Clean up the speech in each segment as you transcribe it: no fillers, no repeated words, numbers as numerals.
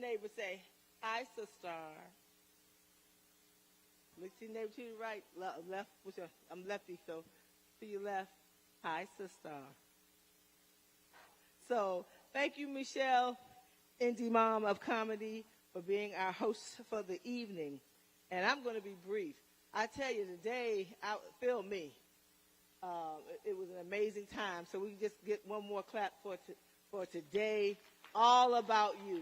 neighbor, say, hi, sister. Look to your neighbor to your right, left. I'm lefty, so to your left, hi, sister. So thank you, Michelle, Indie Mom of Comedy, for being our host for the evening. And I'm going to be brief. I tell you, today, feel me. It was an amazing time. So we just get one more clap for today. All about you,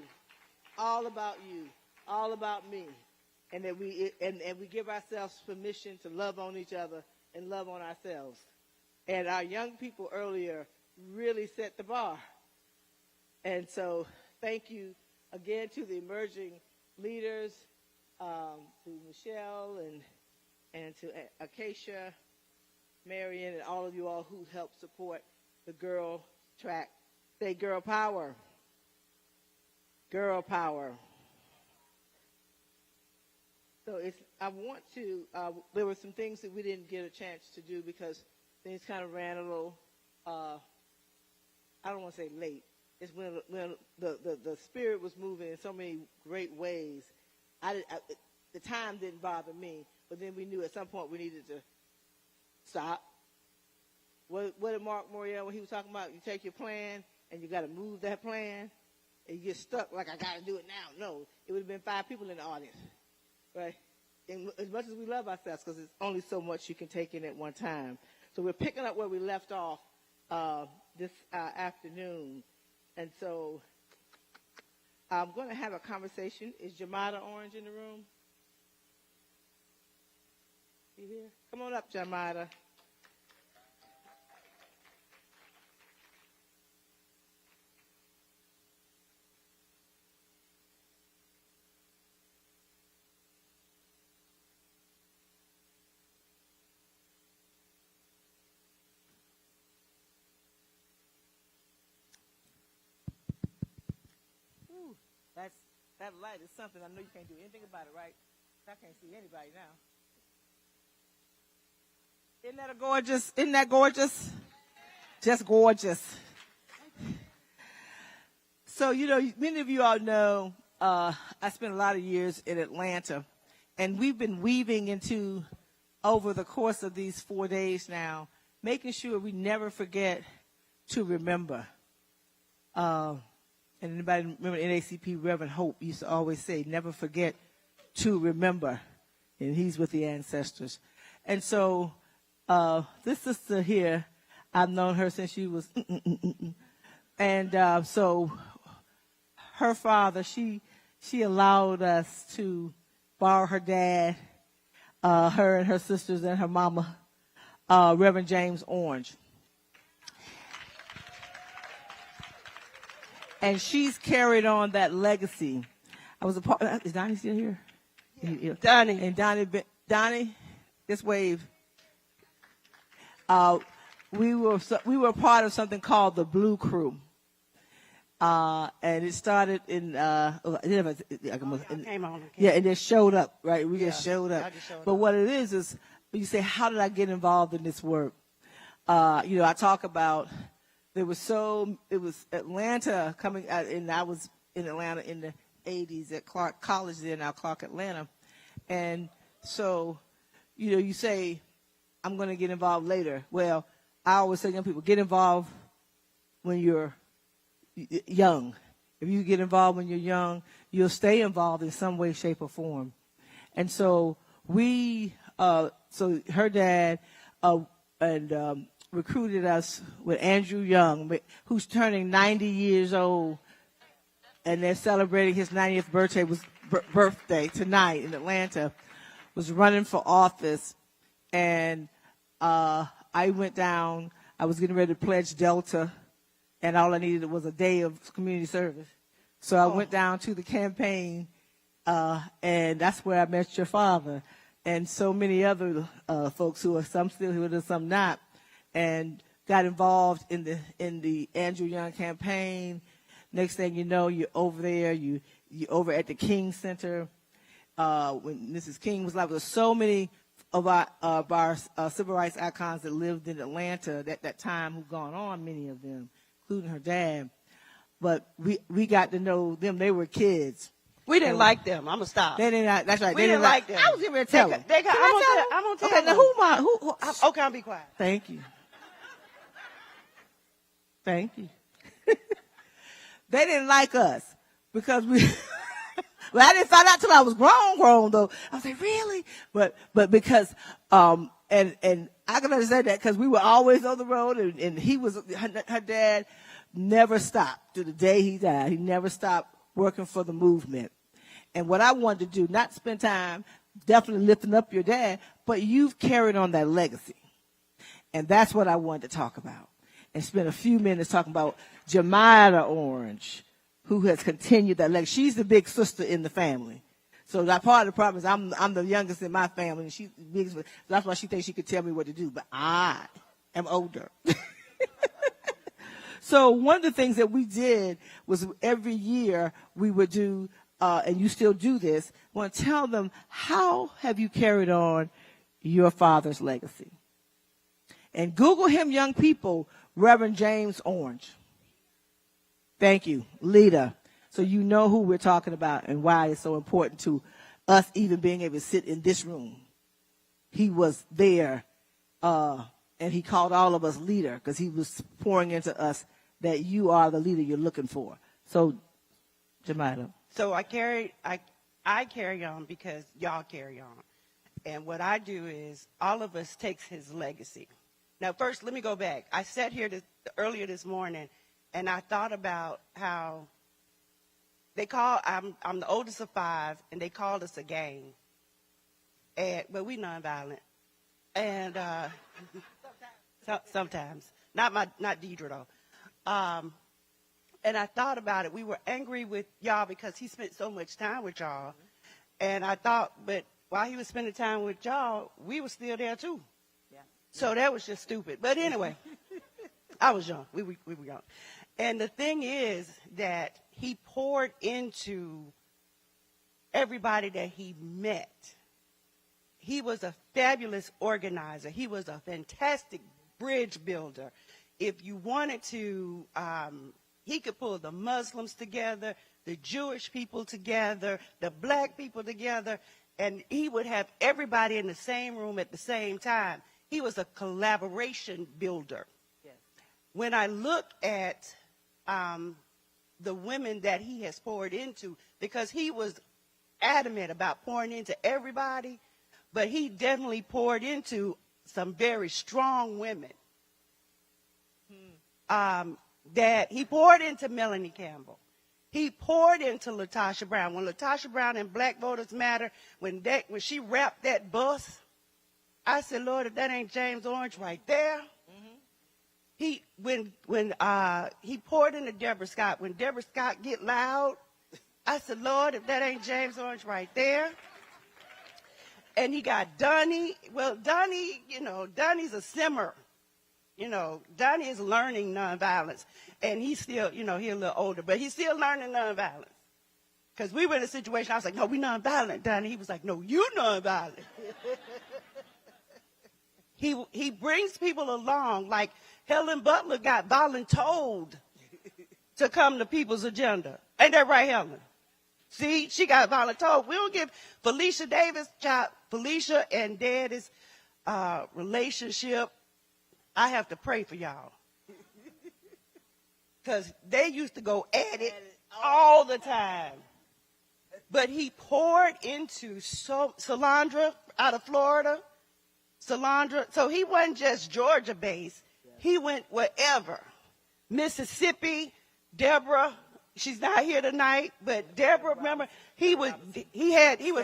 all about you, all about me, and that we give ourselves permission to love on each other and love on ourselves. And our young people earlier really set the bar. And so, thank you again to the emerging leaders, to Michelle and to Acacia, Marion, and all of you all who helped support the girl track. Say girl power. Girl power. So I want to, there were some things that we didn't get a chance to do because things kind of ran a little, I don't want to say late. It's when the spirit was moving in so many great ways. The time didn't bother me, but then we knew at some point we needed to stop. What did Mark Morial, when he was talking about, you take your plan and you got to move that plan, and you get stuck like, I got to do it now. No, it would have been 5 people in the audience, right? And as much as we love ourselves, because it's only so much you can take in at one time. So we're picking up where we left off this afternoon. And so I'm going to have a conversation. Is Jamada Orange in the room? You here? Come on up, Jamada. That light is something. I know you can't do anything about it, right? I can't see anybody now. Isn't that gorgeous? Just gorgeous. So, many of you all know I spent a lot of years in Atlanta, and we've been weaving into, over the course of these 4 days now, making sure we never forget to remember. And anybody remember NACP Reverend Hope used to always say, never forget to remember. And he's with the ancestors. And so this sister here, I've known her since she was, and so her father, she allowed us to borrow her dad, her and her sisters and her mama, Reverend James Orange. And she's carried on that legacy. I was a part. Is Donnie still here? Yeah. Donnie. And Donnie, just wave. We were part of something called the Blue Crew. And it started in, and it showed up, right? We just showed up. But what it is you say, how did I get involved in this work? I talk about, it was Atlanta coming out, and I was in Atlanta in the 80s at Clark College there, now Clark Atlanta. And so, you say, I'm going to get involved later. Well, I always say young people, get involved when you're young. If you get involved when you're young, you'll stay involved in some way, shape, or form. And so so her dad recruited us with Andrew Young, who's turning 90 years old, and they're celebrating his 90th birthday tonight in Atlanta, was running for office. And I went down, I was getting ready to pledge Delta, and all I needed was a day of community service. So I went down to the campaign, and that's where I met your father, and so many other folks who are some still here and some not, and got involved in the Andrew Young campaign. Next thing you know, you're over there, you're over at the King Center. When Mrs. King was alive, there were so many of our civil rights icons that lived in Atlanta at that time who've gone on, many of them, including her dad. But we got to know them. They were kids. We didn't like them. I'm going to stop. They didn't. That's right. We didn't like them. I was even tell them. I'm going to tell them. Okay, now who? Okay, I'll be quiet. Thank you. Thank you. They didn't like us because we. Well, I didn't find out till I was grown though. I was like, really? But because and I can understand that because we were always on the road, and he was her dad never stopped to the day he died. He never stopped working for the movement. And what I wanted to do, not spend time definitely lifting up your dad, but you've carried on that legacy. And that's what I wanted to talk about. And spend a few minutes talking about Jemida Orange, who has continued that legacy. She's the big sister in the family. So that part of the problem is I'm the youngest in my family, and she's the biggest. That's why she thinks she could tell me what to do. But I am older. So one of the things that we did was every year we would do, and you still do this, I want to tell them, how have you carried on your father's legacy? And Google him, young people, Reverend James Orange. Thank you, leader. So you know who we're talking about and why it's so important to us even being able to sit in this room. He was there, and he called all of us leader because he was pouring into us that you are the leader you're looking for. So, Jemida. So I carry on because y'all carry on. And what I do is all of us takes his legacy. Now, first, let me go back. I sat here earlier this morning, and I thought about how I'm the oldest of 5, and they called us a gang. But we nonviolent. And sometimes. Not Deidre, though. And I thought about it. We were angry with y'all because he spent so much time with y'all. And I thought, but while he was spending time with y'all, we were still there, too. Yeah. So that was just stupid. But anyway, I was young. We were young. And the thing is that he poured into everybody that he met. He was a fabulous organizer. He was a fantastic bridge builder. If you wanted to, he could pull the Muslims together, the Jewish people together, the black people together, and he would have everybody in the same room at the same time. He was a collaboration builder. Yes. When I look at the women that he has poured into, because he was adamant about pouring into everybody, but he definitely poured into some very strong women. That he poured into Melanie Campbell. He poured into LaTosha Brown. When LaTosha Brown and Black Voters Matter, when she wrapped that bus, I said, Lord, if that ain't James Orange right there. Mm-hmm. He poured into Deborah Scott. When Deborah Scott get loud, I said, Lord, if that ain't James Orange right there. And he got Donnie. Well, Donnie, Donnie's a simmer. Donnie is learning nonviolence, and he's still, he's a little older, but he's still learning nonviolence. Because we were in a situation, I was like, no, we nonviolent, Donnie. He was like, no, you nonviolent. He brings people along, like Helen Butler got voluntold to come to People's Agenda. Ain't that right, Helen? See, she got voluntold. We don't give Felicia Davis, Felicia and Daddy's relationship. I have to pray for y'all. Because they used to go at it all the time. But he poured into Solandra out of Florida. Solandra. So he wasn't just Georgia-based. He went wherever. Mississippi, Deborah. She's not here tonight, but Deborah, remember, he would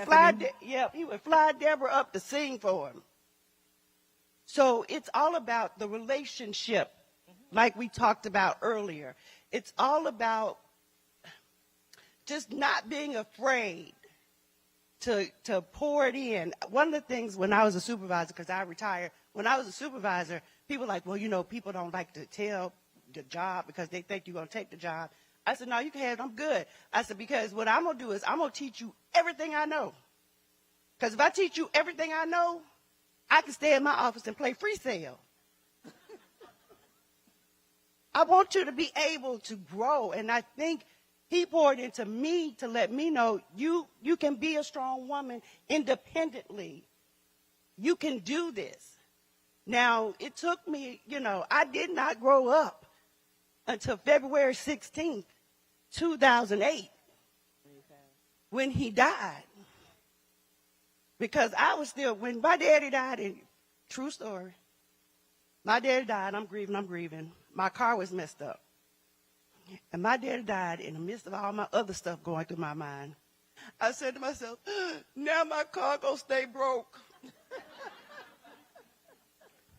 fly Deborah up to sing for him. So it's all about the relationship, like we talked about earlier. It's all about just not being afraid to pour it in. One of the things when I was a supervisor, because I retired, when I was a supervisor, people were like, well, people don't like to tell the job because they think you're going to take the job. I said, no, you can have it. I'm good. I said, because what I'm going to do is I'm going to teach you everything I know. Because if I teach you everything I know, I can stay in my office and play freestyle. I want you to be able to grow. And I think He poured into me to let me know you can be a strong woman independently. You can do this. Now, it took me, I did not grow up until February 16th, 2008, when he died. Because I was still, when my daddy died, and true story, my daddy died, I'm grieving. My car was messed up. And my daddy died in the midst of all my other stuff going through my mind. I said to myself, now my car gonna stay broke.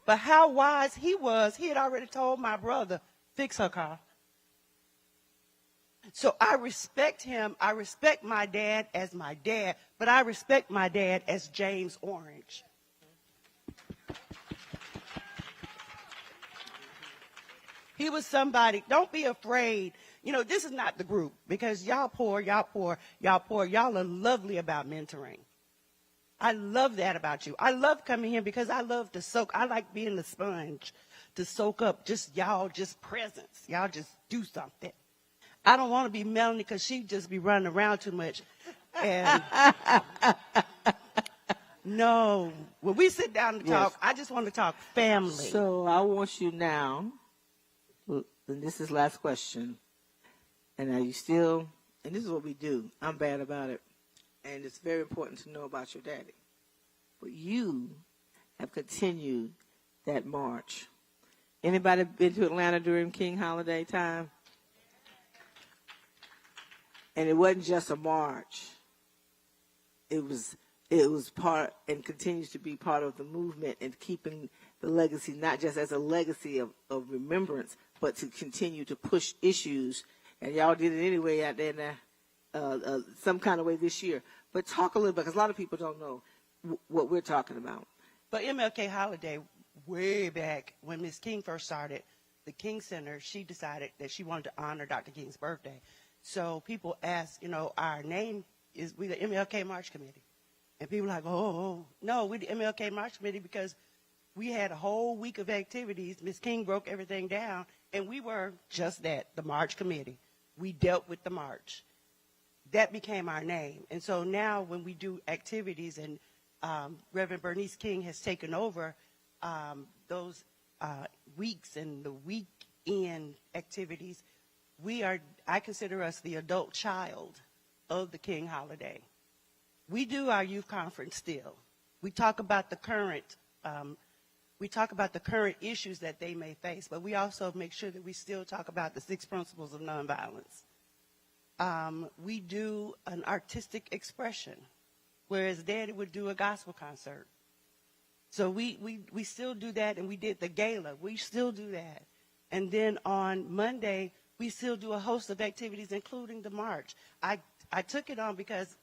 But how wise he was, he had already told my brother, fix her car. So I respect him. I respect my dad as my dad, but I respect my dad as James Orange. He was somebody, don't be afraid. This is not the group because y'all poor. Y'all are lovely about mentoring. I love that about you. I love coming here because I love to soak. I like being the sponge to soak up y'all presence. Y'all just do something. I don't want to be Melanie because she just be running around too much. And no, when we sit down to talk, I just want to talk family. So I want you now, and this is last question, and are you still, and this is what we do. I'm bad about it, and it's very important to know about your daddy. But you have continued that march. Anybody been to Atlanta during King holiday time? And it wasn't just a march. It was part and continues to be part of the movement and keeping the legacy, not just as a legacy of remembrance, but to continue to push issues. And y'all did it anyway out there in some kind of way this year. But talk a little bit, because a lot of people don't know what we're talking about. But MLK holiday, way back when Miss King first started the King Center, she decided that she wanted to honor Dr. King's birthday. So people ask, our name is we the MLK March Committee. And people are like, oh, no, we the MLK March Committee because we had a whole week of activities. Miss King broke everything down, and we were just that, the March Committee. We dealt with the march. That became our name. And so now when we do activities, and Reverend Bernice King has taken over those weeks and the weekend activities, I consider us the adult child of the King holiday. We do our youth conference still. We talk about the current issues that they may face, but we also make sure that we still talk about the 6 principles of nonviolence. We do an artistic expression, whereas Daddy would do a gospel concert. So we still do that, and we did the gala. We still do that. And then on Monday, we still do a host of activities, including the march. I took it on because,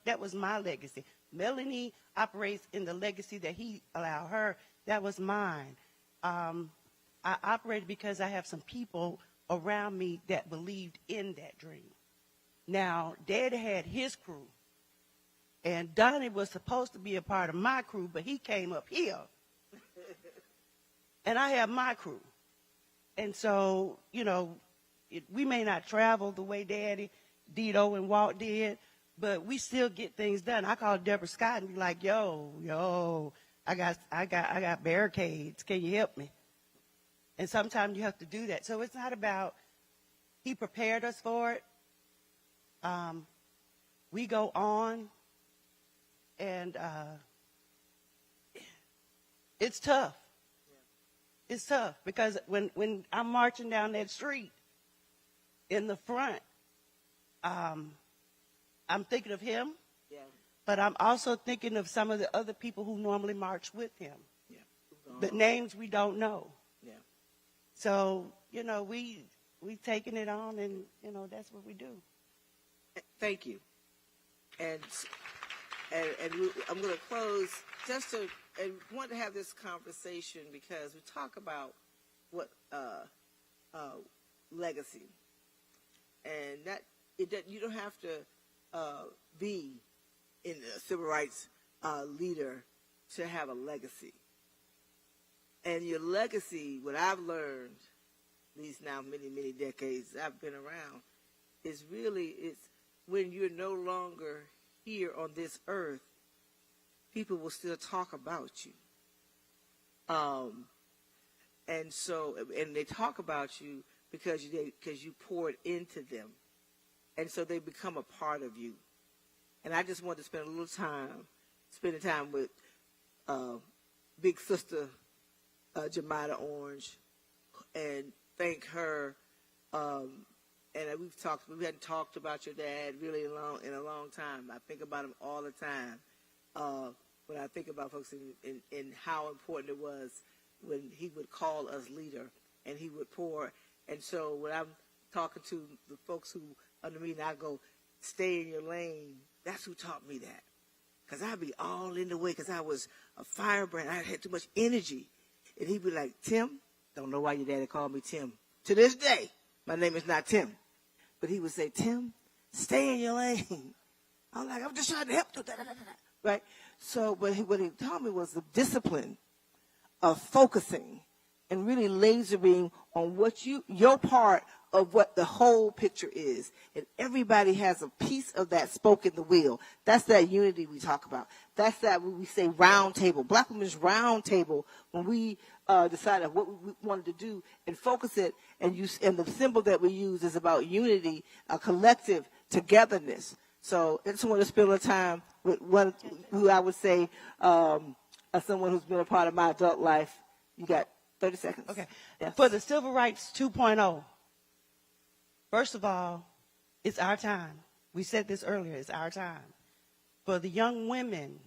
that was my legacy. Melanie operates in the legacy that he allowed her. That was mine. I operated because I have some people around me that believed in that dream. Now, Daddy had his crew, and Donnie was supposed to be a part of my crew, but he came up here. And I have my crew. And so, we may not travel the way Daddy, Dito, and Walt did, but we still get things done. I call Deborah Scott and be like, yo, I got barricades. Can you help me? And sometimes you have to do that. So it's not about, he prepared us for it. We go on, and it's tough. It's tough because when I'm marching down that street in the front, I'm thinking of him, but I'm also thinking of some of the other people who normally march with him. The names we don't know. So, we taking it on, and, that's what we do. Thank you. And I'm going to close and want to have this conversation because we talk about what legacy, and that you don't have to be in a civil rights leader to have a legacy. And your legacy, what I've learned these now many decades I've been around, is really, it's when you're no longer here on this earth, people will still talk about you. And so, and they talk about you because you poured into them. And so they become a part of you. And I just want to spend a little time, spending time with big sister Jemida Orange, and thank her. And we hadn't talked about your dad really in a long time. I think about him all the time. When I think about folks in how important it was when he would call us leader and he would pour. And so when I'm talking to the folks who under me, and I go, stay in your lane, that's who taught me that. Because I'd be all in the way because I was a firebrand. I had too much energy. And he'd be like, Tim, don't know why your daddy called me Tim. To this day, my name is not Tim. But he would say, Tim, stay in your lane. I'm like, I'm just trying to help you. Right? So, but what he taught me was the discipline of focusing and really lasering on what your part of what the whole picture is. And everybody has a piece of that spoke in the wheel. That's that unity we talk about. That's that when we say round table, Black Women's Round Table, when we decided what we wanted to do and focus it, and the symbol that we use is about unity, a collective togetherness. So I just want to spend a little time with one who I would say someone who's been a part of my adult life. You got 30 seconds. Okay. Yes. For the Civil Rights 2.0, first of all, it's our time. We said this earlier, it's our time. For the young women,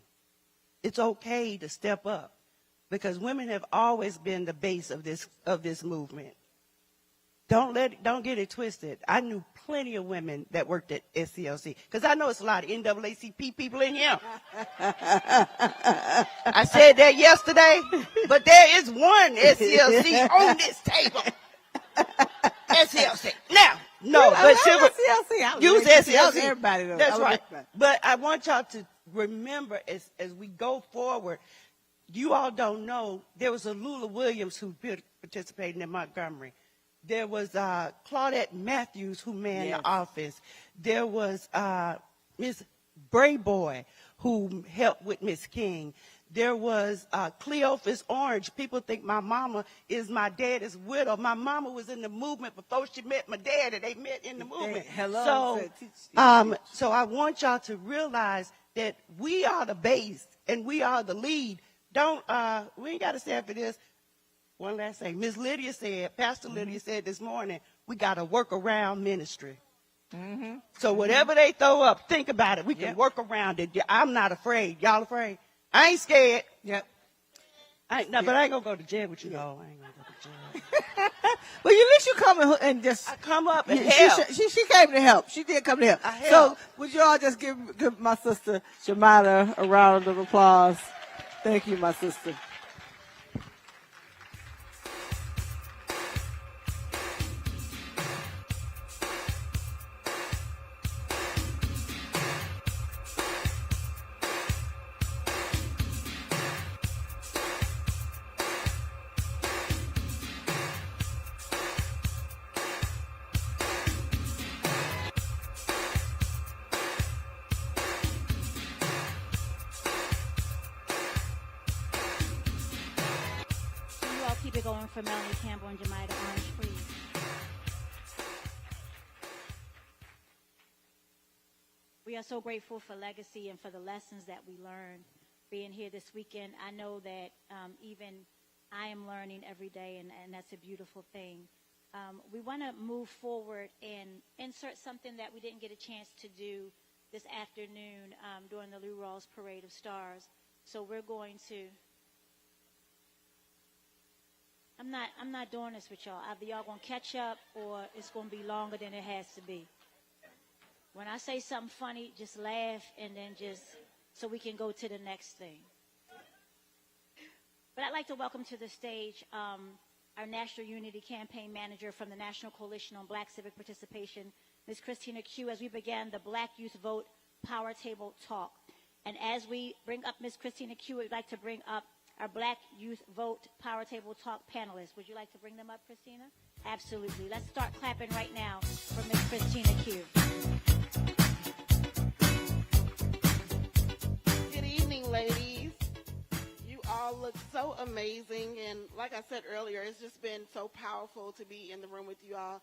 it's okay to step up because women have always been the base of this movement. Don't get it twisted. I knew plenty of women that worked at SCLC because I know it's a lot of NAACP people in here. I said that yesterday, but there is one SCLC on this table. SCLC. Now, no, but SCLC. use SCLC. Everybody knows. That's right. But I want y'all to remember as we go forward, you all don't know, there was a Lula Williams who participated in Montgomery. There was Claudette Matthews who manned the office. There was Miss Brayboy who helped with Miss King. There was Cleophas Orange. People think my mama is my dad's widow. My mama was in the movement before she met my dad, and they met in the movement. Hello. So I want y'all to realize that we are the base and we are the lead. We ain't got to stand for this. One last thing. Miss Lydia said, Pastor Lydia said this morning, we got to work around ministry. Mm-hmm. So whatever they throw up, think about it. We can work around it. I'm not afraid. Y'all afraid? I ain't scared. Yep. But I ain't going to go to jail with you, though. I ain't going to go to jail. Well, at least you come and just... I come up and help. She came to help. She did come to help. So would you all just give my sister Jemida a round of applause? Thank you, my sister. Keep it going for Melanie Campbell and Jemida Orange, please. We are so grateful for Legacy and for the lessons that we learned being here this weekend. I know that even I am learning every day, and that's a beautiful thing. We want to move forward and insert something that we didn't get a chance to do this afternoon during the Lou Rawls Parade of Stars. So we're going to... I'm not doing this with y'all. Either y'all gonna catch up or it's gonna be longer than it has to be. When I say something funny, just laugh and then just so we can go to the next thing. But I'd like to welcome to the stage our National Unity Campaign Manager from the National Coalition on Black Civic Participation, Ms. Christina Q, as we began the Black Youth Vote Power Table Talk. And as we bring up Ms. Christina Q, we'd like to bring up our Black Youth Vote Power Table Talk panelists. Would you like to bring them up, Christina? Absolutely. Let's start clapping right now for Miss Christina Q. Good evening, ladies. You all look so amazing, and like I said earlier, it's just been so powerful to be in the room with you all.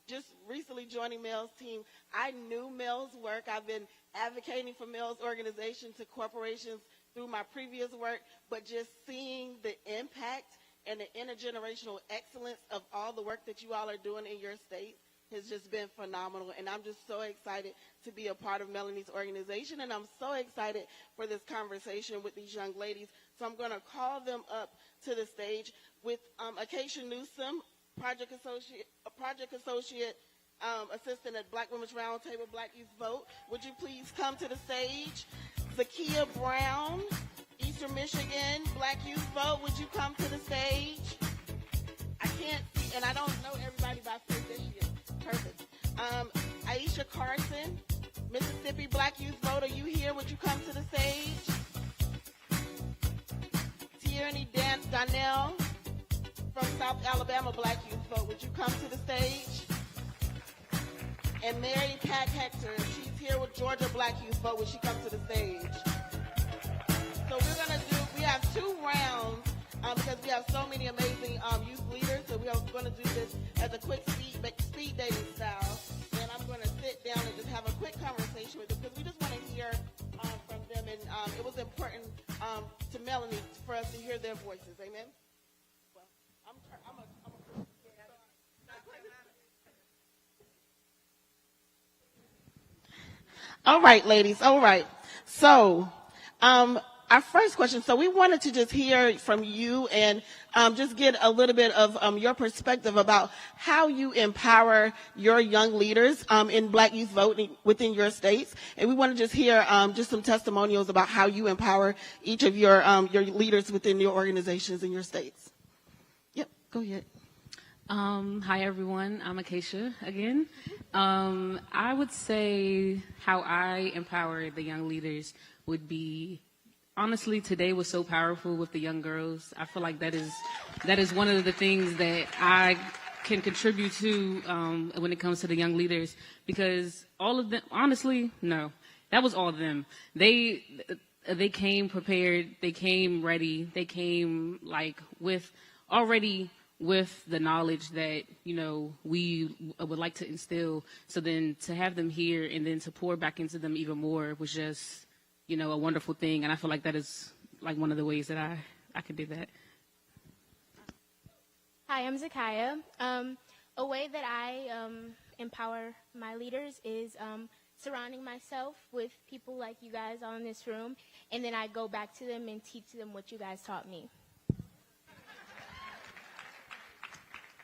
Just recently joining Mel's team, I knew Mel's work. I've been advocating for Mel's organization to corporations through my previous work, but just seeing the impact and the intergenerational excellence of all the work that you all are doing in your state has just been phenomenal. And I'm just so excited to be a part of Melanie's organization, and I'm so excited for this conversation with these young ladies. So I'm going to call them up to the stage with Acacia Newsom, project associate assistant at Black Women's Roundtable, Black Youth Vote. Would you please come to the stage? Zakia Brown, Eastern Michigan, Black Youth Vote. Would you come to the stage? I can't see, and I don't know everybody by face. There she is. Perfect. Aisha Carson, Mississippi Black Youth Vote. Are you here? Would you come to the stage? Tierney Donnell from South Alabama Black Youth Vote. Would you come to the stage? And Mary Pat Hector, she's here with Georgia Black Youth Vote. Would she come to the stage? So we have 2 rounds because we have so many amazing youth leaders. So we are going to do this as a quick speed dating style. And I'm going to sit down and just have a quick conversation with them because we just want to hear from them. And it was important to Melanie for us to hear their voices. Amen? Well, All right, ladies. All right. So, our first question. So we wanted to just hear from you and just get a little bit of your perspective about how you empower your young leaders in Black Youth Voting within your states. And we want to just hear just some testimonials about how you empower each of your leaders within your organizations in your states. Yep. Go ahead. Hi, everyone. I'm Acacia again. I would say how I empower the young leaders would be, honestly, today was so powerful with the young girls. I feel like that is one of the things that I can contribute to when it comes to the young leaders, because all of them, honestly, no, that was all of them. They came prepared, they came ready, they came with the knowledge that, we would like to instill. So then to have them here and then to pour back into them even more was just, a wonderful thing. And I feel like that is like one of the ways that I could do that. Hi, I'm Zakiah. A way that I empower my leaders is surrounding myself with people like you guys all in this room, and then I go back to them and teach them what you guys taught me.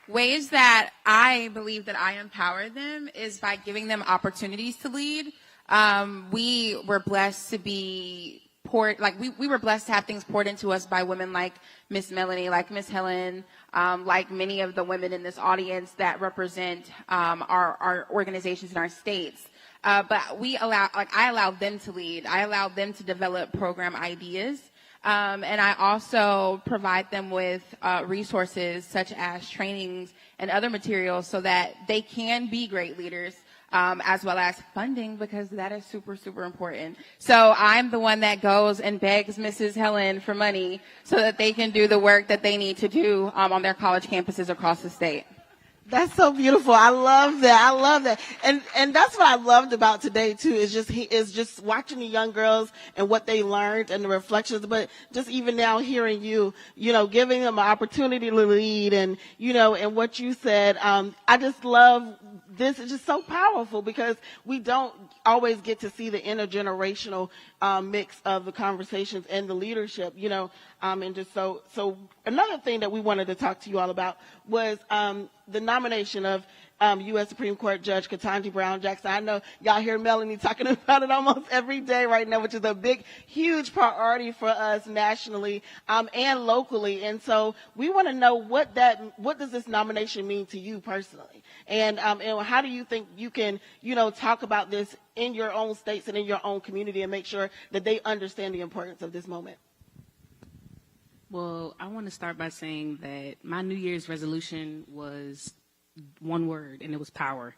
Ways that I believe that I empower them is by giving them opportunities to lead. We were blessed to be we were blessed to have things poured into us by women like Miss Melanie, like Miss Helen, like many of the women in this audience that represent our organizations in our states. But I allowed them to lead. I allowed them to develop program ideas. And I also provide them with resources such as trainings and other materials so that they can be great leaders, as well as funding, because that is super, super important. So I'm the one that goes and begs Mrs. Helen for money so that they can do the work that they need to do on their college campuses across the state. That's so beautiful. I love that. I love that. And that's what I loved about today too, is just watching the young girls and what they learned and the reflections, but just even now hearing you, giving them an opportunity to lead and, and what you said. I just love this. It's just so powerful because we don't always get to see the intergenerational mix of the conversations and the leadership, and just so another thing that we wanted to talk to you all about was the nomination of U.S. Supreme Court Judge Ketanji Brown Jackson. I know y'all hear Melanie talking about it almost every day right now, which is a big, huge priority for us nationally and locally. And so we want to know what does this nomination mean to you personally, and how do you think you can talk about this in your own states and in your own community and make sure that they understand the importance of this moment. Well, I want to start by saying that my New Year's resolution was one word, and it was power.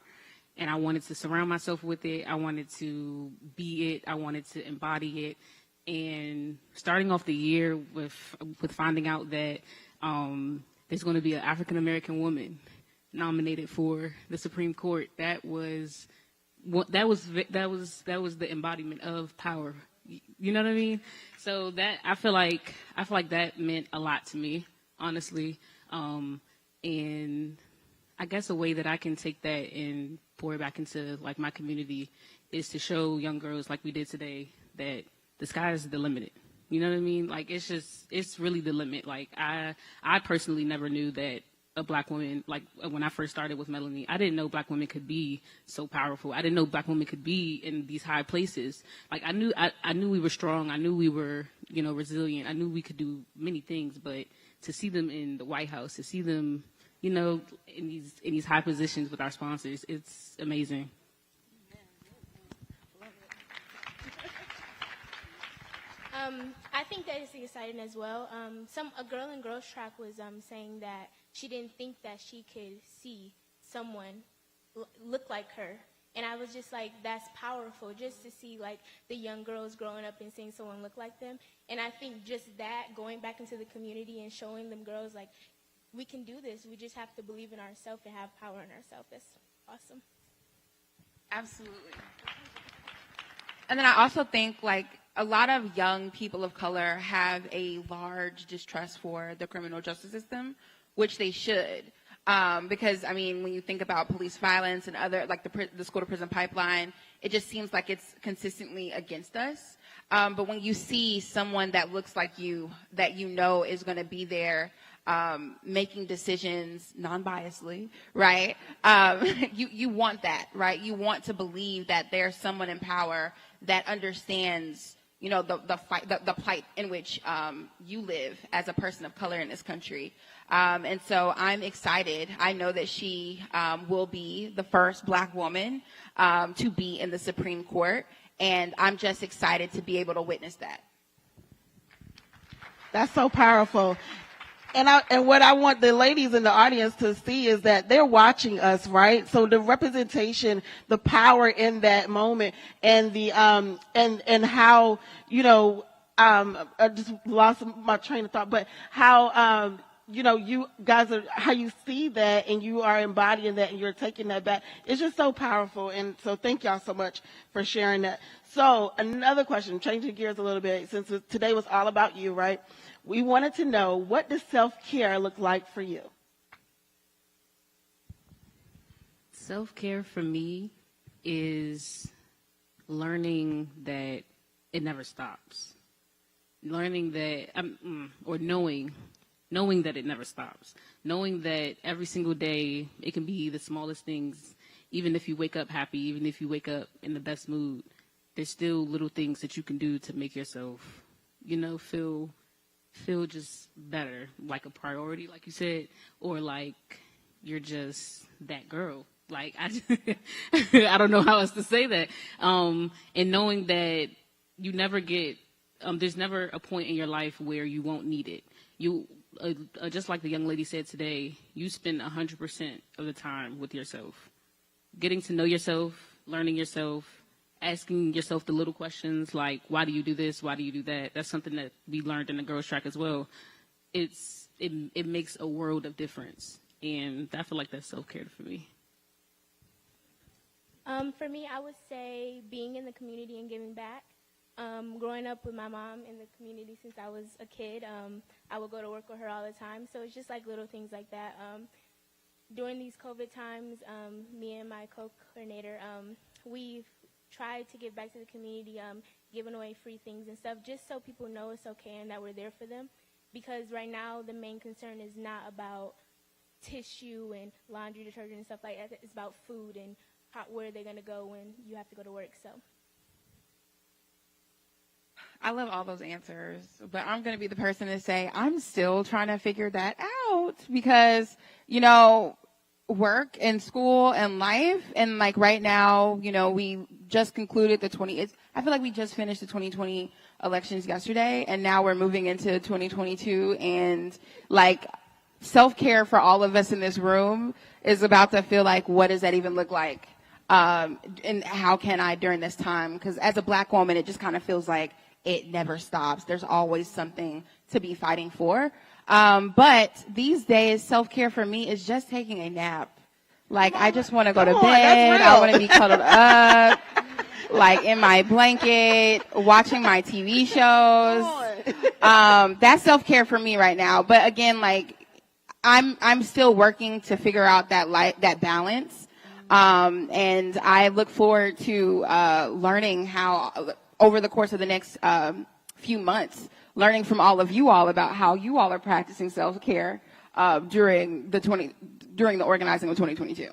And I wanted to surround myself with it. I wanted to be it. I wanted to embody it. And starting off the year with finding out that there's going to be an African American woman nominated for the Supreme Court, that was the embodiment of power. You know what I mean? So that I feel like that meant a lot to me, honestly. And I guess a way that I can take that and pour it back into like my community is to show young girls like we did today that the sky is the limit. You know what I mean? Like it's really the limit. Like I personally never knew that a black woman, like when I first started with Melanie, I didn't know black women could be so powerful. I didn't know black women could be in these high places. Like I knew we were strong. I knew we were, resilient. I knew we could do many things, but to see them in the White House, to see them, in these high positions with our sponsors, it's amazing. I think that is exciting as well. A girl in girls track was saying that she didn't think that she could see someone look like her. And I was just like, that's powerful, just to see like the young girls growing up and seeing someone look like them. And I think just that, going back into the community and showing them girls like, we can do this. We just have to believe in ourselves and have power in ourselves. That's awesome. Absolutely. And then I also think like a lot of young people of color have a large distrust for the criminal justice system, which they should. Because, I mean, when you think about police violence and other, like the school to prison pipeline, it just seems like it's consistently against us. But when you see someone that looks like you, that is going to be there, making decisions non-biasedly, right? You want that, right? You want to believe that there's someone in power that understands, the plight in which you live as a person of color in this country. And so I'm excited. I know that she will be the first black woman to be in the Supreme Court, and I'm just excited to be able to witness that. That's so powerful. And what I want the ladies in the audience to see is that they're watching us, right? So the representation, the power in that moment, and the and how I just lost my train of thought, but how you guys how you see that and you are embodying that and you're taking that back. It's just so powerful. And so thank y'all so much for sharing that. So another question, changing gears a little bit, since today was all about you, right? We wanted to know, what does self-care look like for you? Self-care for me is learning that it never stops. Learning that, or knowing that it never stops. Knowing that every single day it can be the smallest things. Even if you wake up happy, even if you wake up in the best mood, there's still little things that you can do to make yourself, feel just better, like a priority, like you said, or like you're just that girl. Like I don't know how else to say that. And knowing that you never get, there's never a point in your life where you won't need it. You, just like the young lady said today, you spend 100% of the time with yourself, getting to know yourself, learning yourself, asking yourself the little questions like, why do you do this? Why do you do that? That's something that we learned in the girls track as well. It makes a world of difference. And I feel like that's self-care for me. For me, I would say being in the community and giving back. Growing up with my mom in the community since I was a kid, I would go to work with her all the time. So it's just like little things like that. During these COVID times, me and my co-coordinator, we've tried to give back to the community, giving away free things and stuff, just so people know it's okay and that we're there for them. Because right now, the main concern is not about tissue and laundry detergent and stuff like that. It's about food and where they're going to go when you have to go to work. So I love all those answers, but I'm going to be the person to say I'm still trying to figure that out because, work and school and life, and like right now, we just concluded the I feel like we just finished the 2020 elections yesterday, and now we're moving into 2022, and like self-care for all of us in this room is about to feel like, what does that even look like? And how can I during this time? Because as a Black woman, it just kind of feels like it never stops. There's always something to be fighting for. But these days, self-care for me is just taking a nap. Like, I just want to go to bed. I want to be cuddled up, like in my blanket, watching my TV shows. That's self-care for me right now. But again, like, I'm still working to figure out that balance. And I look forward to learning how, over the course of the next few months, learning from all of you all about how you all are practicing self-care during the organizing of 2022.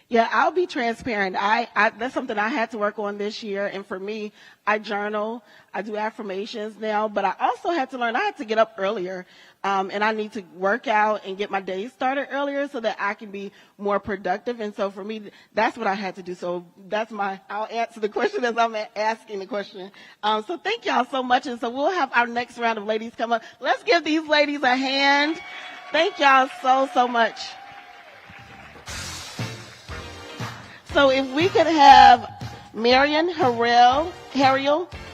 Yeah, I'll be transparent. That's something I had to work on this year. And for me, I journal. I do affirmations now. But I also had to learn I had to get up earlier. And I need to work out and get my day started earlier so that I can be more productive. And so for me, that's what I had to do. So I'll answer the question as I'm asking the question. So thank y'all so much. And so we'll have our next round of ladies come up. Let's give these ladies a hand. Thank y'all so much. So if we could have Marion Harrell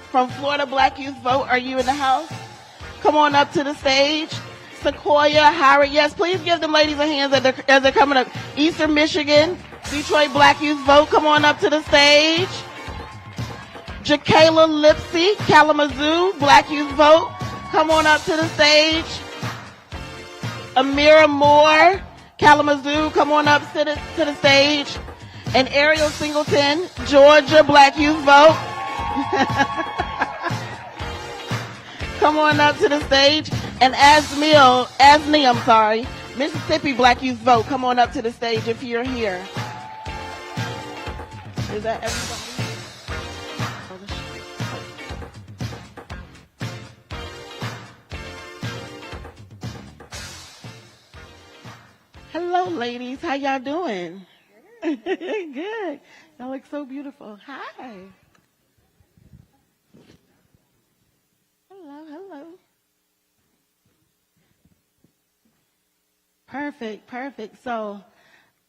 from Florida Black Youth Vote. Are you in the house? Come on up to the stage. Sequoia, Howard, yes, please give them ladies a hand as they're coming up. Eastern Michigan, Detroit Black Youth Vote, come on up to the stage. Jacayla Lipsy, Kalamazoo Black Youth Vote, come on up to the stage. Amira Moore, Kalamazoo, come on up to the stage. And Ariel Singleton, Georgia Black Youth Vote. Come on up to the stage. And Asni, Mississippi Black Youth Vote. Come on up to the stage if you're here. Is that everybody? Hello, ladies. How y'all doing? Good. Y'all look so beautiful. Hi. Hello. Perfect. So,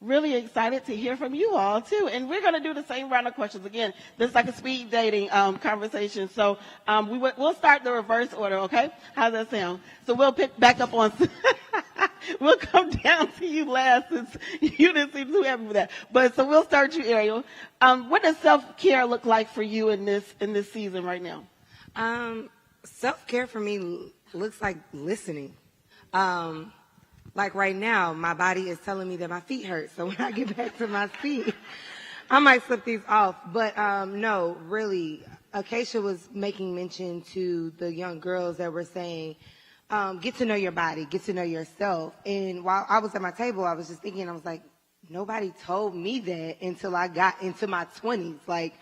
really excited to hear from you all too. And we're going to do the same round of questions again. This is like a speed dating conversation. So, we'll start the reverse order. Okay? How's that sound? So we'll pick back up on. We'll come down to you last since you didn't seem too happy with that. But so we'll start you, Ariel. What does self-care look like for you in this season right now? Self-care for me looks like listening. Like right now, my body is telling me that my feet hurt. So when I get back to my feet, I might slip these off. But no, really, Acacia was making mention to the young girls that were saying, get to know your body, get to know yourself. And while I was at my table, I was just thinking, I was like, nobody told me that until I got into my 20s. Like,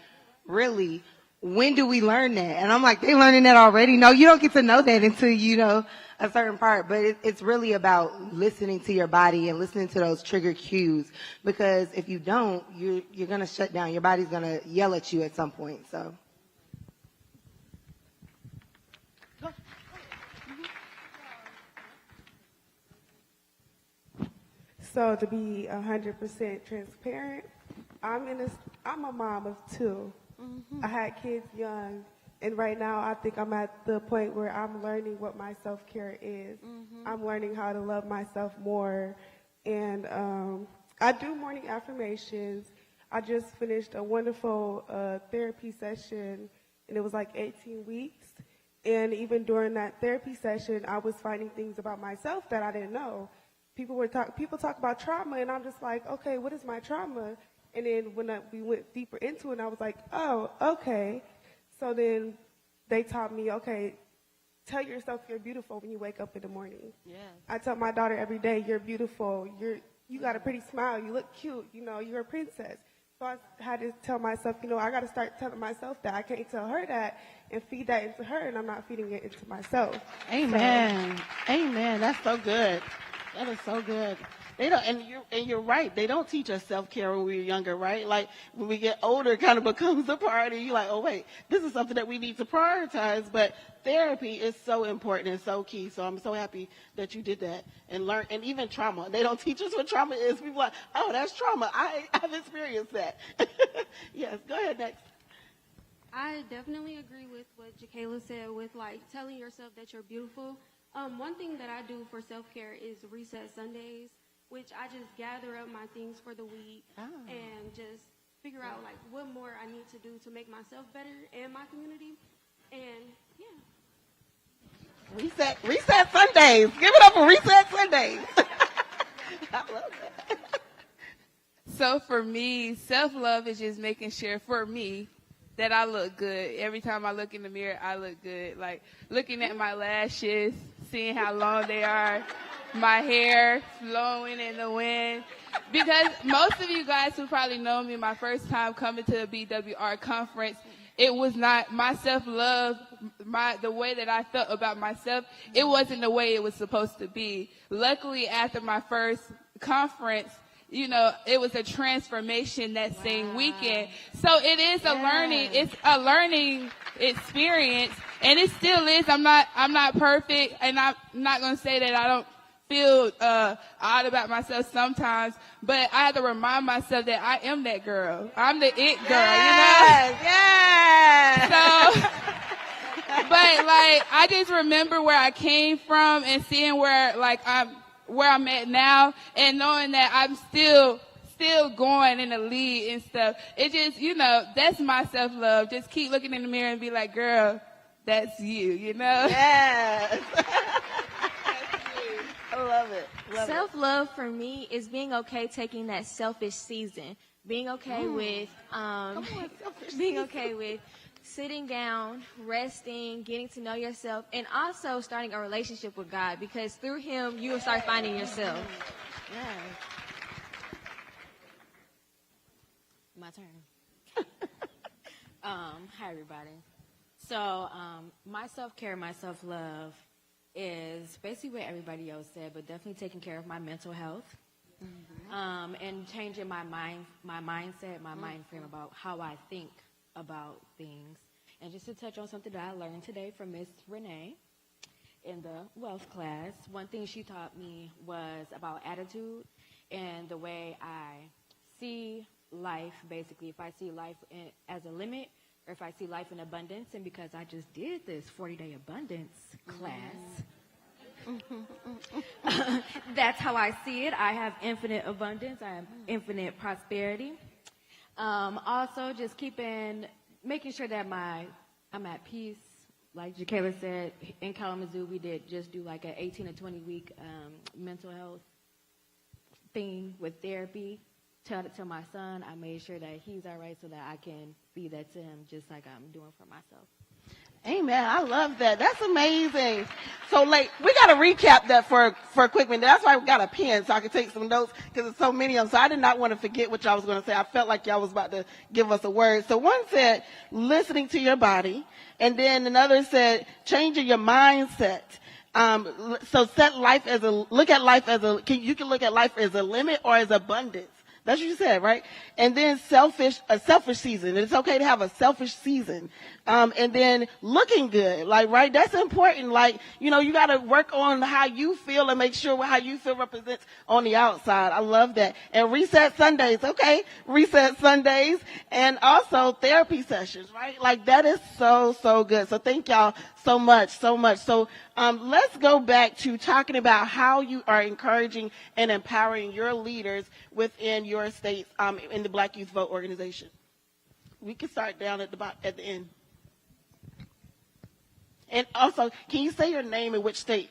really, when do we learn that? And I'm like, they learning that already? No, you don't get to know that until you know a certain part. But it's really about listening to your body and listening to those trigger cues. Because if you don't, you're going to shut down. Your body's going to yell at you at some point. So. So to be 100% transparent, I'm a mom of two. Mm-hmm. I had kids young, and right now I think I'm at the point where I'm learning what my self-care is. Mm-hmm. I'm learning how to love myself more, and I do morning affirmations. I just finished a wonderful therapy session, and it was like 18 weeks. And even during that therapy session, I was finding things about myself that I didn't know. People talk about trauma, and I'm just like, okay, what is my trauma? And then when we went deeper into it, I was like, oh, okay. So then they taught me, okay, tell yourself you're beautiful when you wake up in the morning. Yeah. I tell my daughter every day, you're beautiful. You got a pretty smile. You look cute. You're a princess. So I had to tell myself, I got to start telling myself that. I can't tell her that and feed that into her, and I'm not feeding it into myself. Amen. So. Amen. That's so good. That is so good. They don't, and you're right. They don't teach us self-care when we're younger, right? Like when we get older, it kind of becomes a priority. You're like, oh wait, this is something that we need to prioritize. But therapy is so important and so key. So I'm so happy that you did that and learn. And even trauma, they don't teach us what trauma is. People are like, oh, that's trauma. I've experienced that. Yes, go ahead next. I definitely agree with what Jakayla said with like telling yourself that you're beautiful. One thing that I do for self-care is reset Sundays, which I just gather up my things for the week and just figure out like what more I need to do to make myself better and my community. And yeah. Reset Sundays. Give it up for Reset Sundays. I love that. So for me, self-love is just making sure for me that I look good. Every time I look in the mirror, I look good. Like looking at my lashes, seeing how long they are, my hair flowing in the wind. Because most of you guys who probably know me my first time coming to a BWR conference, it was not my self-love, the way that I felt about myself, it wasn't the way it was supposed to be. Luckily, after my first conference, you know, it was a transformation that same weekend. So it is it's a learning experience, and it still is. I'm not perfect, and I'm not going to say that I don't feel odd about myself sometimes, but I have to remind myself that I am that girl. I'm the it girl, you know? Yes. So, but like, I just remember where I came from and seeing where I'm at now, and knowing that I'm still going in the lead and stuff. It just, you know, that's my self-love. Just keep looking in the mirror and be like, girl, that's you, you know? Yes. I love it. Self-love for me is being okay taking that selfish season. Being okay with being okay with sitting down, resting, getting to know yourself, and also starting a relationship with God, because through Him you will start finding yourself. My turn. Hi, everybody. So my self-care, my self-love is basically what everybody else said, but definitely taking care of my mental health. And changing my mindset, my mind frame about how I think about things. And just to touch on something that I learned today from Miss Renee in the wealth class, one thing she taught me was about attitude and the way I see life, basically, if I see life as a limit or if I see life in abundance. And because I just did this 40-day abundance class, that's how I see it. I have infinite abundance. I have infinite prosperity. Also, just making sure that I'm at peace. Like Jakayla said, in Kalamazoo, we did just do like an 18 to 20 week mental health thing with therapy. Tell it to my son. I made sure that he's all right so that I can be that to him, just like I'm doing for myself. Amen. I love that. That's amazing. So, like, we got to recap that for a quick minute. That's why we got a pen so I can take some notes because there's so many of them. So I did not want to forget what y'all was going to say. I felt like y'all was about to give us a word. So one said listening to your body, and then another said changing your mindset. So look at life as you can look at life as a limit or as abundance. That's what you said, right? And then a selfish season. It's okay to have a selfish season. And then looking good, like, right? That's important. Like, you know, you got to work on how you feel and make sure how you feel represents on the outside. I love that. And reset Sundays, okay? Reset Sundays. And also therapy sessions, right? Like, that is so, so good. So thank y'all so much. So let's go back to talking about how you are encouraging and empowering your leaders within your states in the Black Youth Vote organization. We can start down at the end. And also, can you say your name and which state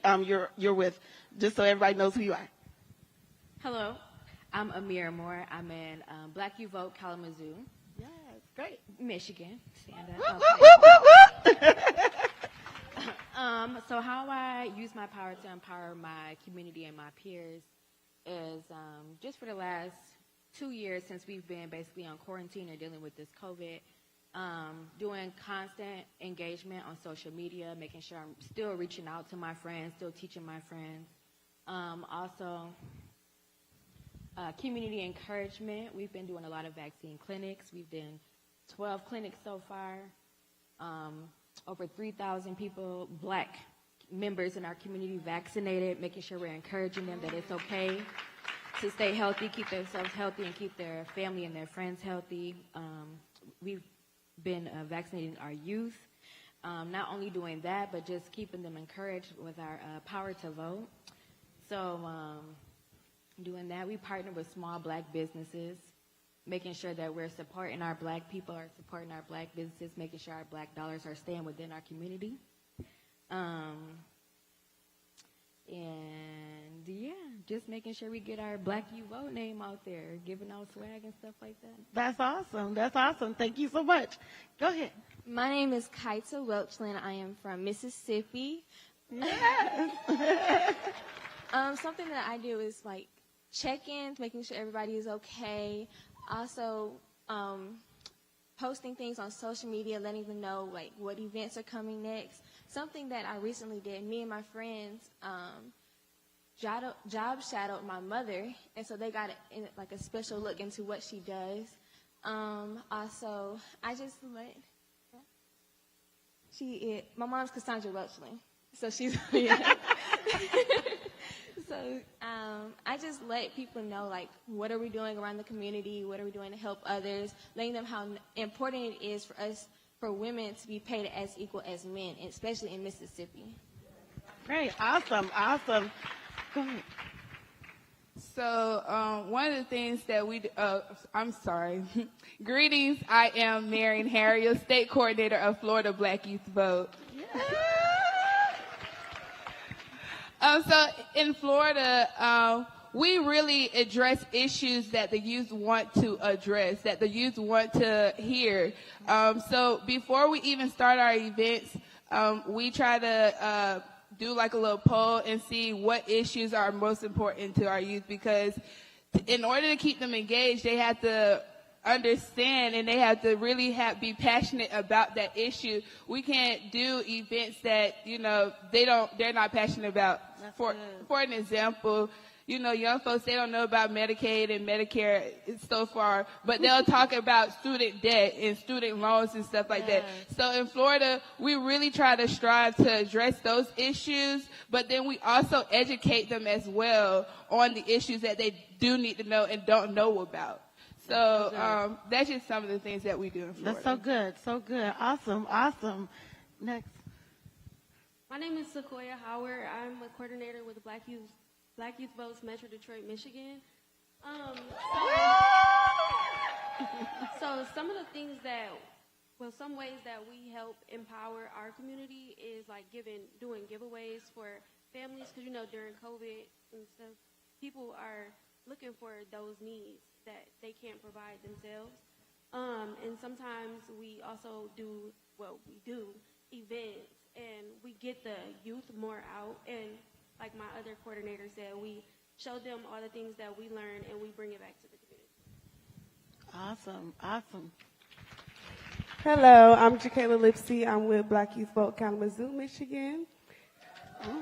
you're with, just so everybody knows who you are? Hello, I'm Amira Moore. I'm in Black Youth Vote Kalamazoo. Yes, great. Michigan. Stand up. Woo, woo, woo, woo, woo. So how I use my power to empower my community and my peers is just for the last 2 years since we've been basically on quarantine or dealing with this COVID, doing constant engagement on social media, making sure I'm still reaching out to my friends, still teaching my friends. Also, Community encouragement. We've been doing a lot of vaccine clinics. We've done 12 clinics so far. Over 3,000 people, Black members in our community vaccinated, making sure we're encouraging them that it's okay to stay healthy, keep themselves healthy, and keep their family and their friends healthy. We've been vaccinating our youth. Not only doing that, but just keeping them encouraged with our power to vote. So doing that, we partner with small Black businesses, making sure that we're supporting our Black people, are supporting our Black businesses, making sure our Black dollars are staying within our community. And yeah, just making sure we get our Black You Vote name out there, giving out swag and stuff like that. That's awesome. That's awesome. Thank you so much. Go ahead. My name is Kaita Welchland. I am from Mississippi. Yes. Something that I do is like check-ins, making sure everybody is okay. Also, posting things on social media, letting them know like what events are coming next. Something that I recently did, me and my friends job shadowed my mother, and so they got like a special look into what she does. Also, I just let my mom's Cassandra Welchland, so she's yeah. So I just let people know, like, what are we doing around the community? What are we doing to help others? Letting them how important it is for us, for women, to be paid as equal as men, especially in Mississippi. Great. Awesome. Awesome. Go ahead. So one of the things that we I'm sorry. Greetings. I am Marion Harriel, State Coordinator of Florida Black Youth Vote. Yeah. So in Florida, we really address issues that the youth want to address, that the youth want to hear. So before we even start our events, we try to do like a little poll and see what issues are most important to our youth, because in order to keep them engaged, they have to understand and they have to really be passionate about that issue. We can't do events that, they're not passionate about. For an example, young folks, they don't know about Medicaid and Medicare so far, but they'll talk about student debt and student loans and stuff like that. So in Florida, we really try to strive to address those issues, but then we also educate them as well on the issues that they do need to know and don't know about. So that's just some of the things that we do in Florida. That's so good. So good. Awesome. Awesome. Next. My name is Sequoia Howard. I'm a coordinator with the Black Youth Votes Metro Detroit, Michigan. So some of the things some ways that we help empower our community is like doing giveaways for families, because during COVID and stuff, people are looking for those needs that they can't provide themselves. And sometimes we also do events, and we get the youth more out. And like my other coordinator said, we show them all the things that we learn, and we bring it back to the community. Awesome. Awesome. Hello, I'm Jaquela Lipsy. I'm with Black Youth Vote Kalamazoo, Michigan.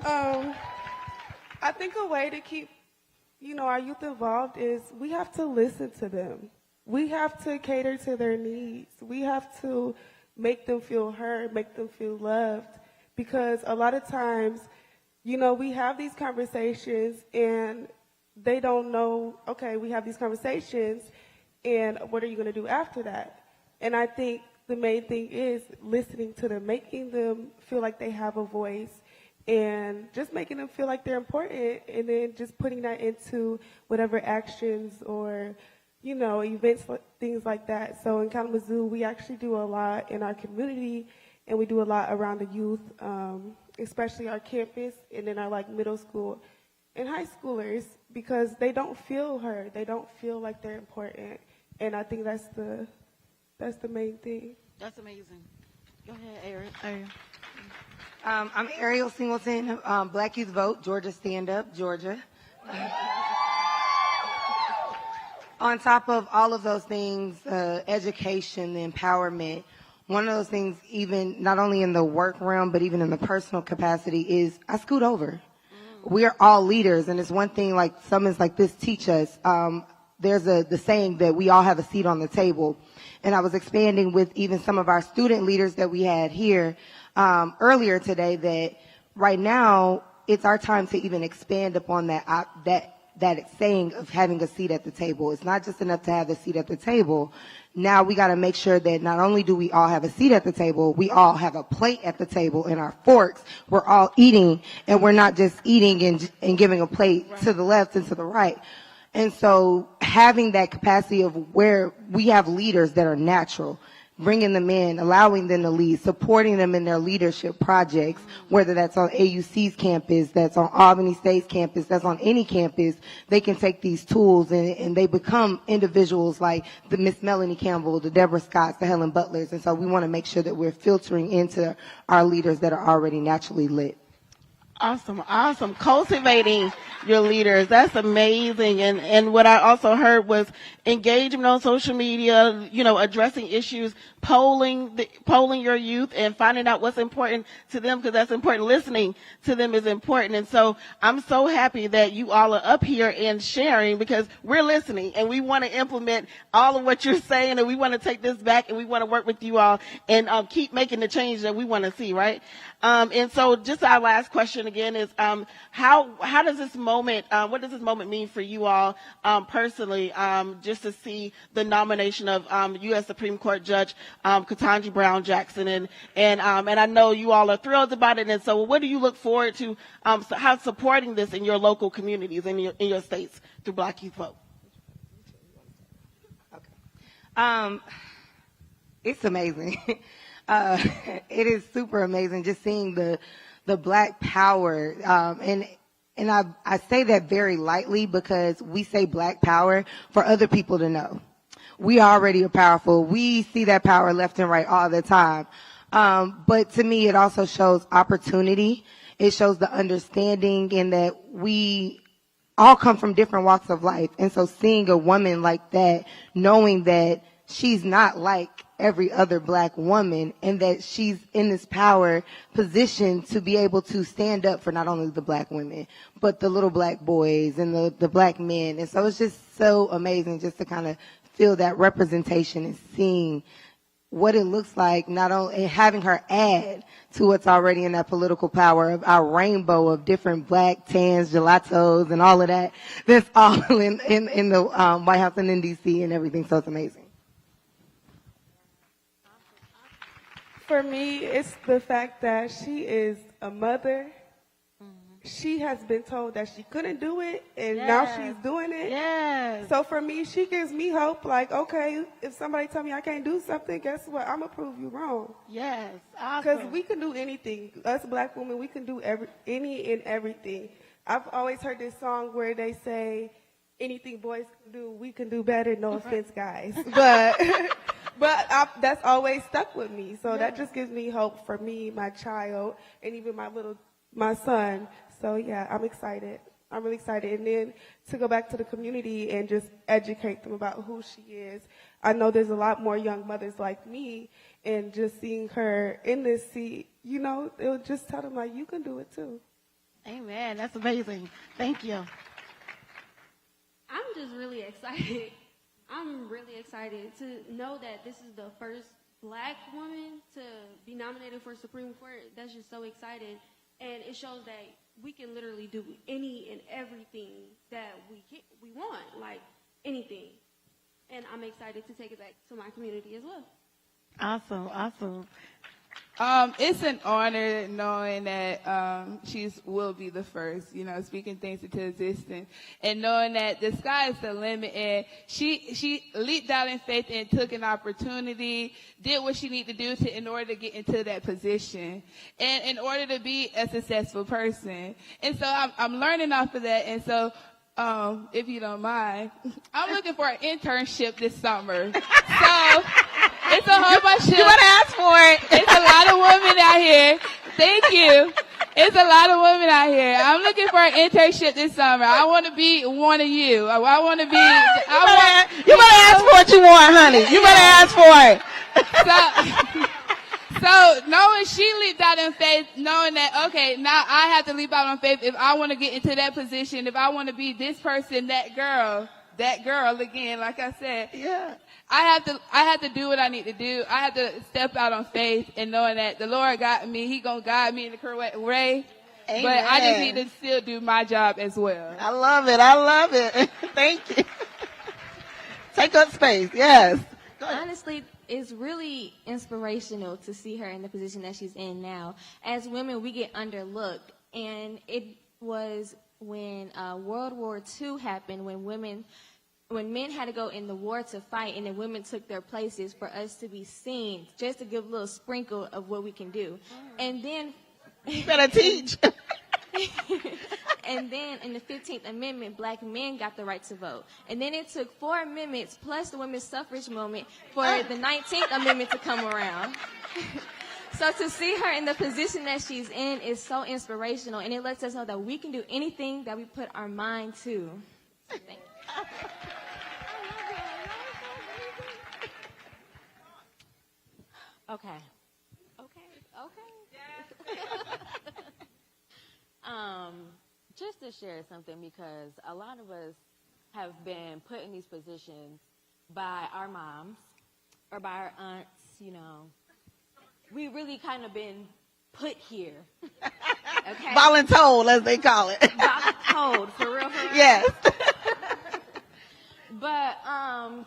I think a way to keep our youth involved is we have to listen to them. We have to cater to their needs. We have to make them feel heard, make them feel loved, because a lot of times, we have these conversations and they don't know, okay, we have these conversations and what are you going to do after that? And I think the main thing is listening to them, making them feel like they have a voice, and just making them feel like they're important, and then just putting that into whatever actions or, events, things like that. So in Kalamazoo, we actually do a lot in our community, and we do a lot around the youth, especially our campus, and then our middle school and high schoolers, because they don't feel heard. They don't feel like they're important, and I think that's the main thing. That's amazing. Go ahead, Ariel. I'm Ariel Singleton, Black Youth Vote, Georgia Stand Up, Georgia. On top of all of those things, education, the empowerment, one of those things, even not only in the work realm, but even in the personal capacity, is I scoot over. we're all leaders, and it's one thing like summits like this teach us. There's the saying that we all have a seat on the table. And I was expanding with even some of our student leaders that we had here earlier today that right now it's our time to even expand upon that saying of having a seat at the table. It's not just enough to have a seat at the table. Now we got to make sure that not only do we all have a seat at the table, we all have a plate at the table and our forks. We're all eating, and we're not just eating and giving a plate to the left and to the right. And so having that capacity of where we have leaders that are natural, bringing them in, allowing them to lead, supporting them in their leadership projects, whether that's on AUC's campus, that's on Albany State's campus, that's on any campus, they can take these tools and they become individuals like the Miss Melanie Campbell, the Deborah Scotts, the Helen Butlers. And so we want to make sure that we're filtering into our leaders that are already naturally lit. Awesome, awesome. Cultivating your leaders. That's amazing. And what I also heard was engagement on social media, addressing issues, polling your youth and finding out what's important to them, because that's important. Listening to them is important. And so I'm so happy that you all are up here and sharing, because we're listening and we want to implement all of what you're saying, and we want to take this back and we want to work with you all and keep making the change that we want to see, right? And so just our last question again is, how does this moment, what does this moment mean for you all, personally, just to see the nomination of, U.S. Supreme Court Judge, Ketanji Brown Jackson, and I know you all are thrilled about it. And so what do you look forward to, how supporting this in your local communities, in your states through Black Youth Vote? Okay. It's amazing. It is super amazing just seeing the Black power. And I say that very lightly because we say Black power for other people to know. We already are powerful. We see that power left and right all the time. But to me, it also shows opportunity. It shows the understanding in that we all come from different walks of life. And so seeing a woman like that, knowing that she's not like every other Black woman, and that she's in this power position to be able to stand up for not only the Black women, but the little Black boys and the Black men. And so it's just so amazing just to kind of feel that representation and seeing what it looks like, not only and having her add to what's already in that political power of our rainbow of different Black tans, gelatos, and all of that. That's all in the White House and in D.C. and everything. So it's amazing. For me, it's the fact that she is a mother. She has been told that she couldn't do it, and now she's doing it. Yes. So for me, she gives me hope. Like, okay, if somebody tell me I can't do something, guess what? I'm going to prove you wrong. Yes. Because Awesome. we can do anything. Us Black women, we can do any and everything. I've always heard this song where they say, anything boys can do, we can do better. No offense, guys. But that's always stuck with me. So that just gives me hope for me, my child, and even my son. So yeah, I'm excited. I'm really excited. And then to go back to the community and just educate them about who she is. I know there's a lot more young mothers like me, and just seeing her in this seat, it'll just tell them, like, you can do it too. Amen. That's amazing. Thank you. I'm just really excited. I'm really excited to know that this is the first Black woman to be nominated for Supreme Court. That's just so exciting. And it shows that we can literally do any and everything that we want, like anything. And I'm excited to take it back to my community as well. Awesome, awesome. It's an honor knowing that she will be the first, speaking things into existence, and knowing that the sky is the limit. And she leaped out in faith and took an opportunity, did what she needed to do in order to get into that position, and in order to be a successful person. And so I'm learning off of that. And so, if you don't mind, I'm looking for an internship this summer. So. It's a whole bunch of... You want to ask for it. It's a lot of women out here. Thank you. It's a lot of women out here. I'm looking for an internship this summer. I want to be one of you. I want to be... You better ask for what you want, honey. You better ask for it. So knowing she leaped out in faith, knowing that, okay, now I have to leap out on faith if I want to get into that position, if I want to be this person, that girl again, like I said. Yeah. I have to do what I need to do. I have to step out on faith and knowing that the Lord got me. He gonna guide me in the correct way. Amen. But I just need to still do my job as well. I love it. I love it. Thank you. Take up space. Yes. Honestly, it's really inspirational to see her in the position that she's in now. As women, we get underlooked. And it was when World War II happened, when men had to go in the war to fight and then women took their places for us to be seen, just to give a little sprinkle of what we can do. And then... You better teach. And then in the 15th Amendment, black men got the right to vote. And then it took 4 amendments plus the women's suffrage movement for the 19th Amendment to come around. So to see her in the position that she's in is so inspirational, and it lets us know that we can do anything that we put our mind to. So thank you. Okay. Just to share something, because a lot of us have been put in these positions by our moms or by our aunts, you know. We really kind of been put here. Okay? Voluntold, as they call it. Voluntold, for real. Yes. But,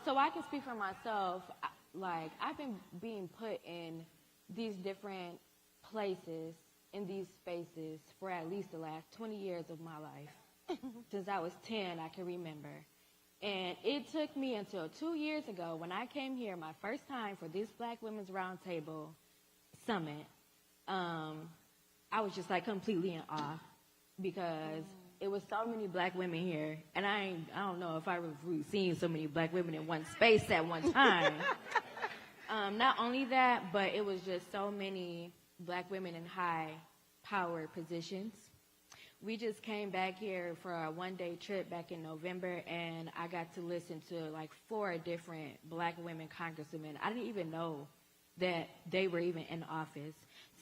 so I can speak for myself. Like, I've been being put in these different places, in these spaces, for at least the last 20 years of my life. Since I was 10, I can remember. And it took me until 2 years ago when I came here my first time for this Black Women's Roundtable Summit. I was just like completely in awe because it was so many black women here, and I don't know if I was seen so many black women in one space at one time. Not only that, but it was just so many black women in high power positions. We just came back here for a one-day trip back in November, and I got to listen to like 4 different black women congresswomen. I didn't even know that they were even in office.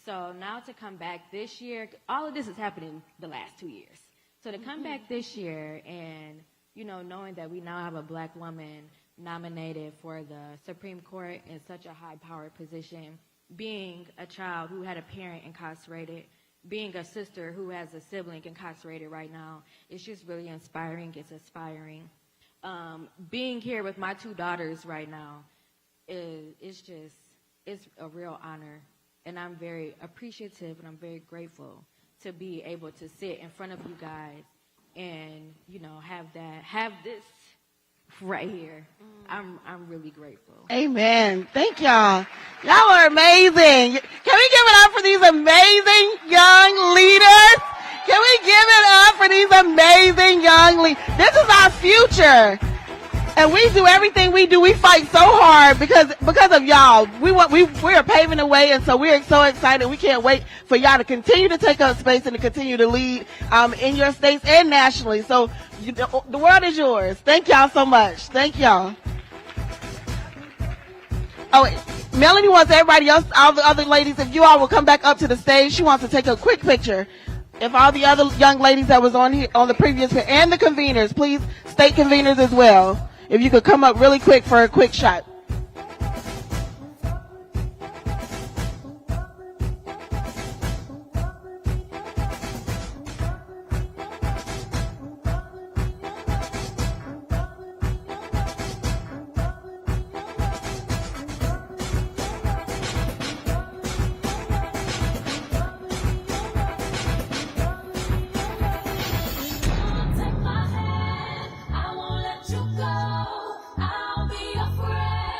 So now to come back this year, all of this has happened in the last 2 years. So to come back this year and, you know, knowing that we now have a black woman nominated for the Supreme Court in such a high-powered position, being a child who had a parent incarcerated, being a sister who has a sibling incarcerated right now, it's just really inspiring. It's inspiring. Being here with my 2 daughters right now, it's a real honor. And I'm very appreciative and I'm very grateful to be able to sit in front of you guys and, you know, have this right here. I'm really grateful. Amen. Thank y'all. Y'all are amazing. Can we give it up for these amazing young leaders? Can we give it up for these amazing young leaders? This is our future. And we do everything we do. We fight so hard because of y'all. We are paving the way, and so we're so excited. We can't wait for y'all to continue to take up space and to continue to lead in your states and nationally. So the world is yours. Thank y'all so much. Thank y'all. Oh, Melanie wants everybody else, all the other ladies, if you all will come back up to the stage. She wants to take a quick picture. If all the other young ladies that was on here on the previous and the conveners, please, state conveners as well. If you could come up really quick for a quick shot. Take my hand, I won't let you go. I'll be your friend.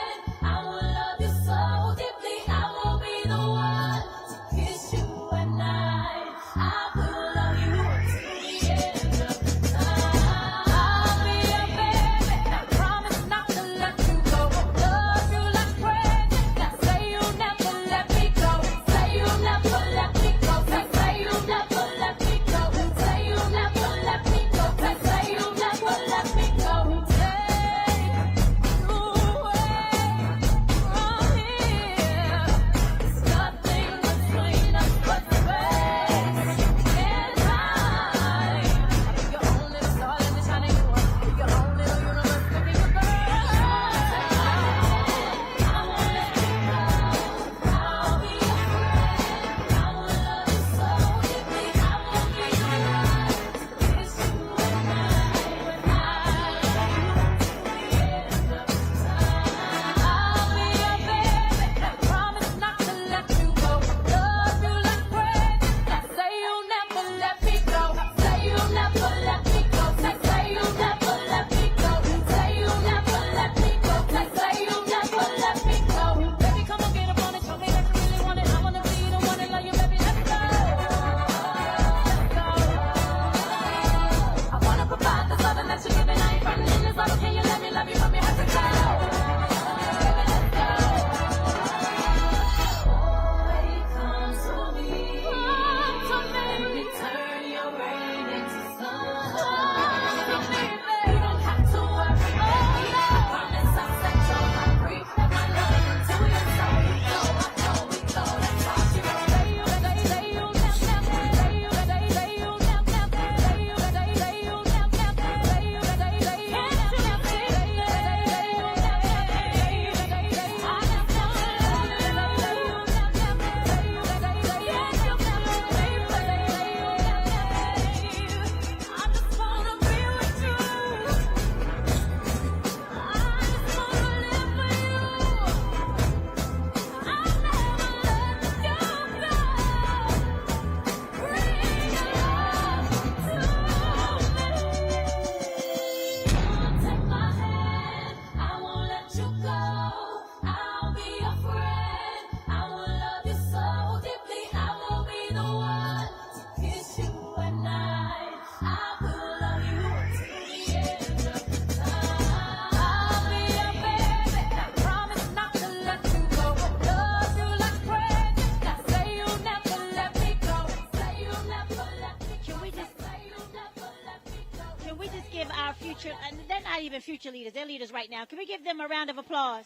our future, and they're not even future leaders, they're leaders right now. Can we give them a round of applause?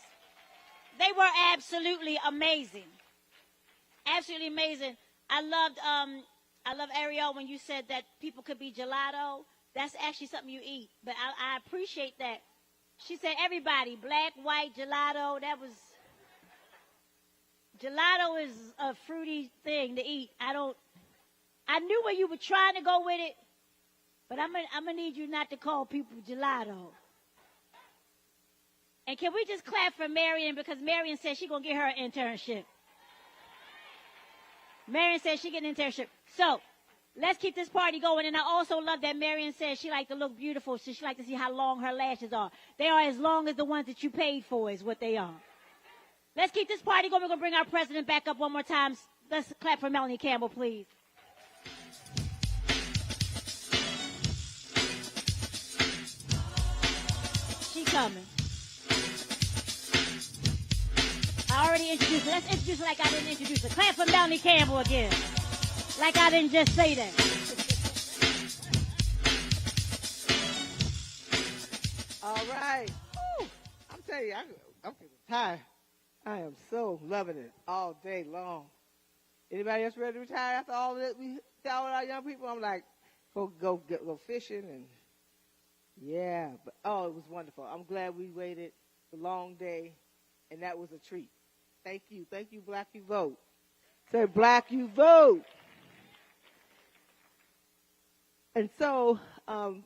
They were absolutely amazing. Absolutely amazing. I love Ariel when you said that people could be gelato. That's actually something you eat, but I appreciate that. She said everybody, black, white, gelato. Gelato is a fruity thing to eat. I knew where you were trying to go with it, but I'm gonna need you not to call people gelato. And can we just clap for Marion, because Marion said she's gonna get her an internship. Marion said she get an internship. So let's keep this party going. And I also love that Marion said she liked to look beautiful, so she liked to see how long her lashes are. They are as long as the ones that you paid for is what they are. Let's keep this party going. We're going to bring our president back up one more time. Let's clap for Melanie Campbell, please. She coming. I already introduced her. Let's introduce her like I didn't introduce her. Clap for Melanie Campbell again. Like I didn't just say that. All right. Woo. I'm telling you, I'm tired. I am so loving it all day long. Anybody else ready to retire after all that we tell our young people? I'm like, go fishing and yeah. But it was wonderful. I'm glad we waited the long day, and that was a treat. Thank you, Black You Vote. Say Black You Vote. And so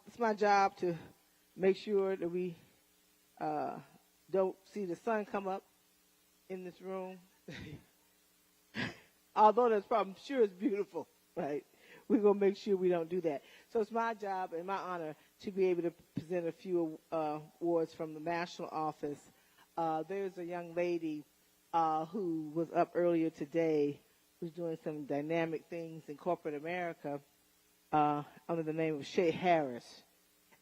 it's my job to make sure that we don't see the sun come up in this room. Although that's probably, I'm sure it's beautiful, right? We're going to make sure we don't do that. So it's my job and my honor to be able to present a few awards from the national office. There's a young lady who was up earlier today who's doing some dynamic things in corporate America under the name of Shay Harris.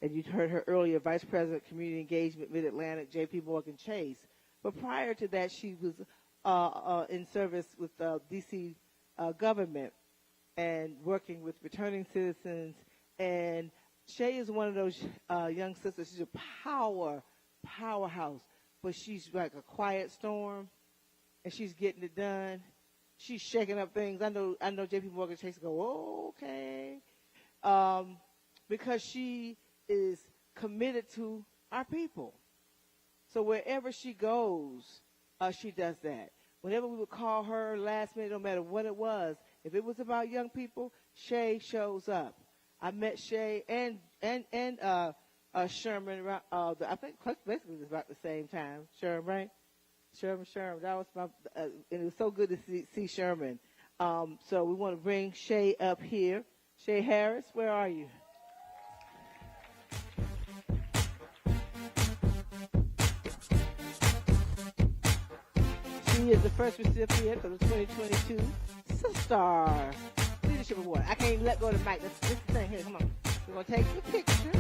And you heard her earlier, Vice President, Community Engagement, Mid-Atlantic, J.P. Morgan Chase. But prior to that, she was in service with D.C. government and working with returning citizens. And Shay is one of those young sisters. She's a powerhouse, but she's like a quiet storm, and she's getting it done. She's shaking up things. I know J.P. Morgan Chase go, oh, okay, because she is committed to our people. So wherever she goes, she does that. Whenever we would call her last minute, no matter what it was, if it was about young people, Shay shows up. I met Shay and Sherman. I think basically it was about the same time. Sherman, right? Sherman. That was my. And it was so good to see Sherman. So we want to bring Shay up here. Shay Harris, where are you? She is the first recipient for the 2022 Sistars Leadership Award. I can't let go of the mic. This is the thing. Here, come on. We're going to take the picture.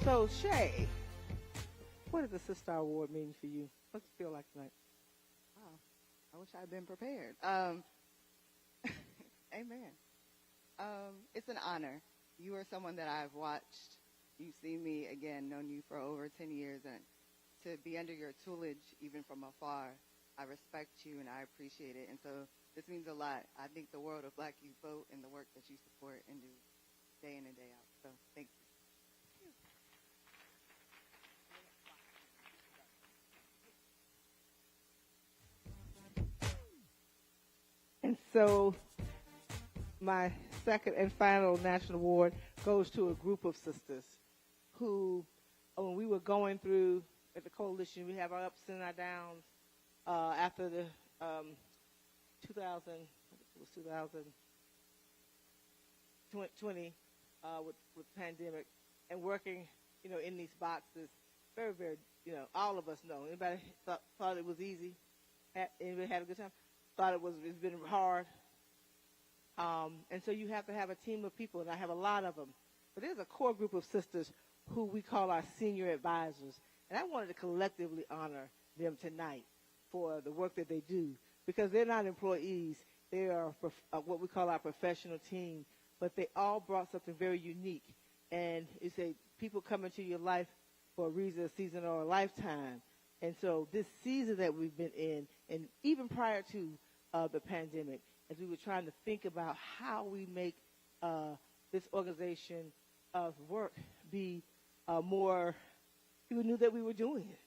So, Shay, what does the Sister Award mean for you? What's it feel like tonight? Wow, I wish I had been prepared. Amen. It's an honor. You are someone that I've watched. You've seen me, again, known you for over 10 years, and to be under your tutelage, even from afar, I respect you and I appreciate it. And so this means a lot. I think the world of Black Youth Vote and the work that you support and do day in and day out. So thank you. And so my second and final national award goes to a group of sisters who, when we were going through at the coalition, we have our ups and our downs after the 2020 with the pandemic, and working, in these boxes, very, very, all of us know. Anybody thought it was easy? Anybody had a good time? it's been hard. And so you have to have a team of people, and I have a lot of them. But there's a core group of sisters who we call our senior advisors. And I wanted to collectively honor them tonight for the work that they do, because they're not employees. They are what we call our professional team, but they all brought something very unique. And it's people come into your life for a reason, a season, or a lifetime. And so this season that we've been in, and even prior to the pandemic, as we were trying to think about how we make this organization of work be more, people knew that we were doing it.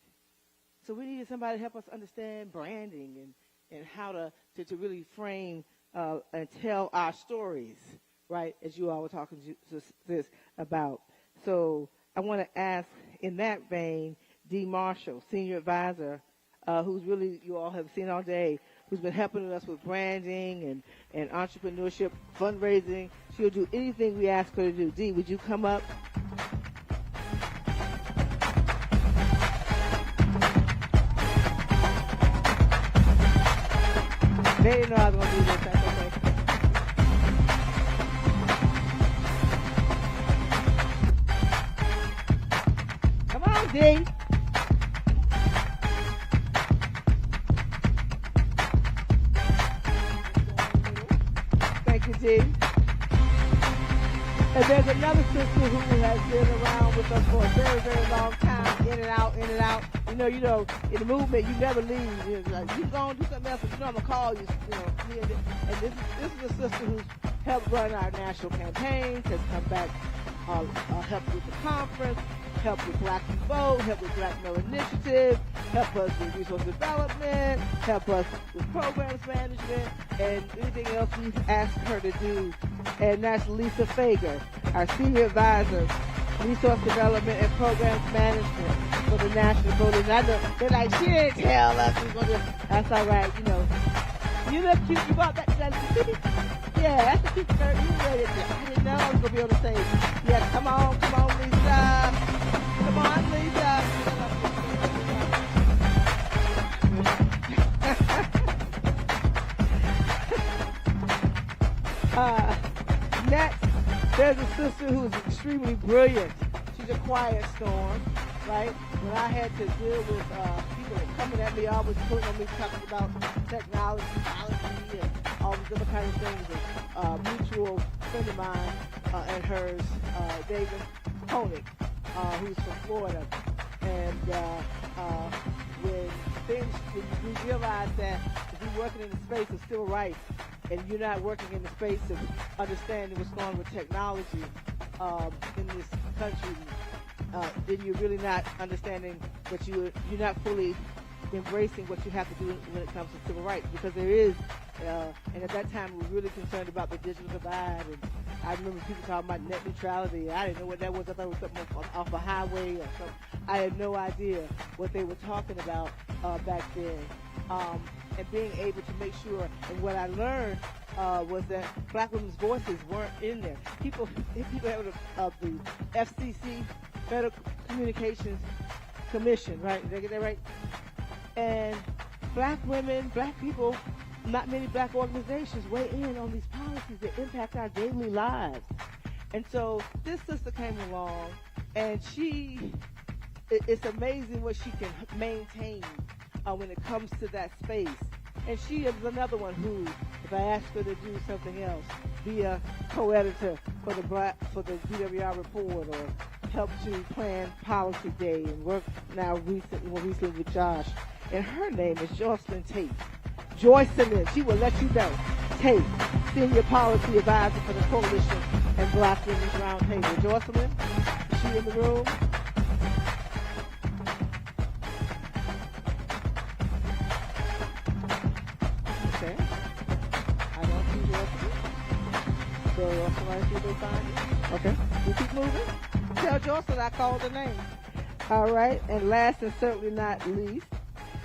So we needed somebody to help us understand branding and how to really frame and tell our stories, right, as you all were talking to this about. So I want to ask, in that vein, Dee Marshall, Senior Advisor, who's really, you all have seen all day, who's been helping us with branding and entrepreneurship, fundraising. She'll do anything we ask her to do. Dee, would you come up? They didn't know I was going to do this. That's okay. Come on, Dee. Thank you, Dee. And there's another sister who has been around with us for a very, very long time, in and out, in and out. You know, in the movement, you never leave. It's like, you go and do something else, but I'm going to call you, And this is a sister who's helped run our national campaigns, has come back, helped with the conference, helped with Black You Vote, helped with Black Male Initiative, helped us with resource development, helped us with programs management, and anything else we asked her to do. And that's Lisa Fager, our Senior Advisor, Resource Development and Programs Management for the National Coalition. I know they're like, she didn't tell us. That's all right, You look cute. You bought that. Yeah, that's a cute shirt. You ready? I didn't know I was gonna be able to say, yeah, come on, Lisa. Come on, Lisa. Next, there's a sister who's extremely brilliant. She's a quiet storm, right? When I had to deal with people coming at me, always putting on me, talking about technology, policy, and all these other kinds of things. A mutual friend of mine and hers, David Koenig, who's from Florida. And when we realized that if you're working in the space of civil rights and you're not working in the space of understanding what's going on with technology in this country, then you're really not understanding that you're not fully embracing what you have to do when it comes to civil rights, because there is, and at that time we were really concerned about the digital divide, and I remember people talking about net neutrality. I didn't know what that was. I thought it was something off a highway or something. I had no idea what they were talking about back then. And being able to make sure, and what I learned was that Black women's voices weren't in there. People of the FCC, Federal Communications Commission, right? Did I get that right? And Black women, Black people, not many Black organizations weigh in on these policies that impact our daily lives. And so this sister came along, and it's amazing what she can maintain when it comes to that space. And she is another one who, if I ask her to do something else, be a co-editor for the BWR report, or help to plan policy day, and work now more recently with Josh. And her name is Jocelyn Tate. Joycelyn, she will let you know. Tate, Senior Policy Advisor for the Coalition and Black Women's Roundtable. Joycelyn, is she in the room? Okay. I don't see Joycelyn. So somebody see if they find it? Okay. We keep moving. Tell Joycelyn I called her name. All right. And last and certainly not least,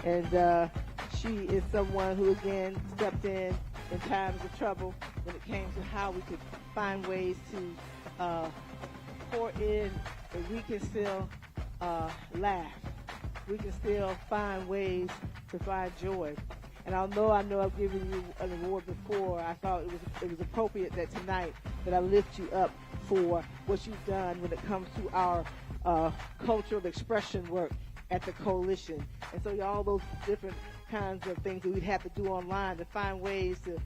and she is someone who, again, stepped in times of trouble when it came to how we could find ways to pour in, and we can still laugh. We can still find ways to find joy. And I know I've given you an award before. I thought it was appropriate that tonight that I lift you up for what you've done when it comes to our cultural expression work at the coalition. And so all those different kinds of things that we'd have to do online to find ways to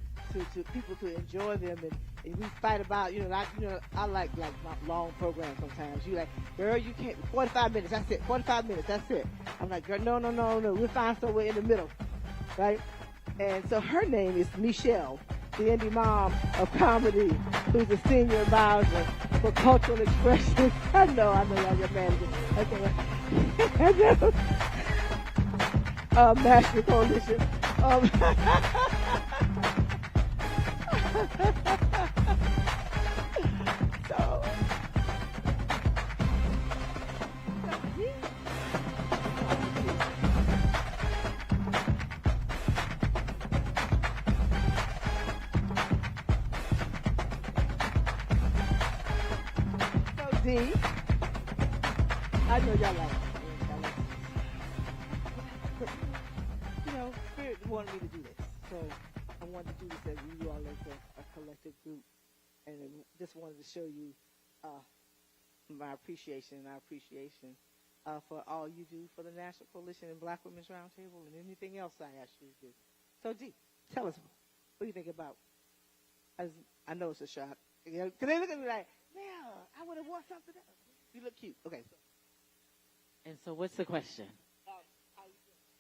people to enjoy them, and we fight about, I like long programs sometimes. You like, girl, you can't, 45 minutes, that's it, 45 minutes, that's it. I'm like, girl, no, we'll find somewhere in the middle, right? And so her name is Michelle, the indie mom of comedy, who's a senior advisor for cultural expression. I know y'all your manager. Okay. National Coalition. So, D, I know y'all like it. Spirit wanted me to do this, so I wanted to do this as you all as a collective group, and just wanted to show you my appreciation and our appreciation for all you do for the National Coalition and Black Women's Roundtable and anything else I asked you to do. So, Dee, tell us, what do you think about? I know it's a shot. Because they look at me like, yeah, I would have worn something else. You look cute. Okay. And so what's the question?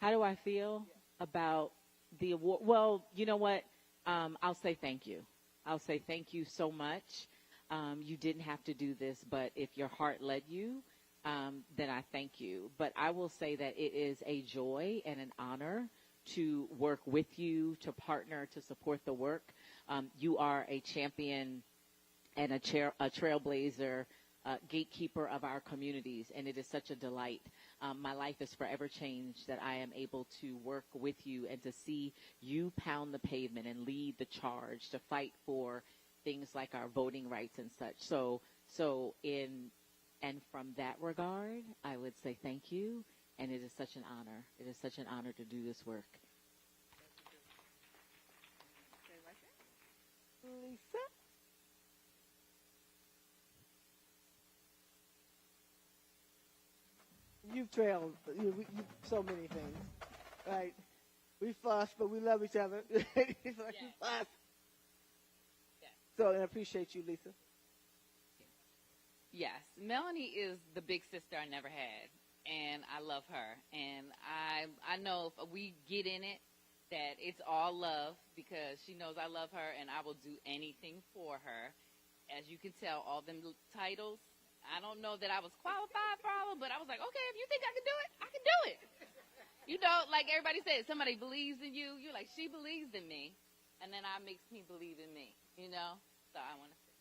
How do I feel about the award? Well, you know what? I'll say thank you. I'll say thank you so much. You didn't have to do this, but if your heart led you, then I thank you. But I will say that it is a joy and an honor to work with you, to partner, to support the work. You are a champion and a trailblazer, gatekeeper of our communities, and it is such a delight. My life is forever changed that I am able to work with you and to see you pound the pavement and lead the charge to fight for things like our voting rights and such. And from that regard, I would say thank you, and it is such an honor. It is such an honor to do this work. Lisa? You've trailed so many things, right? We fuss, but we love each other. It's like you fuss. So I appreciate you, Lisa. Yes, Melanie is the big sister I never had, and I love her. And I know if we get in it, that it's all love because she knows I love her, and I will do anything for her. As you can tell, all them titles, I don't know that I was qualified for all of them, but I was like, okay, if you think I can do it, I can do it. You know, like everybody said, somebody believes in you. You're like, she believes in me, and then I makes me believe in me, you know? So I want to say,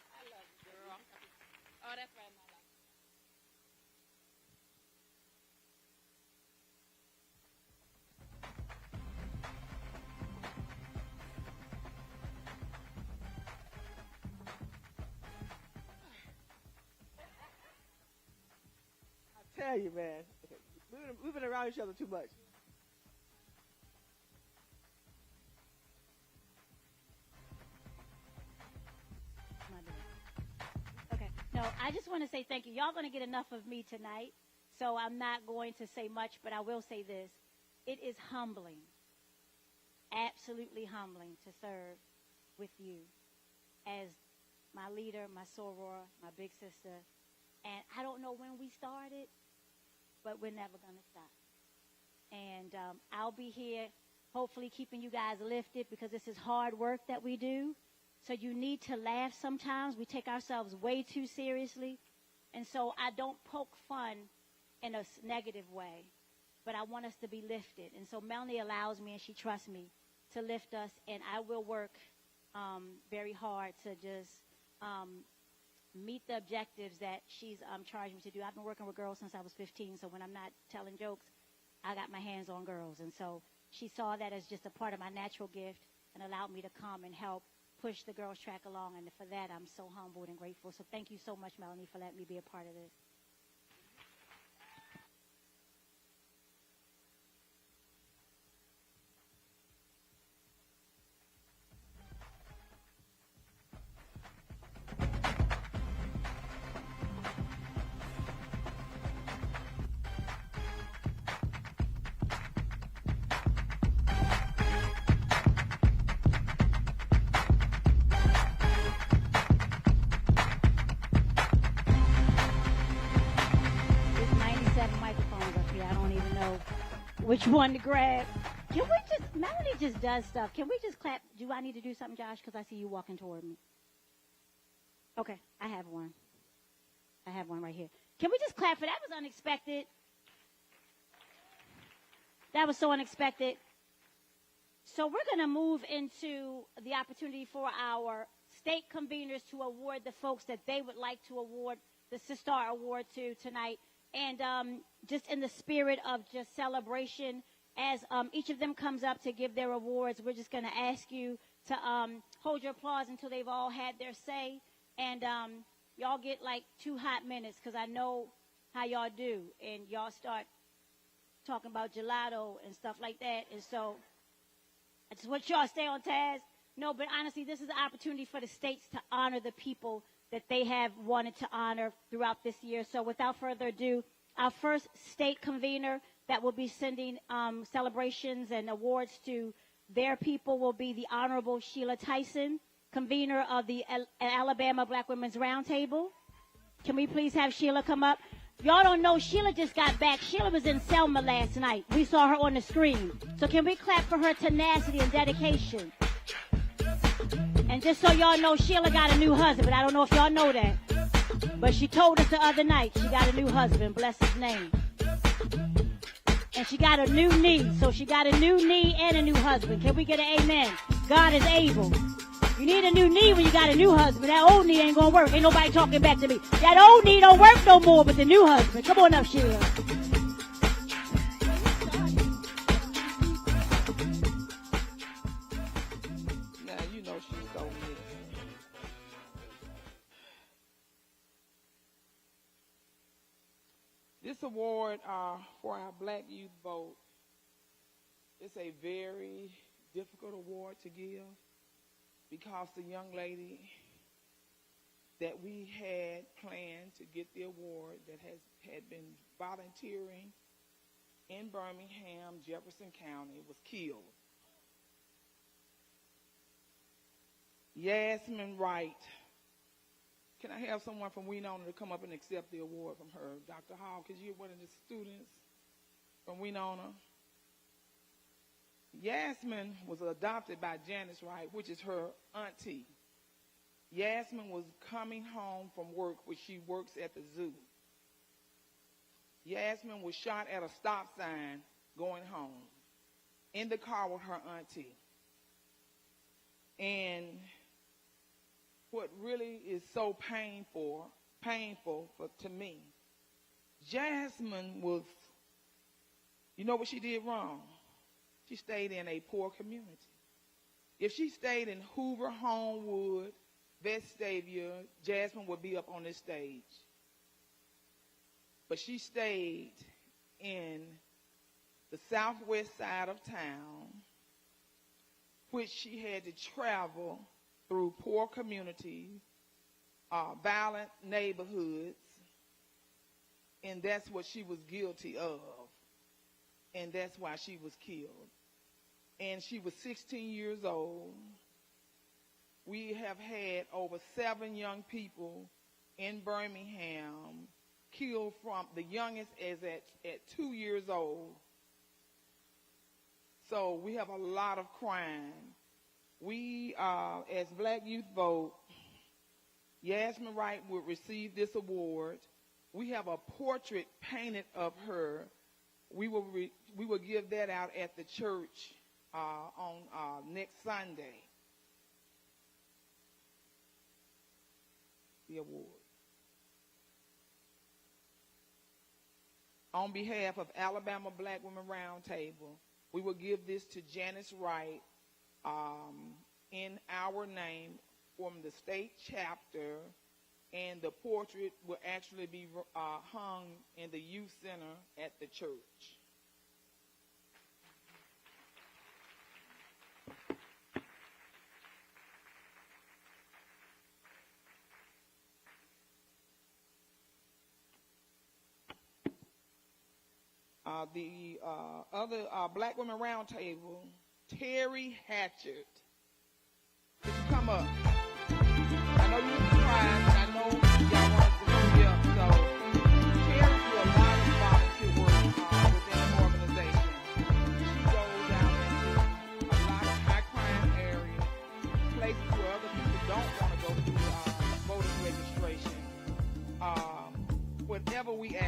I love you, girl. Oh, that's right, my love. I tell you, man. Okay. We've been around each other too much. Okay. No, I just want to say thank you. Y'all going to get enough of me tonight, so I'm not going to say much, but I will say this. It is humbling, absolutely humbling to serve with you as my leader, my soror, my big sister. And I don't know when we started, but we're never going to stop. And I'll be here hopefully keeping you guys lifted because this is hard work that we do. So you need to laugh sometimes. We take ourselves way too seriously. And so I don't poke fun in a negative way, but I want us to be lifted. And so Melanie allows me and she trusts me to lift us. And I will work very hard to just meet the objectives that she's charged me to do. I've been working with girls since I was 15, so when I'm not telling jokes, I got my hands on girls. And so she saw that as just a part of my natural gift and allowed me to come and help push the girls track along. And for that, I'm so humbled and grateful. So thank you so much, Melanie, for letting me be a part of this. which one to grab. Can we just, Melanie just does stuff. Can we just clap? Do I need to do something, Josh? Because I see you walking toward me. Okay, I have one. I have one right here. Can we just clap for that? Was unexpected. That was so unexpected. So we're going to move into the opportunity for our state conveners to award the folks that they would like to award the Sistar Award to tonight. And just in the spirit of just celebration, as each of them comes up to give their awards, we're just going to ask you to hold your applause until they've all had their say. And y'all get like 2 hot minutes because I know how y'all do. And y'all start talking about gelato and stuff like that. And so I just want y'all to stay on task. No, but honestly, this is an opportunity for the states to honor the people that they have wanted to honor throughout this year. So without further ado, our first state convener that will be sending celebrations and awards to their people will be the Honorable Sheila Tyson, convener of the Alabama Black Women's Roundtable. Can we please have Sheila come up? Y'all don't know, Sheila just got back. Sheila was in Selma last night. We saw her on the screen. So can we clap for her tenacity and dedication? And just so y'all know, Sheila got a new husband. I don't know if y'all know that. But she told us the other night she got a new husband. Bless his name. And she got a new knee. So she got a new knee and a new husband. Can we get an amen? God is able. You need a new knee when you got a new husband. That old knee ain't gonna work. Ain't nobody talking back to me. That old knee don't work no more with the new husband. Come on up, Sheila. Now you know she's so missed. This award for our Black Youth Vote is a very difficult award to give, because the young lady that we had planned to get the award that had been volunteering in Birmingham, Jefferson County, was killed. Yasmin Wright. Can I have someone from Winona to come up and accept the award from her? Dr. Hall, because you're one of the students from Winona. Yasmin was adopted by Janice Wright, which is her auntie. Yasmin was coming home from work, where she works at the zoo. Yasmin was shot at a stop sign going home in the car with her auntie. And what really is so painful to me, Jasmine was, you know what she did wrong? She stayed in a poor community. If she stayed in Hoover, Homewood, Vestavia, Jasmine would be up on this stage. But she stayed in the southwest side of town, which she had to travel through poor communities, violent neighborhoods, and that's what she was guilty of. And that's why she was killed. And she was 16 years old. We have had over 7 young people in Birmingham killed, from the youngest is at 2 years old. So we have a lot of crime. We, as Black Youth Vote, Yasmin Wright will receive this award. We have a portrait painted of her. We will give that out at the church on next Sunday. The award. On behalf of Alabama Black Women Roundtable, we will give this to Janice Wright in our name from the state chapter, and the portrait will actually be hung in the youth center at the church. The other Black Women Roundtable, Terry Hatchett. Could you come up? I know you're surprised, and I know y'all want to hurry up. So Terry do a lot of volunteer work within the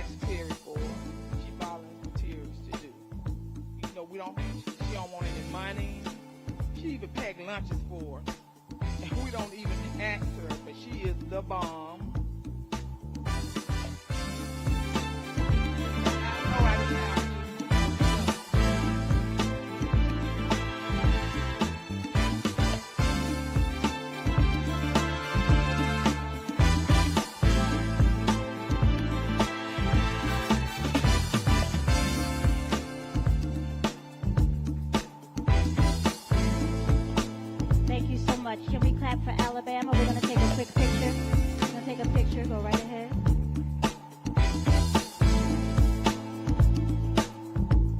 asked Terry for, she volunteers to do. You know, she don't want any money. She even packed lunches for her. And we don't even ask her, but she is the bomb. Thank you so much. Can we clap for Alabama? We're going to take a quick picture. We're going to take a picture. Go right ahead.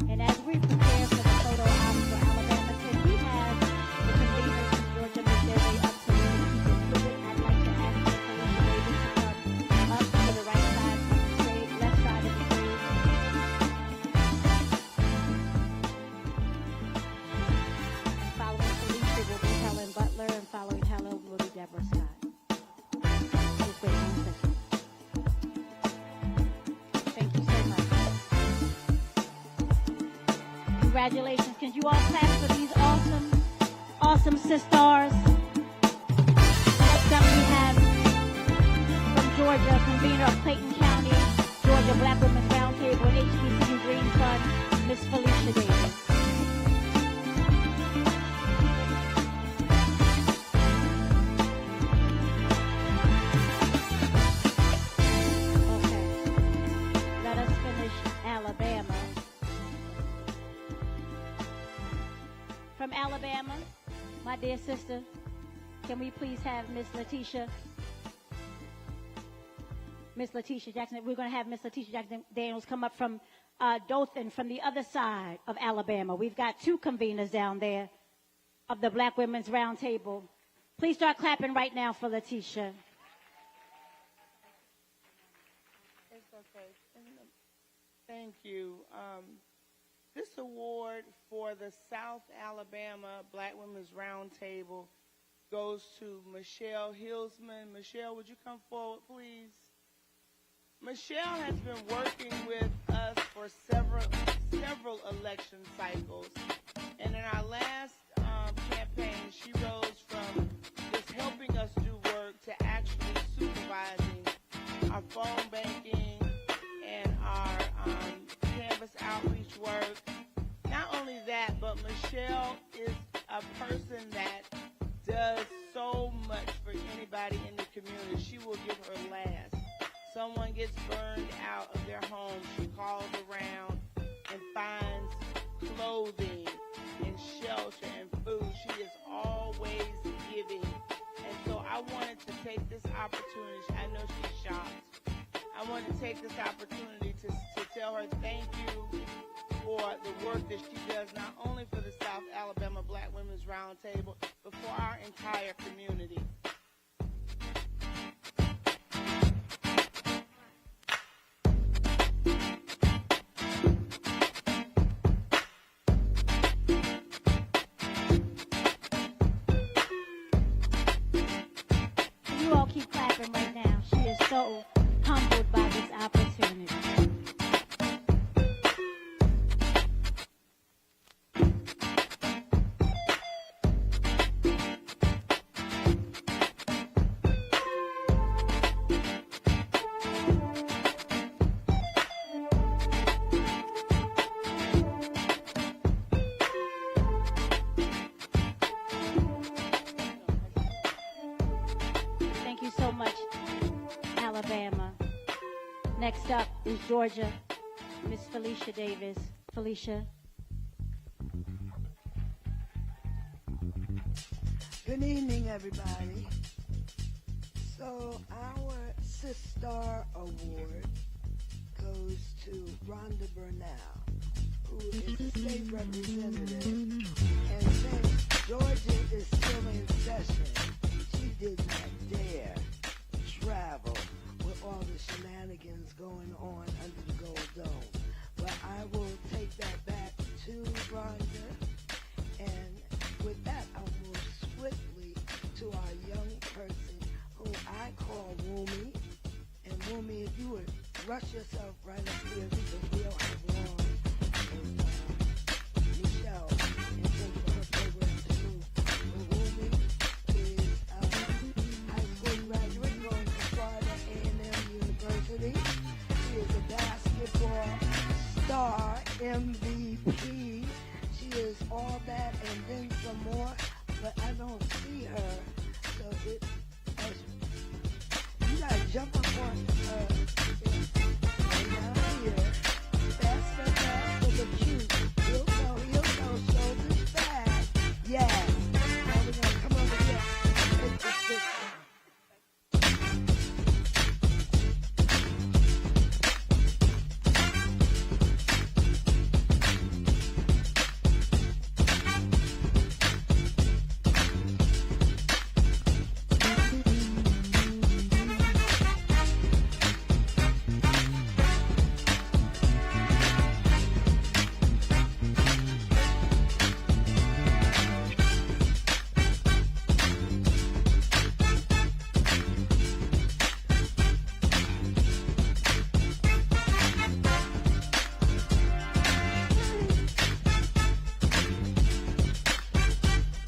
And as we prepare for the photo op for Alabama, can we have the conveners from Georgia, Missouri up so we can keep it fluid? I'd like to ask the Felicia Davis to come up to the right side of the stage, left side of the stage. And following Felicia will be Helen Butler, and following Helen will be Deborah Scott. Just wait 1 second. Thank you so much. Congratulations. Can you all clap for these awesome sisters? Next up we have from Georgia, convener of Clayton County, Georgia Black Women's Roundtable and HBCU Green Fund, Miss Felicia Davis. Okay. Let us finish Alabama. From Alabama, my dear sister, can we please have Miss Letitia Jackson? We're going to have Miss Letitia Jackson Daniels come up from Dothan, from the other side of Alabama. We've got 2 conveners down there of the Black Women's Roundtable. Please start clapping right now for Letitia. It's okay. Thank you. This award for the South Alabama Black Women's Roundtable goes to Michelle Hillsman. Michelle, would you come forward, please? Michelle has been working with us for several election cycles. And in our last campaign, she rose from just helping us do work to actually supervising our phone banking and our Canvas outreach work. Not only that, but Michelle is a person that does so much for anybody in the community. She will give her last. Someone gets burned out of their home, she calls around and finds clothing and shelter and food. She is always giving. And so I wanted to take this opportunity. I know she's shocked. I wanted to take this opportunity to tell her thank you for the work that she does, not only for the South Alabama Black Women's Roundtable, but for our entire community. You all keep clapping right now. She is so humbled by this opportunity. Thank you so much, Alabama. Next up is Georgia, Miss Felicia Davis. Felicia. Good evening, everybody. So our Sistar Award goes to Rhonda Burnell, who is a state representative. And since Georgia is still in session, she did not dare travel with all the shenanigans going on under the Gold Dome. But I will take that back to Rhonda. And with that, I'll move swiftly to our young person who I call Wumi. And Wumi, if you would rush yourself right up here because we don't have long. Michelle, and then for her program to move. Rumi is high school graduate going to Florida A&M University. She is a basketball star, MVP. She is all that and then some more, but I don't see her. So you gotta jump up on her. And down here, faster, but cute. He'll know, shoulders back. Yes. Now we're gonna come over here and take the picture.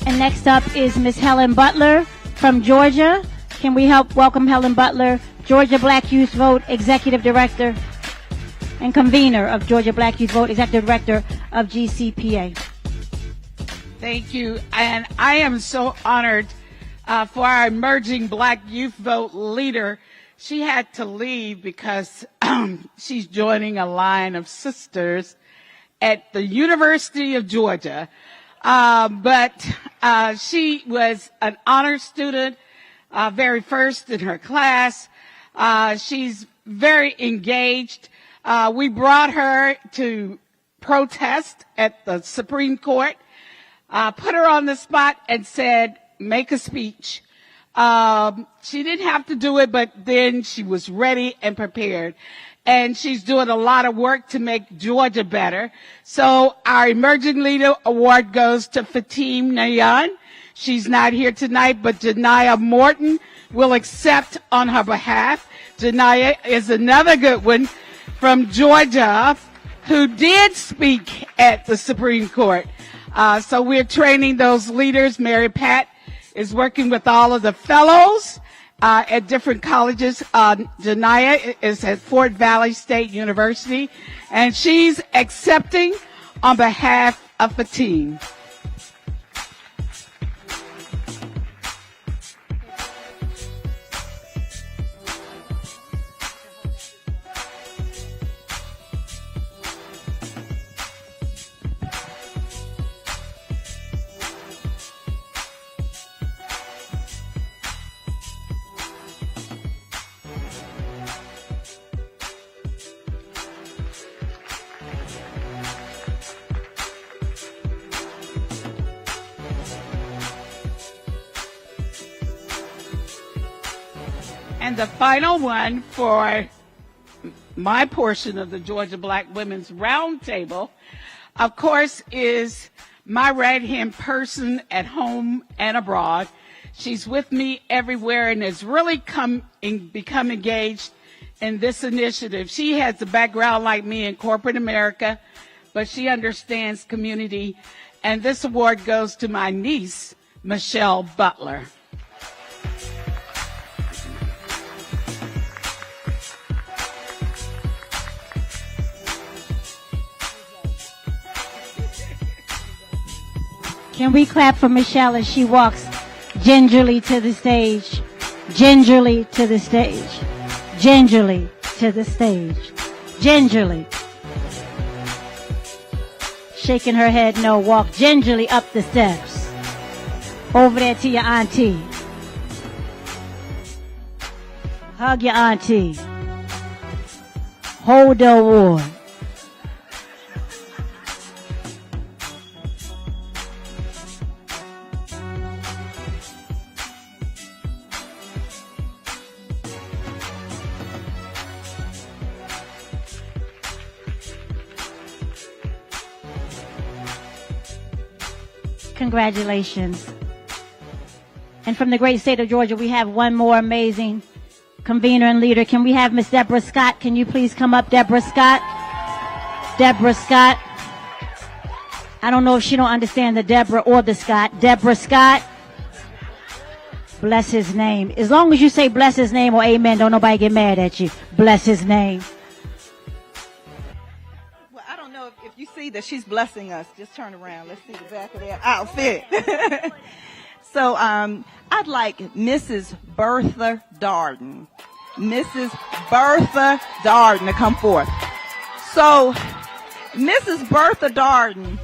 And next up is Miss Helen Butler from Georgia. Can we help welcome Helen Butler, Georgia Black Youth Vote Executive Director and Convener of Georgia Black Youth Vote, Executive Director of GCPA. Thank you. And I am so honored for our emerging Black Youth Vote leader. She had to leave because she's joining a line of sisters at the University of Georgia. But she was an honor student, very first in her class. She's very engaged. We brought her to protest at the Supreme Court, put her on the spot and said, make a speech. She didn't have to do it, but then she was ready and prepared. And she's doing a lot of work to make Georgia better. So our Emerging Leader Award goes to Fatim Nayan. She's not here tonight, but Janiyah Morton will accept on her behalf. Janiyah is another good one from Georgia who did speak at the Supreme Court. So we're training those leaders. Mary Pat is working with all of the fellows at different colleges. Janiyah is at Fort Valley State University, and she's accepting on behalf of Fatim. And the final one for my portion of the Georgia Black Women's Roundtable, of course, is my right-hand person at home and abroad. She's with me everywhere and has really become engaged in this initiative. She has a background like me in corporate America, but she understands community. And this award goes to my niece, Michelle Butler. Can we clap for Michelle as she walks gingerly to the stage? Gingerly to the stage. Gingerly to the stage. Gingerly. Shaking her head no. Walk gingerly up the steps. Over there to your auntie. Hug your auntie. Hold the award. Congratulations. And from the great state of Georgia, we have one more amazing convener and leader. Can we have Miss Deborah Scott? Can you please come up, Deborah Scott? Deborah Scott. I don't know if she don't understand the Deborah or the Scott. Deborah Scott. Bless his name. As long as you say bless his name or amen, don't nobody get mad at you. Bless his name. Well, I don't know if you see that she's blessing us. Just turn around. Let's see the back of that outfit. So I'd like Mrs. Bertha Darden. Mrs. Bertha Darden to come forth. So Mrs. Bertha Darden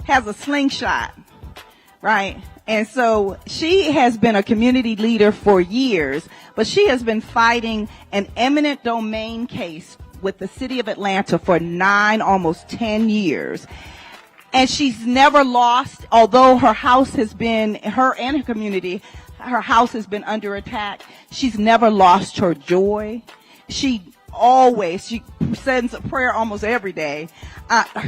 has a slingshot, right? And so she has been a community leader for years, but she has been fighting an eminent domain case with the city of Atlanta for 9, almost 10 years. And she's never lost, although her house has been, her and her community, her house has been under attack. She's never lost her joy. She sends a prayer almost every day.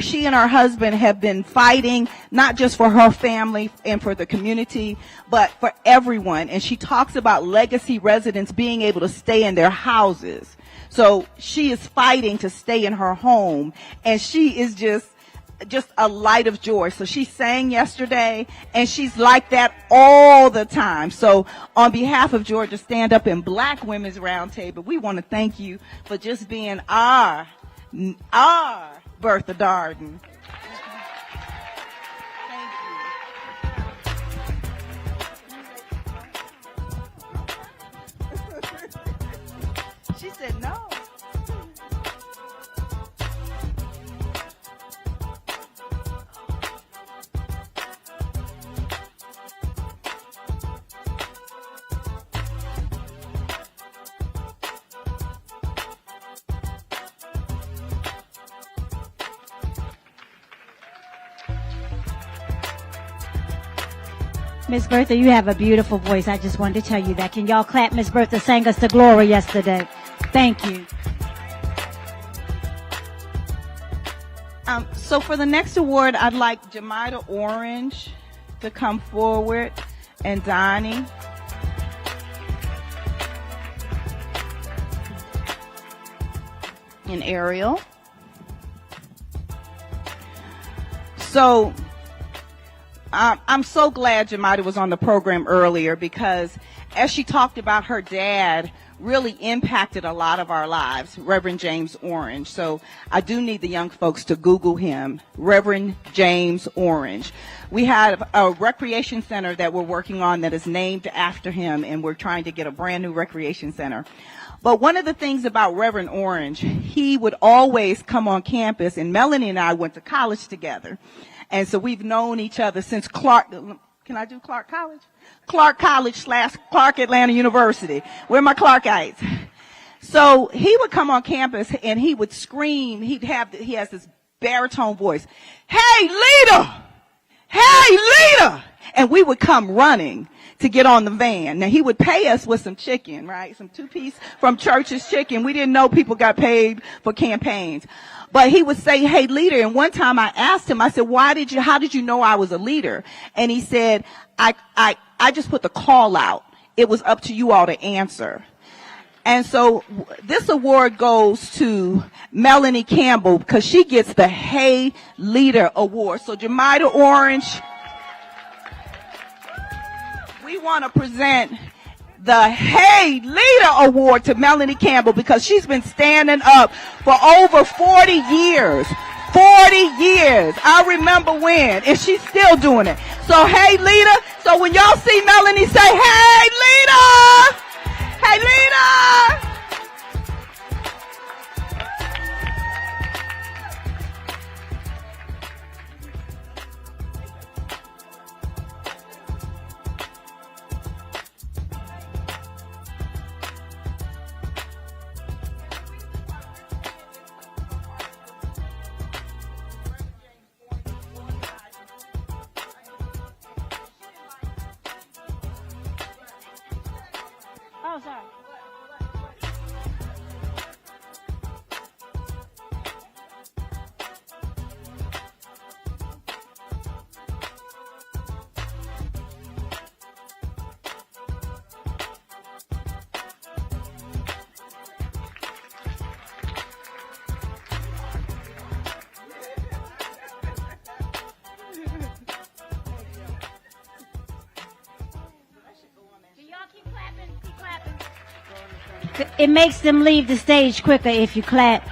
She and her husband have been fighting, not just for her family and for the community, but for everyone. And she talks about legacy residents being able to stay in their houses. So she is fighting to stay in her home, and she is just a light of joy. So she sang yesterday, and she's like that all the time. So on behalf of Georgia Stand Up and Black Women's Roundtable, we want to thank you for just being our Bertha Darden. She said no. Miss Bertha, you have a beautiful voice. I just wanted to tell you that. Can y'all clap? Miss Bertha sang us to glory yesterday. Thank you. So for the next award, I'd like Jemida Orange to come forward, and Donnie. And Ariel. So I'm so glad Jemida was on the program earlier, because as she talked about, her dad really impacted a lot of our lives, Reverend James Orange. So I do need the young folks to Google him, Reverend James Orange. We have a recreation center that we're working on that is named after him, and we're trying to get a brand new recreation center. But one of the things about Reverend Orange, he would always come on campus, and Melanie and I went to college together. And so we've known each other since Clark, can I do Clark College? Clark College / Clark Atlanta University. Where are my Clarkites? So he would come on campus and he would scream. He has this baritone voice. Hey, leader! Hey, leader! And we would come running to get on the van. Now he would pay us with some chicken, right? Some 2-piece from Church's chicken. We didn't know people got paid for campaigns. But he would say, hey, leader. And one time I asked him, I said, how did you know I was a leader? And he said, I just put the call out. It was up to you all to answer. And so this award goes to Melanie Campbell, because she gets the Hey Leader Award. So Jemida Orange, we want to present the Hey Leader Award to Melanie Campbell, because she's been standing up for over 40 years. 40 years. I remember when, and she's still doing it. So, hey, leader. So when y'all see Melanie, say, hey, leader. Hey, leader. Oh, sorry. It makes them leave the stage quicker if you clap.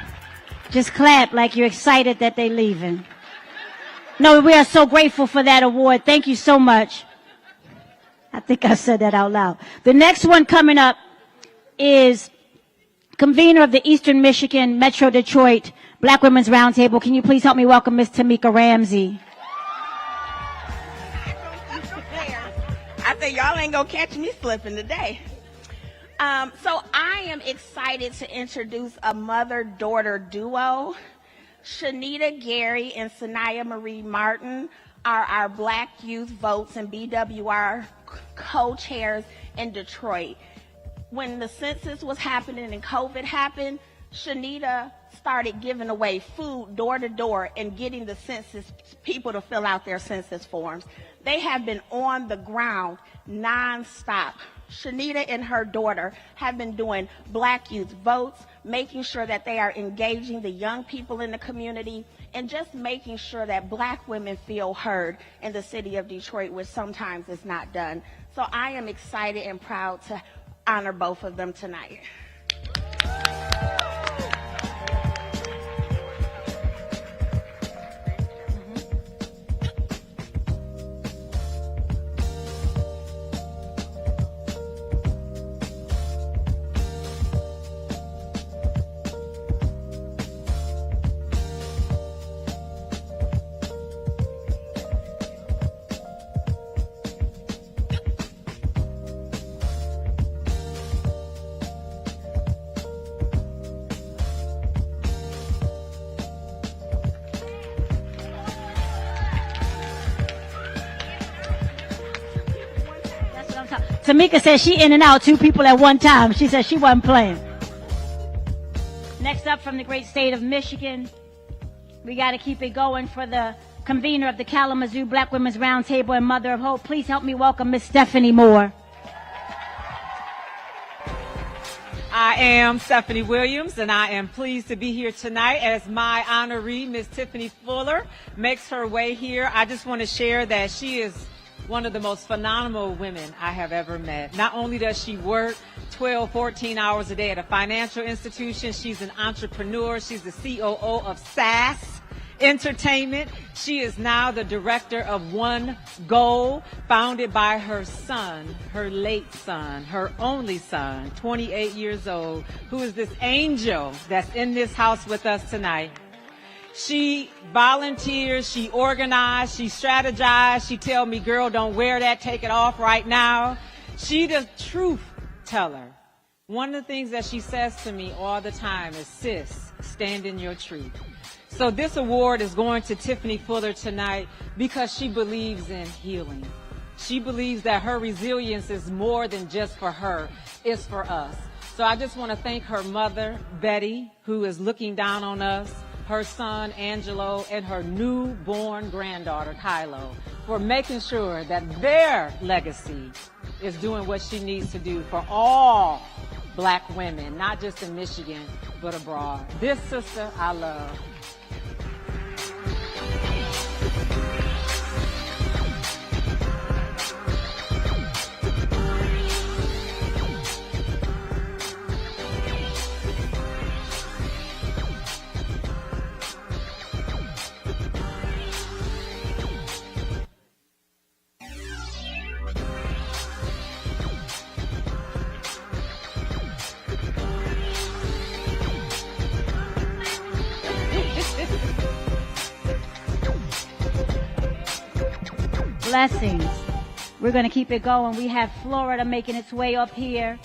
Just clap like you're excited that they're leaving. No, we are so grateful for that award. Thank you so much. I think I said that out loud. The next one coming up is convener of the Eastern Michigan Metro Detroit Black Women's Roundtable. Can you please help me welcome Ms. Tamika Ramsey? I think y'all ain't gonna catch me slipping today. So I am excited to introduce a mother-daughter duo. Shanita Gary and Sanaya Marie Martin are our Black Youth Votes and BWR co-chairs in Detroit. When the census was happening and COVID happened, Shanita started giving away food door to door and getting the census people to fill out their census forms. They have been on the ground nonstop. Shanita and her daughter have been doing Black Youth Votes, making sure that they are engaging the young people in the community, and just making sure that Black women feel heard in the city of Detroit, which sometimes is not done. So I am excited and proud to honor both of them tonight. Tamika said she in and out 2 people at one time. She said she wasn't playing. Next up from the great state of Michigan, we got to keep it going for the convener of the Kalamazoo Black Women's Roundtable and Mother of Hope. Please help me welcome Miss Stephanie Moore. I am Stephanie Williams, and I am pleased to be here tonight as my honoree, Miss Tiffany Fuller, makes her way here. I just want to share that she is one of the most phenomenal women I have ever met. Not only does she work 12, 14 hours a day at a financial institution, she's an entrepreneur. She's the COO of SAS Entertainment. She is now the director of One Goal, founded by her son, her late son, her only son, 28 years old, who is this angel that's in this house with us tonight. She volunteers, she organized, she strategized. She tell me, girl, don't wear that, take it off right now. She the truth teller. One of the things that she says to me all the time is, sis, stand in your truth. So this award is going to Tiffany Fuller tonight because she believes in healing. She believes that her resilience is more than just for her, it's for us. So I just want to thank her mother, Betty, who is looking down on us, her son, Angelo, and her newborn granddaughter, Kylo, for making sure that their legacy is doing what she needs to do for all Black women, not just in Michigan, but abroad. This sister I love. Blessings. We're going to keep it going. We have Florida making its way up here.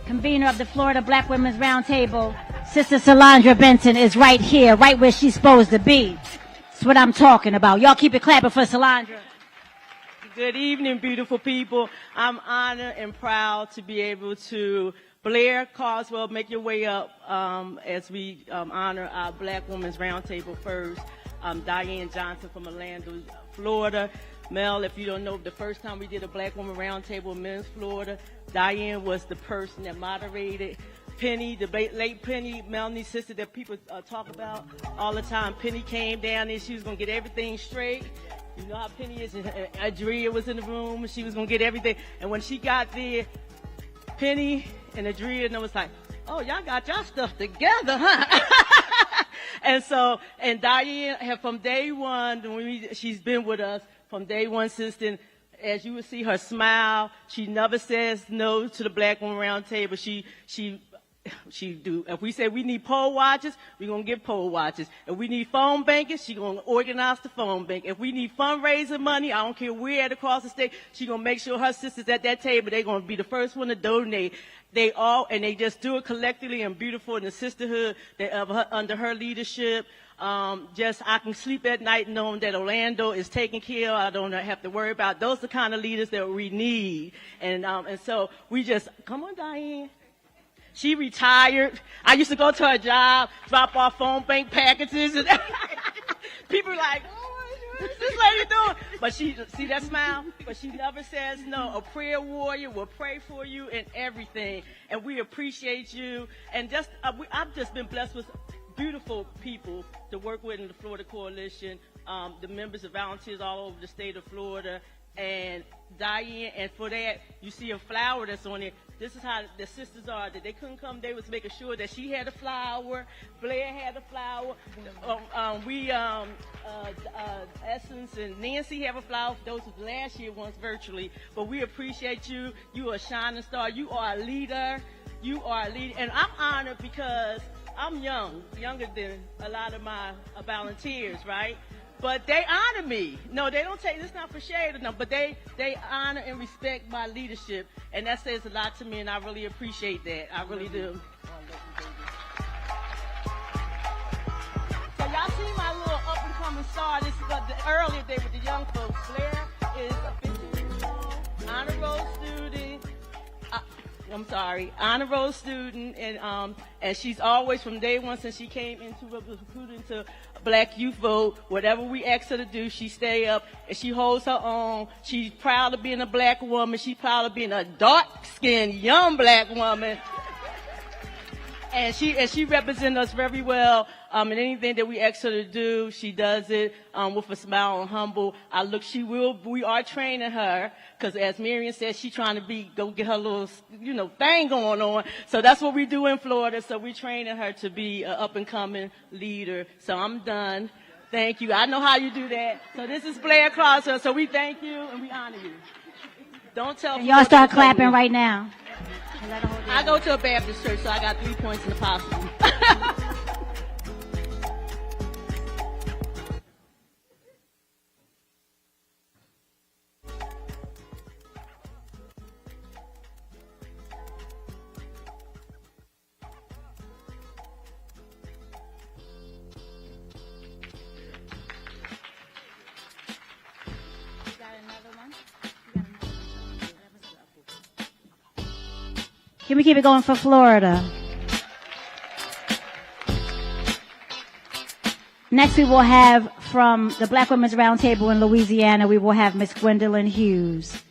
Convener of the Florida Black Women's Roundtable, Sister Solandra Benton, is right here, right where she's supposed to be. That's what I'm talking about. Y'all keep it clapping for Solandra. Good evening, beautiful people. I'm honored and proud to be able to Blair Carswell, make your way up as we honor our Black Women's Roundtable first. Diane Johnson from Orlando, Florida. Mel, if you don't know, the first time we did a Black Woman Roundtable in Men's Florida, Diane was the person that moderated. Penny, the late Penny, Melanie's sister that people talk about all the time. Penny came down and she was going to get everything straight. You know how Penny is. Adria was in the room. She was going to get everything. And when she got there, Penny and Adria, and it was like, oh, y'all got y'all stuff together, huh? and Diane, from day one, she's been with us from day one, sister. As you will see her smile, she never says no to the Black Women Round Table. She do. If we say we need poll watchers, we're going to get poll watchers. If we need phone bankers, she's going to organize the phone bank. If we need fundraising money, I don't care where at across the state, she's going to make sure her sisters at that table, they're going to be the first one to donate. They just do it collectively and beautiful in the sisterhood under her leadership. I can sleep at night knowing that Orlando is taken care of. I don't have to worry about. Those are the kind of leaders that we need. And so we just, come on, Diane. She retired. I used to go to her job, drop off phone bank packages, and people are like, oh, what's this lady doing? But see that smile? But she never says no. A prayer warrior will pray for you and everything. And we appreciate you. And I've just been blessed with beautiful people to work with in the Florida Coalition, the members of volunteers all over the state of Florida. And Diane, and for that, you see a flower that's on it. This is how the sisters are. That they couldn't come, they was making sure that she had a flower, Blair had a flower. Essence and Nancy have a flower. Those was last year ones virtually. But we appreciate you. You are a shining star. You are a leader. You are a leader. And I'm honored because I'm younger than a lot of my volunteers, right? But they honor me. No, they don't take, this not for shade or no, but they honor and respect my leadership. And that says a lot to me, and I really appreciate that. I really do. So y'all see my little up-and-coming star. This is the earlier day with the young folks. Blair is a 15-year-old honor roll student. Honor roll student, and she's always from day one since she came into recruited into Black Youth Vote. Whatever we ask her to do, she stay up and she holds her own. She's proud of being a Black woman. She's proud of being a dark-skinned young Black woman. And she represents us very well. And anything that we ask her to do, she does it with a smile and humble. We are training her, because as Marion said, she's trying to go get her little, thing going on. So that's what we do in Florida. So we're training her to be an up-and-coming leader. So I'm done. Thank you. I know how you do that. So this is Blair Crosser. So we thank you and we honor you. Don't tell me. Y'all start clapping right now. I go to a Baptist church, so I got 3 points in the possible. Can we keep it going for Florida? Next, we will have from the Black Women's Roundtable in Louisiana, we will have Miss Gwendolyn Hughes.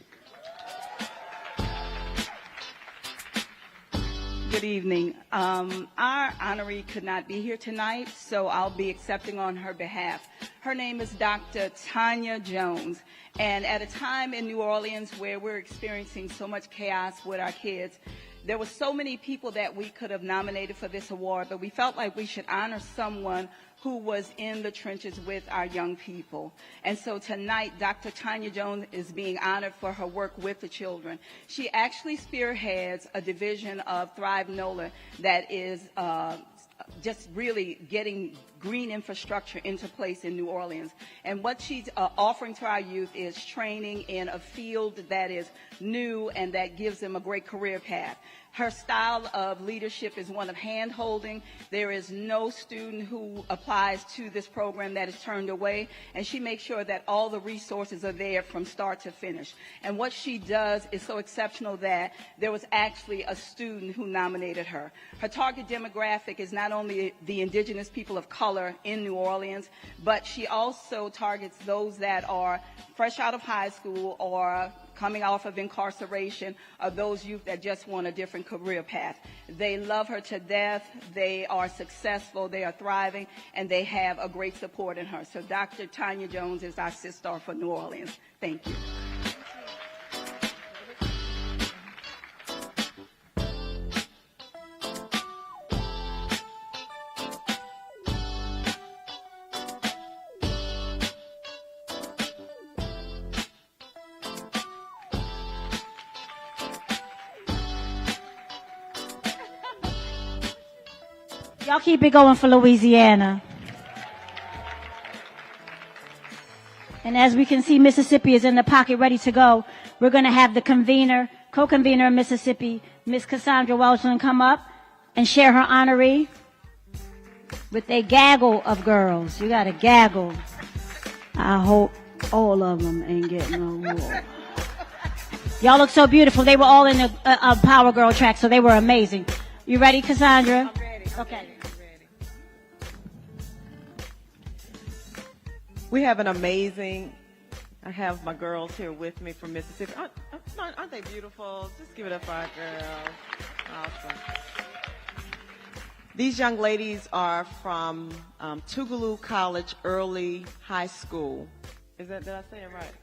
Good evening. Our honoree could not be here tonight, so I'll be accepting on her behalf. Her name is Dr. Tanya Jones. And at a time in New Orleans where we're experiencing so much chaos with our kids, there were so many people that we could have nominated for this award, but we felt like we should honor someone who was in the trenches with our young people. And so tonight, Dr. Tanya Jones is being honored for her work with the children. She actually spearheads a division of Thrive NOLA that is just really getting green infrastructure into place in New Orleans. And what she's offering to our youth is training in a field that is new and that gives them a great career path. Her style of leadership is one of hand-holding. There is no student who applies to this program that is turned away, and she makes sure that all the resources are there from start to finish. And what she does is so exceptional that there was actually a student who nominated her. Her target demographic is not only the indigenous people of color in New Orleans, but she also targets those that are fresh out of high school or coming off of incarceration, or those youth that just want a different career path. They love her to death. They are successful. They are thriving, and they have a great support in her. So Dr. Tanya Jones is our sister for New Orleans. Thank you. Y'all keep it going for Louisiana. And as we can see, Mississippi is in the pocket ready to go. We're going to have the convener, co-convener of Mississippi, Miss Cassandra Welchland, come up and share her honoree with a gaggle of girls. You got a gaggle. I hope all of them ain't getting no more. Y'all look so beautiful. They were all in a Power Girl track, so they were amazing. You ready, Cassandra? I'm ready. Okay. We have an amazing, I have my girls here with me from Mississippi. Aren't they beautiful? Just give it up for our girls. Awesome. These young ladies are from Tougaloo College Early High School. Did I say it right?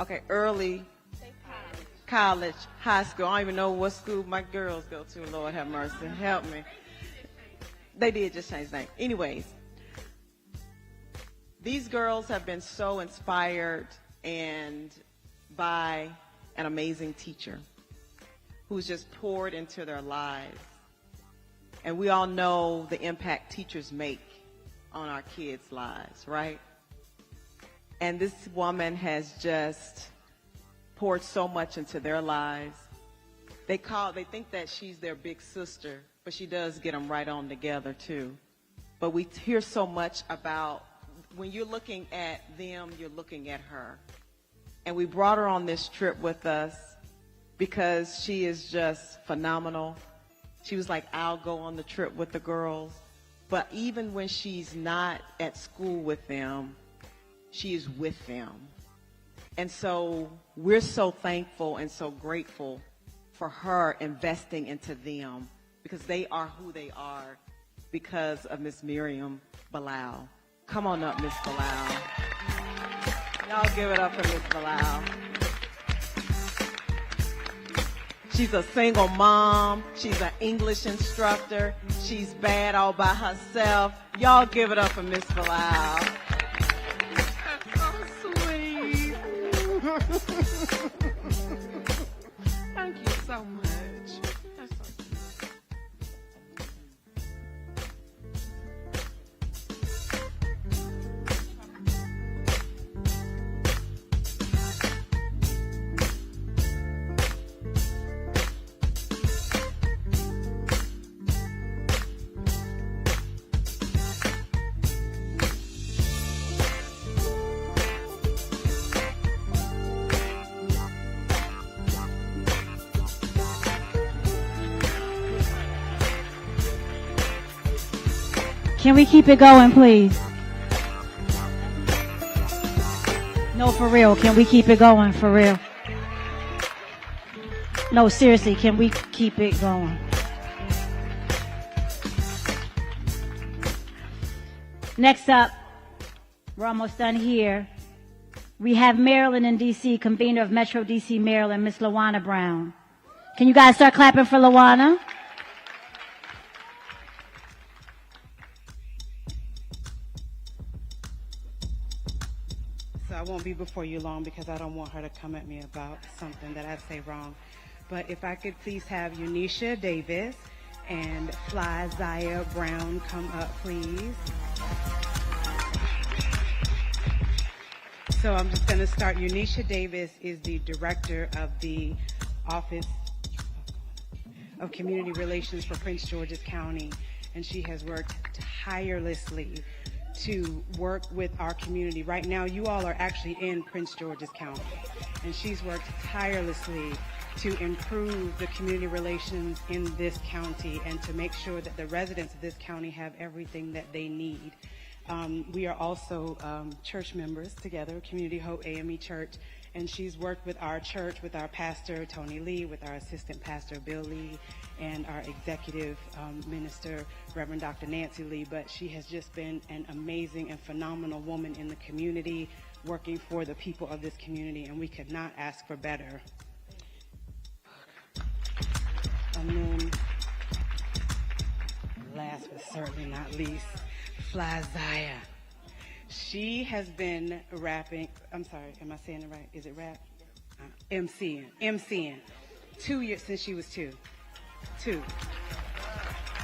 Okay, Early College High School. I don't even know what school my girls go to. Lord have mercy. Help me. They did just change the name. Anyways. These girls have been so inspired and by an amazing teacher who's just poured into their lives. And we all know the impact teachers make on our kids' lives, right? And this woman has just poured so much into their lives. They think that she's their big sister, but she does get them right on together too. But we hear so much about when you're looking at them, you're looking at her. And we brought her on this trip with us because she is just phenomenal. She was like, I'll go on the trip with the girls. But even when she's not at school with them, she is with them. And so we're so thankful and so grateful for her investing into them because they are who they are because of Miss Miriam Bilal. Come on up, Miss Bilal. Y'all give it up for Miss Bilal. She's a single mom. She's an English instructor. She's bad all by herself. Y'all give it up for Miss Bilal. That's so sweet. Thank you so much. That's so sweet. Can we keep it going, please? No, for real. Can we keep it going, for real? No, seriously, can we keep it going? Next up, we're almost done here. We have Maryland and D.C., convener of Metro D.C. Maryland, Miss LaWanna Brown. Can you guys start clapping for LaWanna? So I won't be before you long because I don't want her to come at me about something that I say wrong. But if I could please have Unisha Davis and Fly Zaya Brown come up, please. So I'm just going to start. Unisha Davis is the director of the Office of Community Relations for Prince George's County, and she has worked tirelessly to work with our community. Right now, you all are actually in Prince George's County, and she's worked tirelessly to improve the community relations in this county and to make sure that the residents of this county have everything that they need. We are also church members together, Community Hope AME Church, and she's worked with our church, with our pastor, Tony Lee, with our assistant pastor, Bill Lee, and our executive minister, Reverend Dr. Nancy Lee. But she has just been an amazing and phenomenal woman in the community, working for the people of this community, and we could not ask for better. And then, last but certainly not least, Fly Zaya. She has been rapping, I'm sorry, am I saying it right? Is it rap? MCing. 2 years since she was two.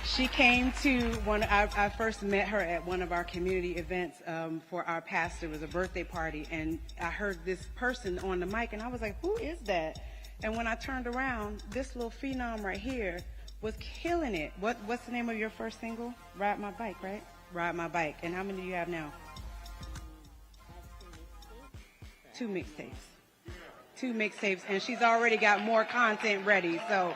She came to I first met her at one of our community events for our pastor. It was a birthday party, and I heard this person on the mic, and I was like, who is that? And when I turned around, this little phenom right here was killing it. What's the name of your first single? Ride My Bike, right? Ride My Bike. And how many do you have now? 2 mixtapes. 2 mixtapes, and she's already got more content ready. So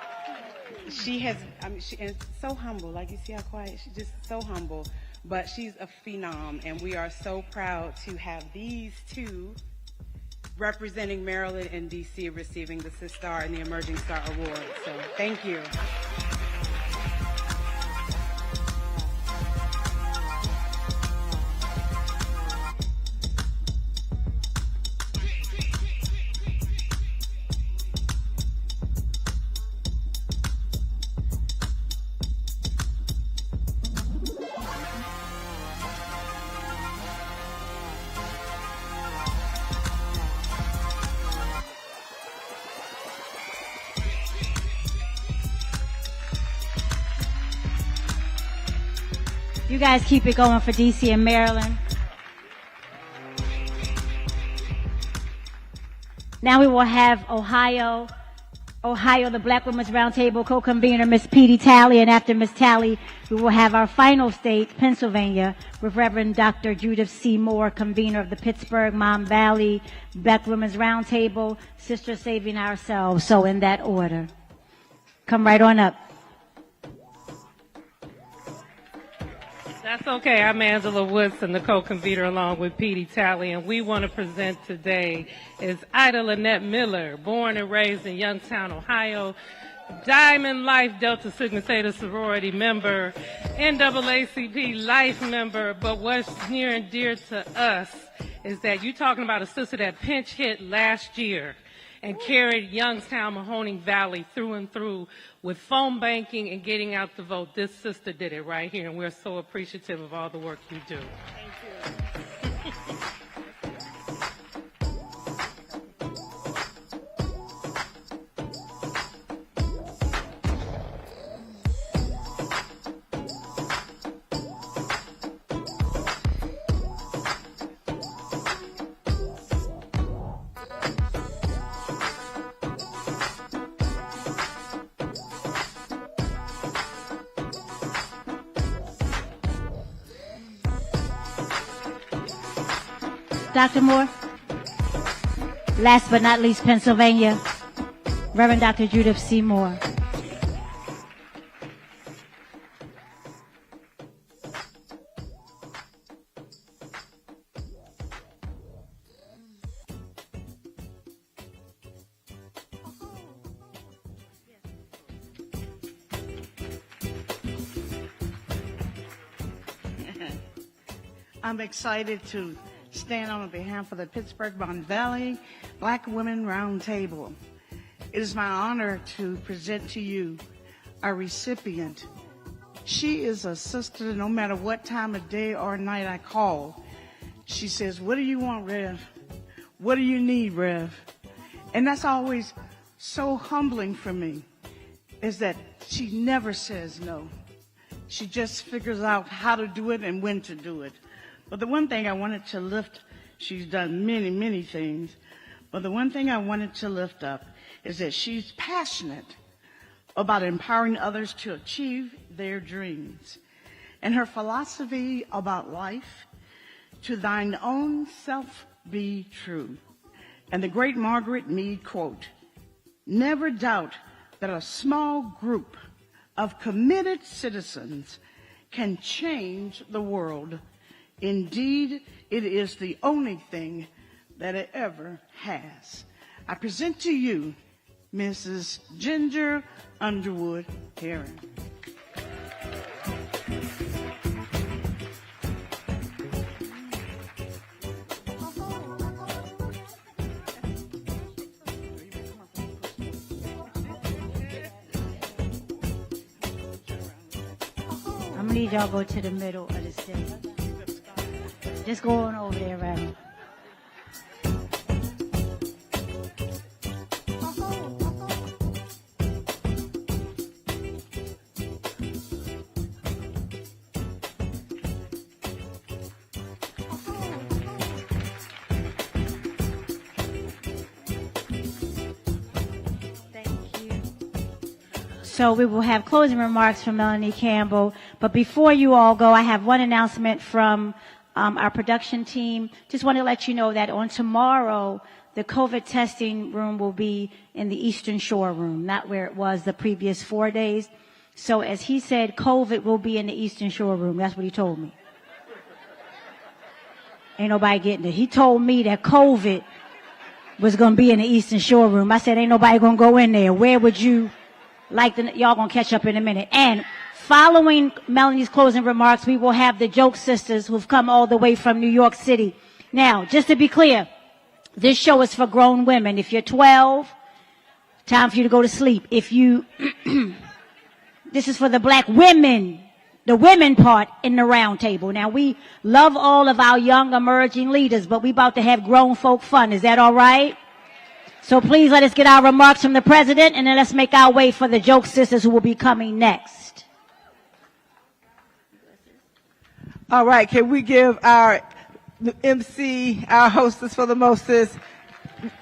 she has, and so humble. Like, you see how quiet? She's just so humble. But she's a phenom, and we are so proud to have these two representing Maryland and D.C. receiving the Sistar and the Emerging Star Award. So thank you. You guys keep it going for DC and Maryland. Now we will have Ohio, the Black Women's Roundtable co-convener, Miss Petey Talley, and after Miss Talley, we will have our final state, Pennsylvania, with Reverend Dr. Judith C. Moore, convener of the Pittsburgh Mon Valley Black Women's Roundtable, Sisters Saving Ourselves. So in that order. Come right on up. That's okay. I'm Angela Woodson, the co-convener along with Petey Talley, and we want to present today is Ida Lynette Miller, born and raised in Youngstown, Ohio, Diamond Life Delta Sigma Theta sorority member, NAACP Life member, but what's near and dear to us is that you're talking about a sister that pinch hit last year and carried Youngstown, Mahoning Valley through and through with phone banking and getting out the vote. This sister did it right here, and we're so appreciative of all the work you do. Dr. Moore. Last but not least, Pennsylvania, Reverend Dr. Judith C. Moore. I'm excited to stand on behalf of the Pittsburgh Mon Valley Black Women Roundtable. It is my honor to present to you our recipient. She is a sister no matter what time of day or night I call. She says, "What do you want, Rev? What do you need, Rev?" And that's always so humbling for me, is that she never says no. She just figures out how to do it and when to do it. But the one thing I wanted to lift, she's done many, many things, but the one thing I wanted to lift up is that she's passionate about empowering others to achieve their dreams. And her philosophy about life, to thine own self be true. And the great Margaret Mead quote, "Never doubt that a small group of committed citizens can change the world. Indeed, it is the only thing that it ever has." I present to you Mrs. Ginger Underwood Heron. I'm gonna need y'all go to the middle of the stage. Just go on over there, Reverend. So we will have closing remarks from Melanie Campbell. But before you all go, I have one announcement from our production team. Just want to let you know that on tomorrow, the COVID testing room will be in the Eastern Shore room, not where it was the previous 4 days. So as he said, COVID will be in the Eastern Shore room. That's what he told me. Ain't nobody getting it. He told me that COVID was going to be in the Eastern Shore room. I said, ain't nobody going to go in there. Where would you like to, y'all going to catch up in a minute. And following Melanie's closing remarks, we will have the Joke Sisters who've come all the way from New York City. Now, just to be clear, this show is for grown women. If you're 12, time for you to go to sleep. If you, this is for the black women, the women part in the round table. Now, we love all of our young emerging leaders, but we about to have grown folk fun. Is that all right? So please let us get our remarks from the president, and then let's make our way for the Joke Sisters who will be coming next. All right, can we give our MC, our hostess for the mostest,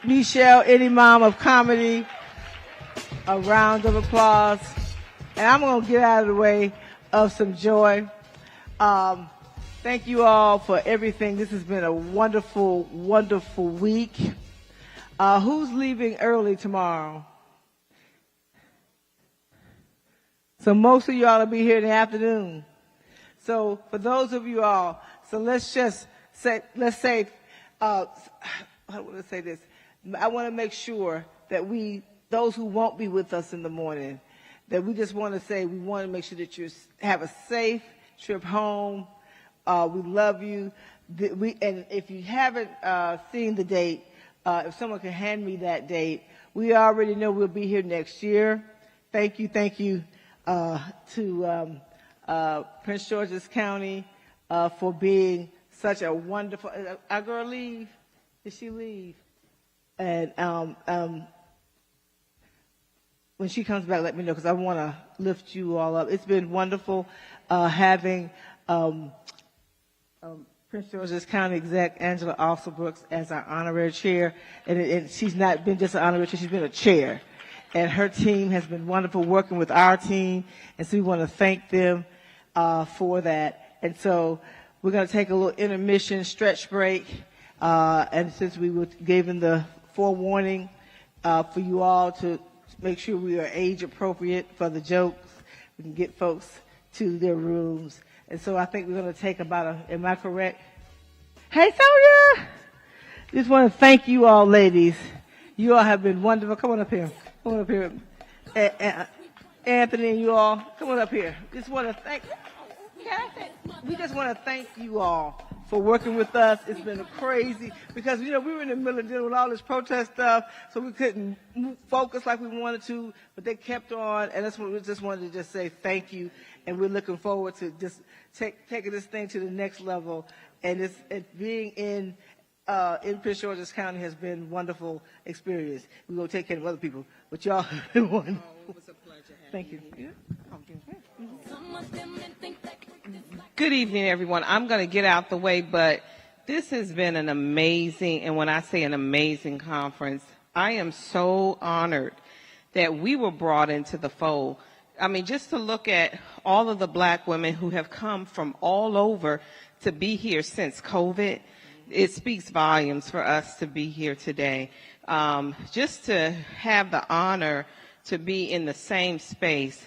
Michelle, any mom of comedy, a round of applause. And I'm going to get out of the way of some joy. Thank you all for everything. This has been a wonderful, wonderful week. Who's leaving early tomorrow? So most of you all will be here in the afternoon. So for those of you all, so let's just say, how would I say this? I want to make sure that those who won't be with us in the morning, that we just want to say, we want to make sure that you have a safe trip home. We love you. And if you haven't seen the date, if someone can hand me that date, we already know we'll be here next year. Thank you to Prince George's County for being such a wonderful. Our girl leave? Did she leave? And when she comes back, let me know because I want to lift you all up. It's been wonderful having Prince George's County Exec Angela Alsobrooks as our honorary chair, and she's not been just an honorary chair; she's been a chair. And her team has been wonderful working with our team, and so we want to thank them for that. And so we're going to take a little intermission, stretch break, and since we were given the forewarning for you all to make sure we are age appropriate for the jokes, we can get folks to their rooms. And so I think we're going to take am I correct? Hey, Sonia! Just want to thank you all, ladies. You all have been wonderful. Come on up here. Come on up here. Anthony and you all, come on up here. Just want to we just want to thank you all for working with us. It's been crazy because, we were in the middle of dealing with all this protest stuff, so we couldn't focus like we wanted to, but they kept on, and that's what we just wanted to just say thank you, and we're looking forward to just taking this thing to the next level, and being in Prince George's County has been a wonderful experience. We're going to take care of other people, but y'all have been wonderful. Oh, it was a pleasure having Thank you. you. Good evening, everyone. I'm going to get out the way, but this has been an amazing, and when I say an amazing conference, I am so honored that we were brought into the fold. I mean, just to look at all of the black women who have come from all over to be here since COVID, it speaks volumes for us to be here today. Just to have the honor to be in the same space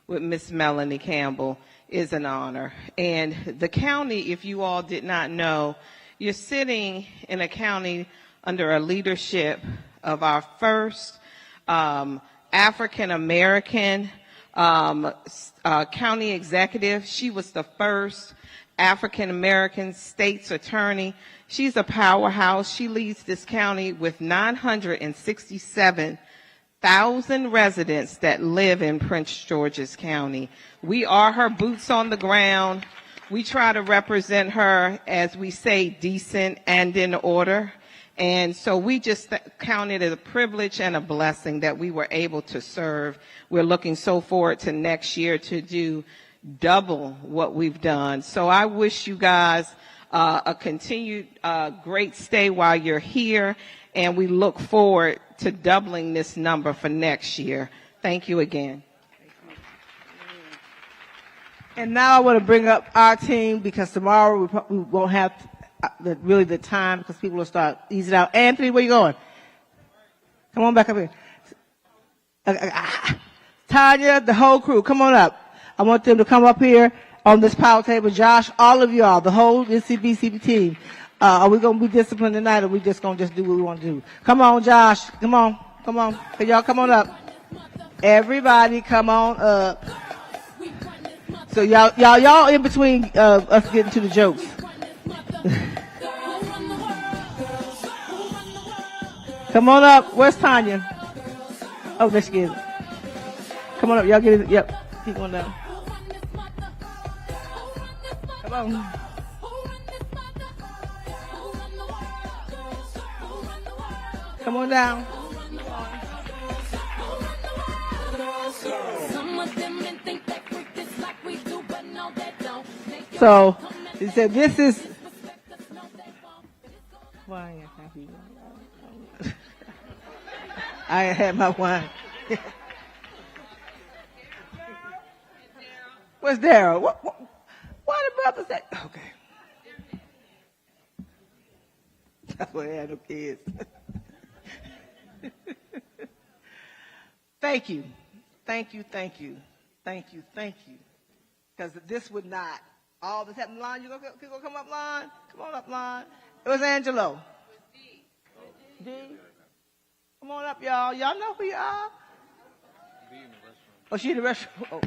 with Miss Melanie Campbell is an honor. And the county, if you all did not know, you're sitting in a county under a leadership of our first African American county executive. She was the first African American state's attorney. She's a powerhouse. She leads this county with 967,000 residents that live in Prince George's County. We are her boots on the ground. We try to represent her, as we say, decent and in order. And so we just count it as a privilege and a blessing that we were able to serve. We're looking so forward to next year to do double what we've done. So I wish you guys a continued great stay while you're here, and we look forward to doubling this number for next year. Thank you again. And now I want to bring up our team because tomorrow we won't have really the time because people will start easing out. Anthony, where you going? Come on back up here. Tanya, the whole crew, come on up. I want them to come up here on this power table. Josh, all of y'all, the whole NCBCB team. Are we going to be disciplined tonight or are we just going to do what we want to do? Come on, Josh. Come on. Come on. Can y'all come on up? Everybody come on up. So y'all in between us getting to the jokes. Come on up. Where's Tanya? Oh, there she is. Come on up. Y'all get it. Yep. Keep going down. Come on. Come on down. So, he said, this is... Why? I had my wine. Where's Daryl? Why the brothers say? Okay. That's why I had no kids. Thank you. Thank you, thank you. Thank you, thank you. Because this would not, all this happened. Lon, you gonna come up, Lon? Come on up, Lon. It was Angelo. D. Come on up, y'all. Y'all know who you are? Oh, she in the restroom. Oh.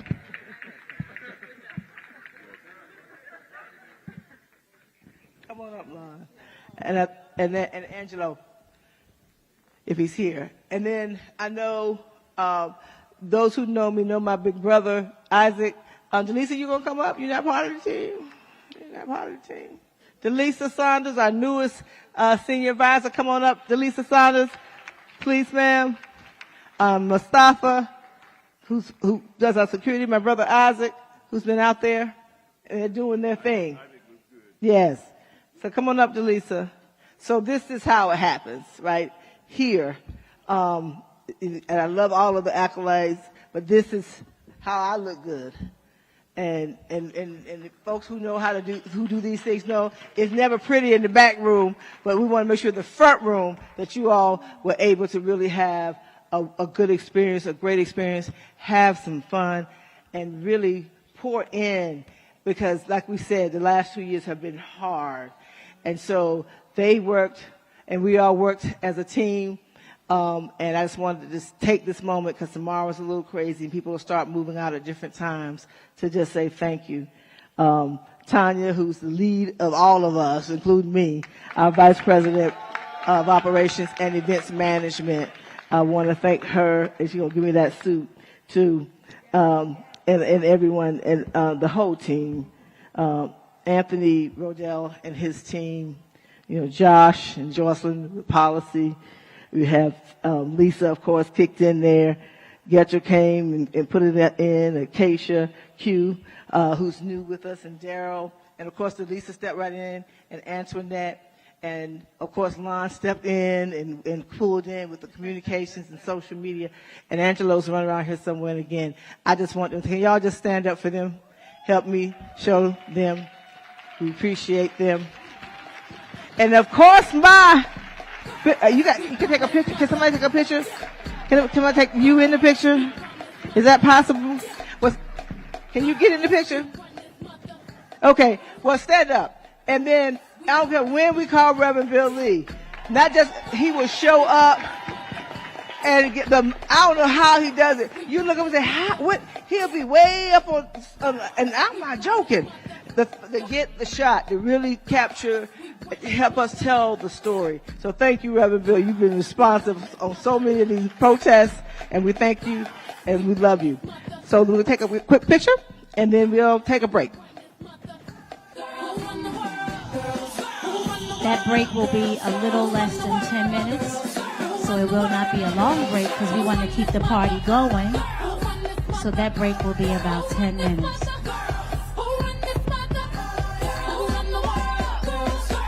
Come on up, Lon. And Angelo, if he's here. And then I know those who know me know my big brother, Isaac. Delisa, you gonna come up? You're not part of the team. You're not part of the team. Delisa Saunders, our newest senior advisor. Come on up, Delisa Saunders. Please, ma'am. Mustafa, who does our security. My brother Isaac, who's been out there, and they're doing their thing. Yes. So come on up, Delisa. So this is how it happens, right? Here. And I love all of the accolades, but this is how I look good. And the folks who know who do these things know it's never pretty in the back room, but we want to make sure the front room that you all were able to really have a good experience, a great experience, have some fun, and really pour in because, like we said, the last 2 years have been hard. And so they worked, and we all worked as a team. And I just wanted to just take this moment because tomorrow is a little crazy and people will start moving out at different times to just say thank you. Tanya, who's the lead of all of us, including me, our Vice President of Operations and Events Management. I want to thank her, and she's going to give me that suit too, and everyone, and the whole team. Anthony Rodell and his team, Josh and Jocelyn with policy. We have Lisa, of course, kicked in there. Getcher came and put it in. Acacia Q, who's new with us, and Daryl. And, of course, Lisa stepped right in, and Antoinette. And, of course, Lon stepped in and pulled in with the communications and social media. And Angelo's running around here somewhere. And, again, I just want them. Can y'all just stand up for them? Help me show them. We appreciate them. And, of course, you can take a picture. Can somebody take a picture? Can I take you in the picture? Is that possible? Can you get in the picture? Okay. Well, stand up. And then, I don't care when we call Reverend Bill Lee. Not just, he will show up and get I don't know how he does it. You look up and say, what? He'll be way up on, and I'm not joking. To get the shot, to really capture, help us tell the story. So thank you, Reverend Bill. You've been responsive on so many of these protests, and we thank you, and we love you. So we'll take a quick picture, and then we'll take a break. That break will be a little less than 10 minutes, so it will not be a long break because we want to keep the party going. So that break will be about 10 minutes.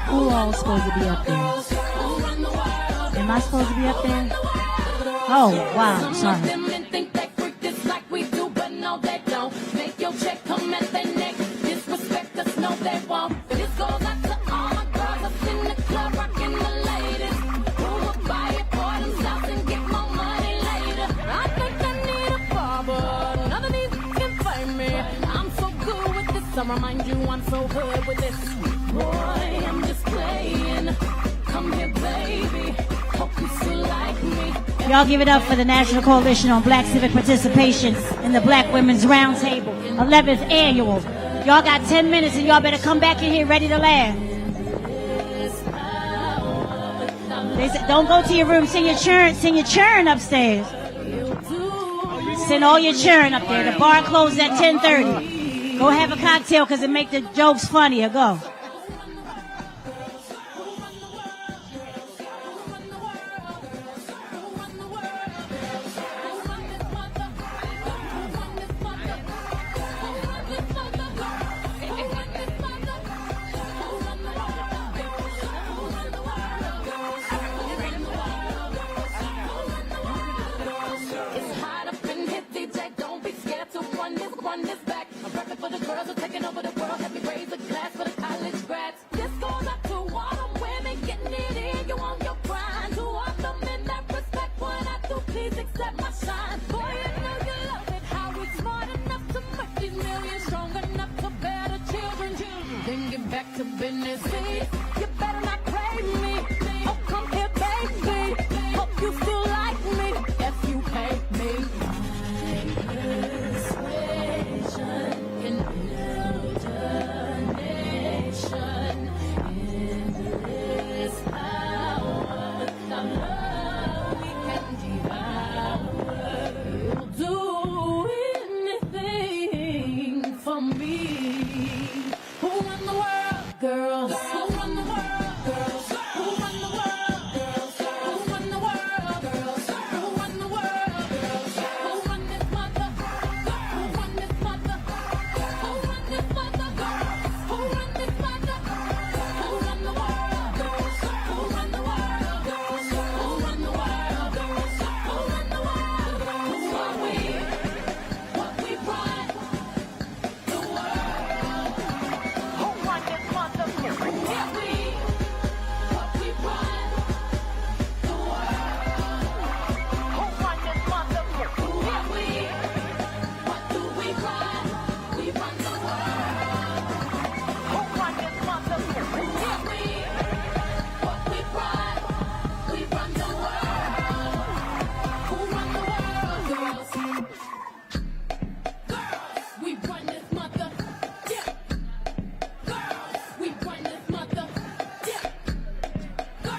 Who all is supposed to be up there? Am I supposed to be up there? Oh, wow, sorry. won't. This goes out to all my girls up in the club, rocking the ladies. Who will buy it for themselves and get more money later? I think I need a barber. None of these can find me. I'm so good with this. I remind you I'm so good with this. Boy, I'm just playing. Come here, baby. Hope you still like me. Y'all give it up for the National Coalition on Black Civic Participation in the Black Women's Roundtable, 11th annual. Y'all got 10 minutes and y'all better come back in here ready to laugh. They said, don't go to your room, send your churn upstairs. Send all your churn up there. The bar closes at 10:30. Go have a cocktail because it make the jokes funnier. Go.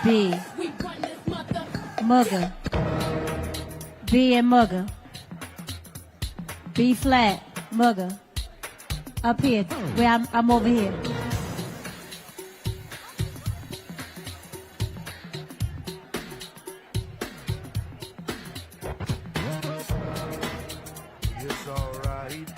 B. Mugger. B and Mugger. B flat, Mugger. Up here, where I'm over here. It's alright.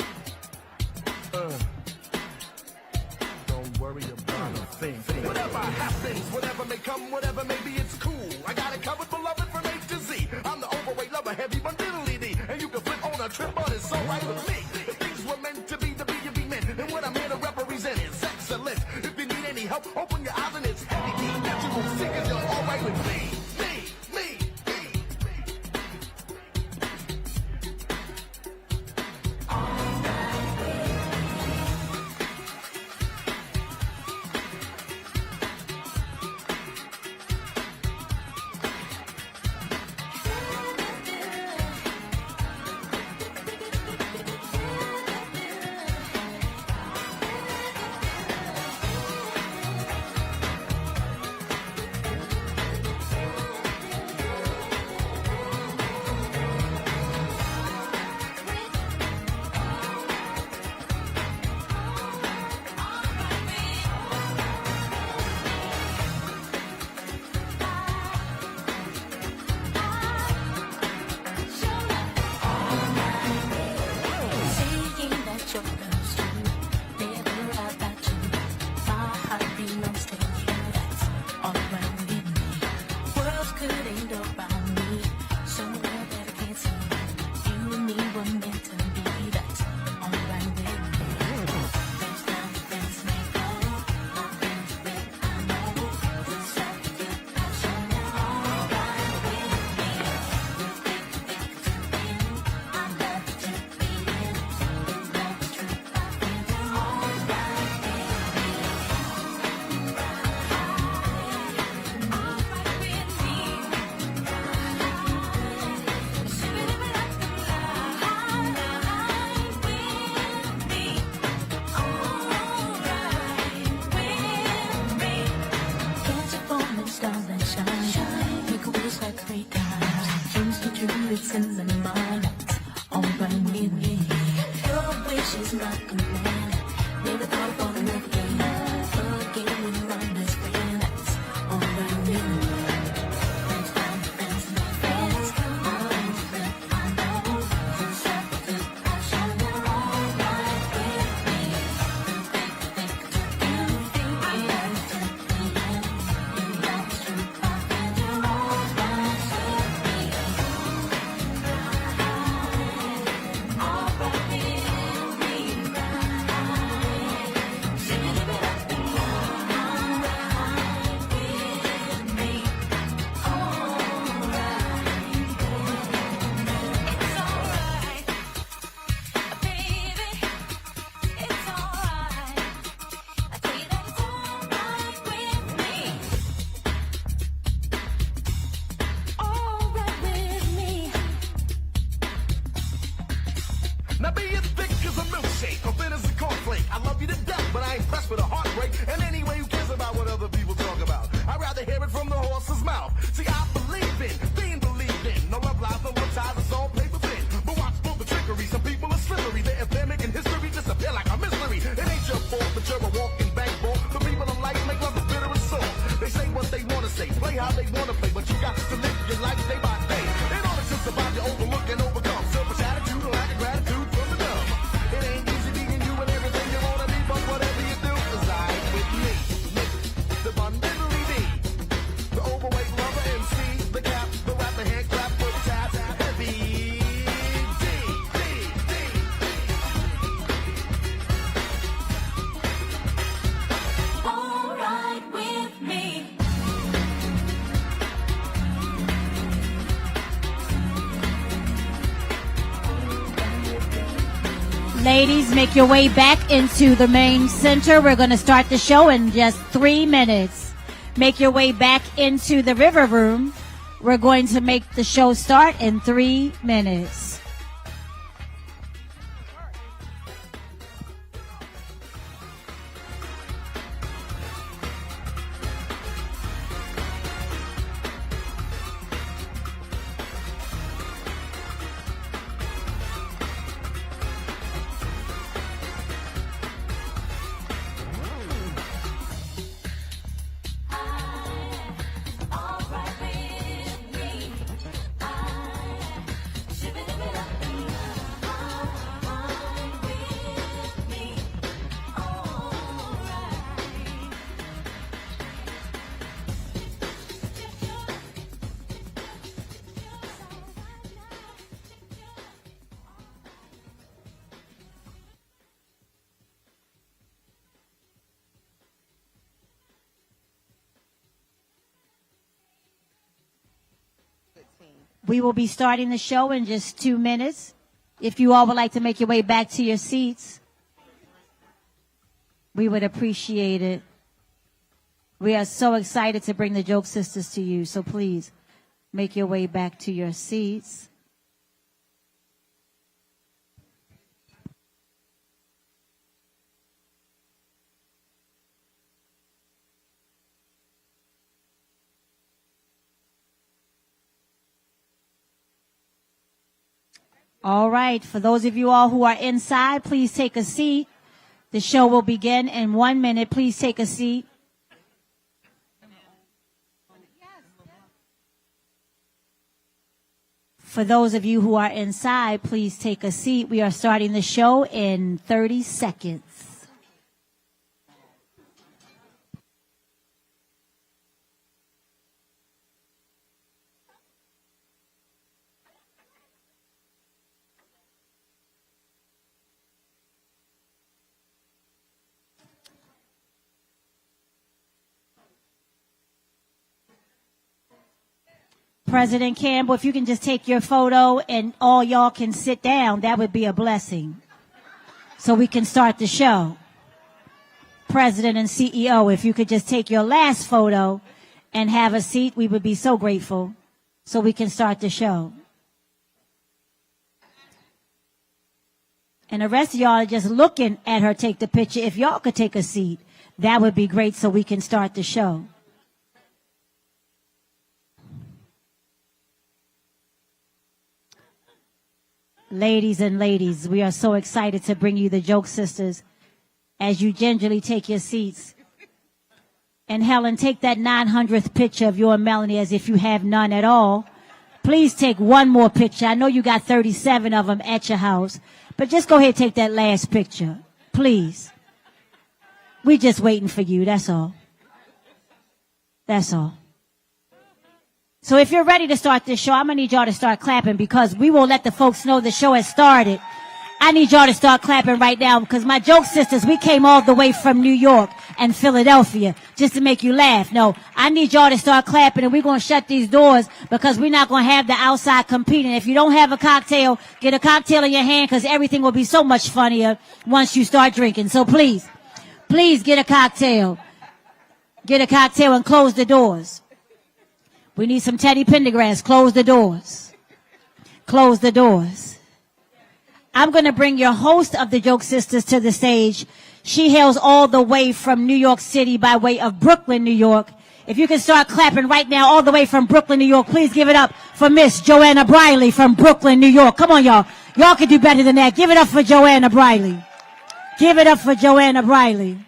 Don't worry about a thing. Whatever happens, whatever may come, whatever may be, it's cool. I got it covered, beloved, from A to Z. I'm the overweight lover, heavy but diddly D. And you can flip on a trip, but it's alright with me. If things were meant to be, the be you be meant. And what I'm here to represent is excellent. If you need any help, open your eyes and it's heavy D. That you will see, cause you're alright with me. how they wanna play, but you got to live your life day by day. In order to survive, you overlook and overcome selfish attitude, a lack of gratitude from the dumb. It ain't easy being you and everything you wanna be, but whatever you do is alright with me. The bun diddly dee, the overweight lover MC, the cap, the rap, the hand clap, foot tap, heavy D. All right with me. Ladies, make your way back into the main center. We're going to start the show in just 3 minutes. Make your way back into the river room. We're going to make the show start in 3 minutes. We will be starting the show in just 2 minutes. If you all would like to make your way back to your seats, we would appreciate it. We are so excited to bring the Joke Sisters to you, so please make your way back to your seats. All right, for those of you all who are inside, please take a seat. The show will begin in 1 minute. Please take a seat. For those of you who are inside, please take a seat. We are starting the show in 30 seconds. President Campbell, if you can just take your photo and all y'all can sit down, that would be a blessing. So we can start the show. President and CEO, if you could just take your last photo and have a seat, we would be so grateful. So we can start the show. And the rest of y'all are just looking at her take the picture. If y'all could take a seat, that would be great so we can start the show. Ladies and ladies, we are so excited to bring you the Joke Sisters as you gingerly take your seats. And Helen, take that 900th picture of your Melanie as if you have none at all. Please take one more picture. I know you got 37 of them at your house, but just go ahead and take that last picture, please. We're just waiting for you, that's all. That's all. So if you're ready to start this show, I'm going to need y'all to start clapping because we will let the folks know the show has started. I need y'all to start clapping right now because my Joke Sisters, we came all the way from New York and Philadelphia just to make you laugh. No, I need y'all to start clapping and we're going to shut these doors because we're not going to have the outside competing. If you don't have a cocktail, get a cocktail in your hand because everything will be so much funnier once you start drinking. So please get a cocktail. Get a cocktail and close the doors. We need some Teddy Pendergrass. Close the doors. Close the doors. I'm going to bring your host of the Joke Sisters to the stage. She hails all the way from New York City by way of Brooklyn, New York. If you can start clapping right now all the way from Brooklyn, New York, please give it up for Miss Joanna Briley from Brooklyn, New York. Come on, y'all. Y'all can do better than that. Give it up for Joanna Briley. Give it up for Joanna Briley.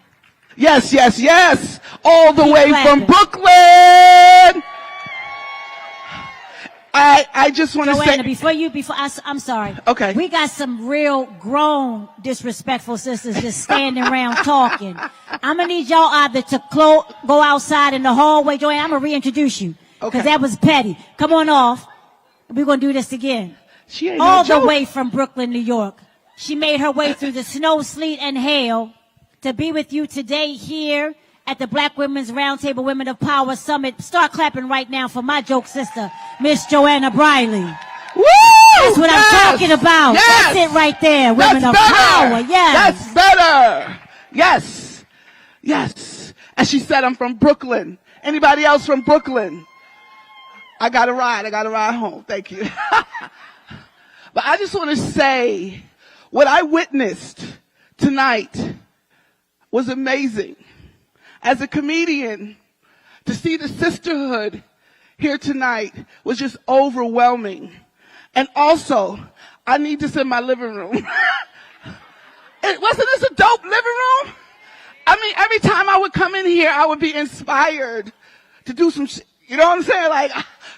Yes, yes, yes. All the Keep way clapping. from Brooklyn. I just want to Joanna, say. I'm sorry. Okay. We got some real grown, disrespectful sisters just standing around talking. I'm gonna need y'all either to go outside in the hallway. Joanna, I'm gonna reintroduce you. Because that was petty. Come on off. We're gonna do this again. She ain't All no the joke. way from Brooklyn, New York. She made her way through the snow, sleet, and hail to be with you today here at the Black Women's Roundtable Women of Power Summit. Start clapping right now for my joke sister, Miss Joanna Briley. Woo! That's what I'm talking about. Yes! That's it right there. Women of Power. Yes. That's better. Yes. Yes. And she said, I'm from Brooklyn. Anybody else from Brooklyn? I got a ride home. Thank you. But I just want to say what I witnessed tonight was amazing. As a comedian, to see the sisterhood here tonight was just overwhelming. And also, I need this in my living room. Wasn't this a dope living room? I mean, every time I would come in here, I would be inspired to do some shit. You know what I'm saying? Like,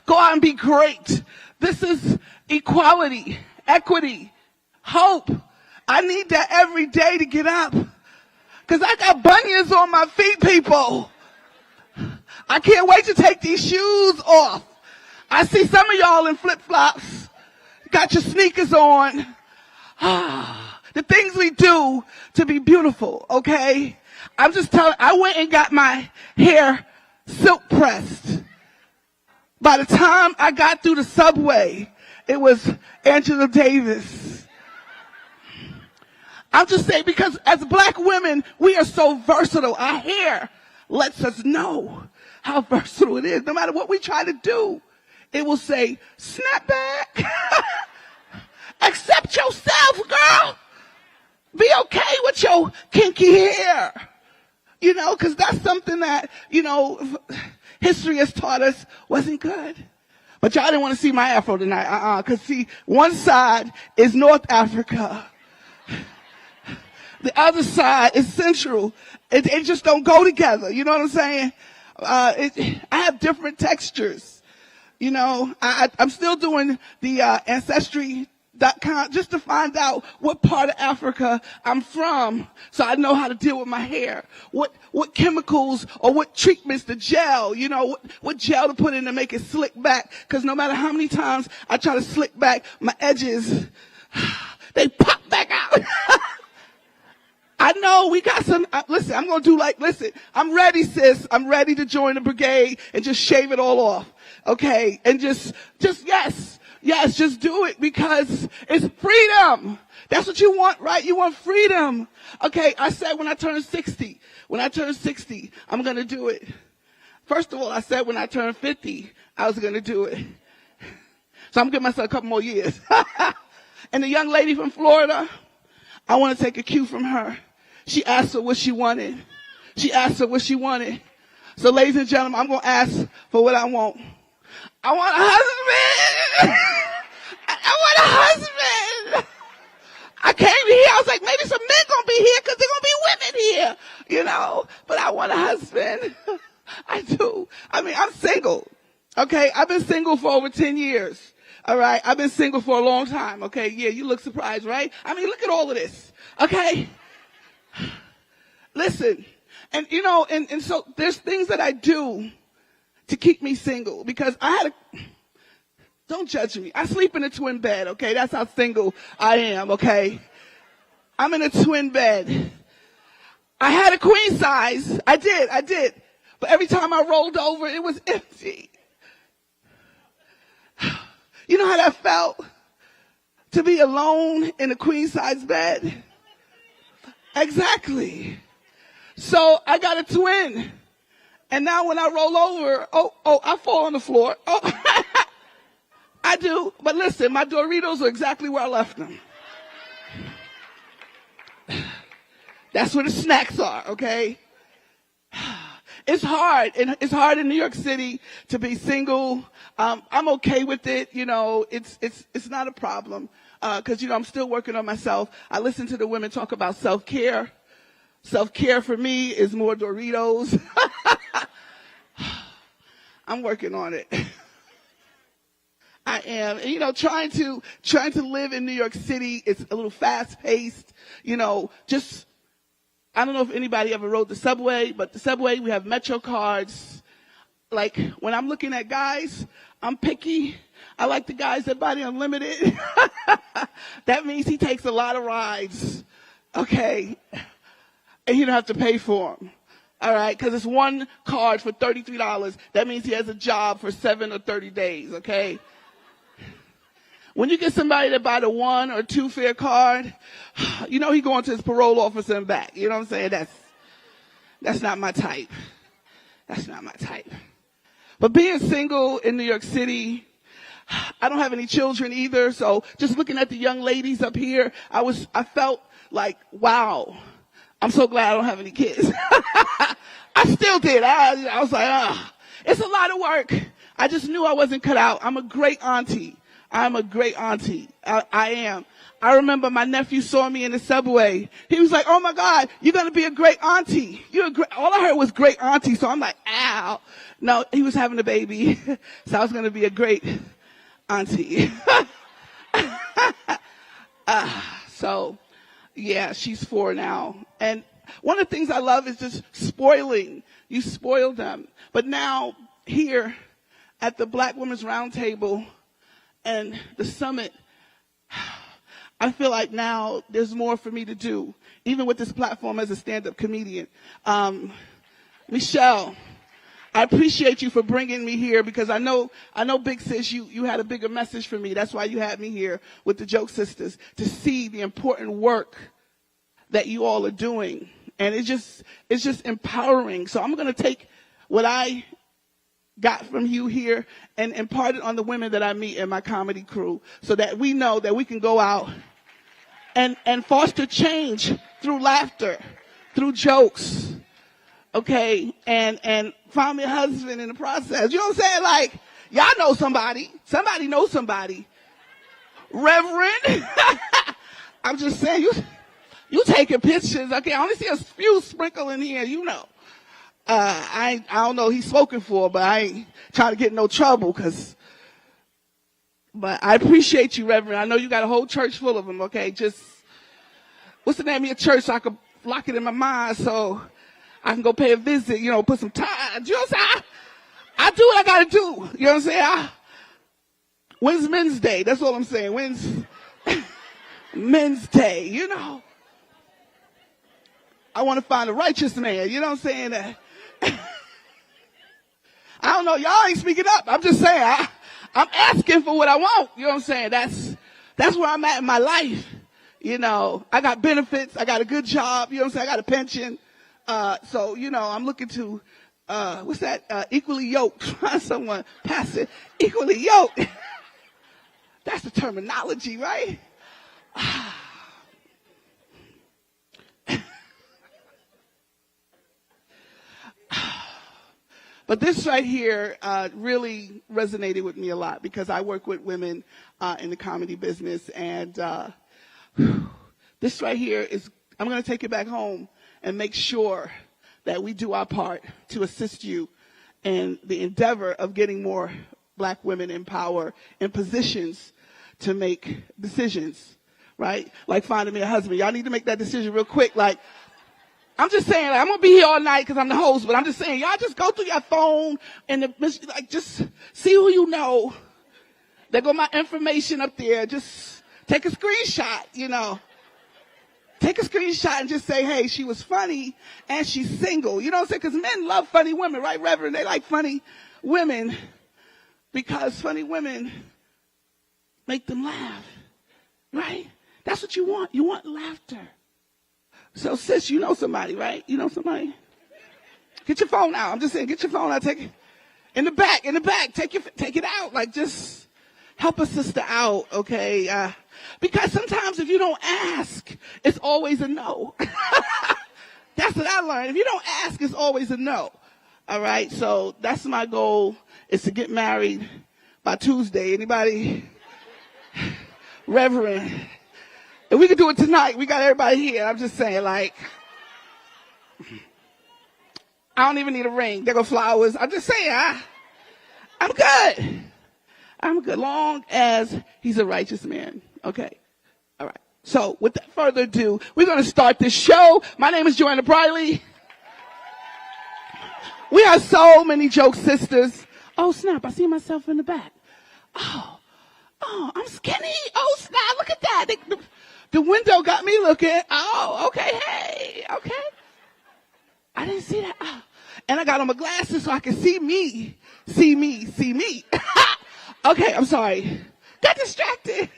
go out and be great. This is equality, equity, hope. I need that every day to get up. Because I got bunions on my feet, people. I can't wait to take these shoes off. I see some of y'all in flip-flops. Got your sneakers on. The things we do to be beautiful, okay? I'm just telling, I went and got my hair silk pressed. By the time I got through the subway, it was Angela Davis. I'm just saying, because as black women, we are so versatile. Our hair lets us know how versatile it is. No matter what we try to do, it will say, snap back. Accept yourself, girl. Be okay with your kinky hair. You know, because that's something that, you know, history has taught us wasn't good. But y'all didn't want to see my afro tonight. Because see, one side is North Africa. The other side is Central. It just don't go together. You know what I'm saying? I have different textures. You know, I'm still doing the Ancestry.com just to find out what part of Africa I'm from, so I know how to deal with my hair. What chemicals or what treatments to gel, you know, what gel to put in to make it slick back. Because no matter how many times I try to slick back, my edges, they pop back out. I know we got some, listen, I'm going to do I'm ready, sis. I'm ready to join the brigade and just shave it all off. Okay. And just yes, just do it because it's freedom. That's what you want, right? You want freedom. Okay. I said when I turn 60, I'm going to do it. First of all, I said when I turn 50, I was going to do it. So I'm giving myself a couple more years. And the young lady from Florida, I want to take a cue from her. She asked her what she wanted. So ladies and gentlemen, I'm going to ask for what I want. I want a husband. I want a husband. I came here. I was like, maybe some men going to be here because they're going to be women here, you know. But I want a husband. I do. I mean, I'm single. Okay. I've been single for over 10 years. All right. I've been single for a long time. Okay. Yeah. You look surprised, right? I mean, look at all of this. Okay. Listen. And you know, and so there's things that I do to keep me single because don't judge me. I sleep in a twin bed. Okay. That's how single I am. Okay. I'm in a twin bed. I had a queen size. I did. But every time I rolled over, it was empty. You know how that felt? To be alone in a queen size bed? Exactly. So I got a twin. And now when I roll over, I fall on the floor. Oh, I do. But listen, my Doritos are exactly where I left them. That's where the snacks are, okay? It's hard. And it's hard in New York City to be single. I'm okay with it. You know, it's not a problem. Cause you know, I'm still working on myself. I listen to the women talk about self-care. Self-care for me is more Doritos. I'm working on it. I am. And, trying to live in New York City, it's a little fast paced, just, I don't know if anybody ever rode the subway, but the subway, we have Metro cards. Like, when I'm looking at guys, I'm picky. I like the guys that buy the unlimited. That means he takes a lot of rides, okay? And you don't have to pay for them, all right? Because it's one card for $33. That means he has a job for 7 or 30 days, okay? When you get somebody that buy the 1 or 2 fare card, he going to his parole officer and back. You know what I'm saying? That's not my type. That's not my type. But being single in New York City, I don't have any children either. So just looking at the young ladies up here, I felt like, wow, I'm so glad I don't have any kids. I still did. I was like, it's a lot of work. I just knew I wasn't cut out. I'm a great auntie. I'm a great auntie. I am. I remember my nephew saw me in the subway. He was like, oh my God, you're going to be a great auntie. All I heard was great auntie. So I'm like, ow. No, he was having a baby. So I was going to be a great auntie. So yeah, she's 4 now. And one of the things I love is just spoiling. You spoil them. But now here at the Black Women's Roundtable and the summit, I feel like now there's more for me to do, even with this platform as a stand-up comedian. Michelle, I appreciate you for bringing me here because I know Big Sis, you had a bigger message for me. That's why you had me here with the Joke Sisters, to see the important work that you all are doing. And it's just empowering. So I'm going to take what I got from you here and impart it on the women that I meet in my comedy crew so that we know that we can go out and foster change through laughter, through jokes, okay, and find me a husband in the process. You know what I'm saying? Like, y'all know somebody. Somebody knows somebody. Reverend, I'm just saying, you taking pictures, okay? I only see a few sprinkle in here, I don't know he's spoken for, but I ain't trying to get in no trouble but I appreciate you, Reverend. I know you got a whole church full of them, okay? Just, what's the name of your church so I can lock it in my mind so I can go pay a visit, put some time. You know what I'm saying? I do what I got to do. You know what I'm saying? When's Men's Day? That's all I'm saying. When's Men's Day? I want to find a righteous man. You know what I'm saying? I don't know. Y'all ain't speaking up. I'm just saying. I'm asking for what I want. You know what I'm saying? That's where I'm at in my life. I got benefits. I got a good job. You know what I'm saying? I got a pension. So, I'm looking to, what's that? Equally yoked. Find someone pass it. Equally yoked. That's the terminology, right? But this right here really resonated with me a lot because I work with women in the comedy business. And this right here is, I'm going to take it back home and make sure that we do our part to assist you in the endeavor of getting more Black women in power in positions to make decisions, right? Like finding me a husband. Y'all need to make that decision real quick. Like, I'm just saying, I'm going to be here all night because I'm the host, but I'm just saying, y'all just go through your phone and just see who you know. There go my information up there. Just take a screenshot, Take a screenshot and just say, hey, she was funny and she's single. You know what I'm saying? Because men love funny women, right, Reverend? They like funny women because funny women make them laugh, right? That's what you want. You want laughter. So, sis, you know somebody, right? You know somebody? Get your phone out. I'm just saying, get your phone out. Take it in the back. Take it out. Like, just help a sister out, okay? Because sometimes if you don't ask, it's always a no. That's what I learned. If you don't ask, it's always a no. All right? So that's my goal, is to get married by Tuesday. Anybody? Reverend. And we can do it tonight. We got everybody here. I'm just saying, like, I don't even need a ring. There go flowers. I'm just saying, I'm good. I'm good, long as he's a righteous man. Okay. All right. So without further ado, we're going to start this show. My name is Joanna Briley. We have so many joke sisters. Oh, snap. I see myself in the back. Oh, I'm skinny. Oh, snap. Look at that. The window got me looking. Oh, okay. Hey, okay. I didn't see that. Oh. And I got on my glasses so I can see me. See me. Okay, I'm sorry. Got distracted.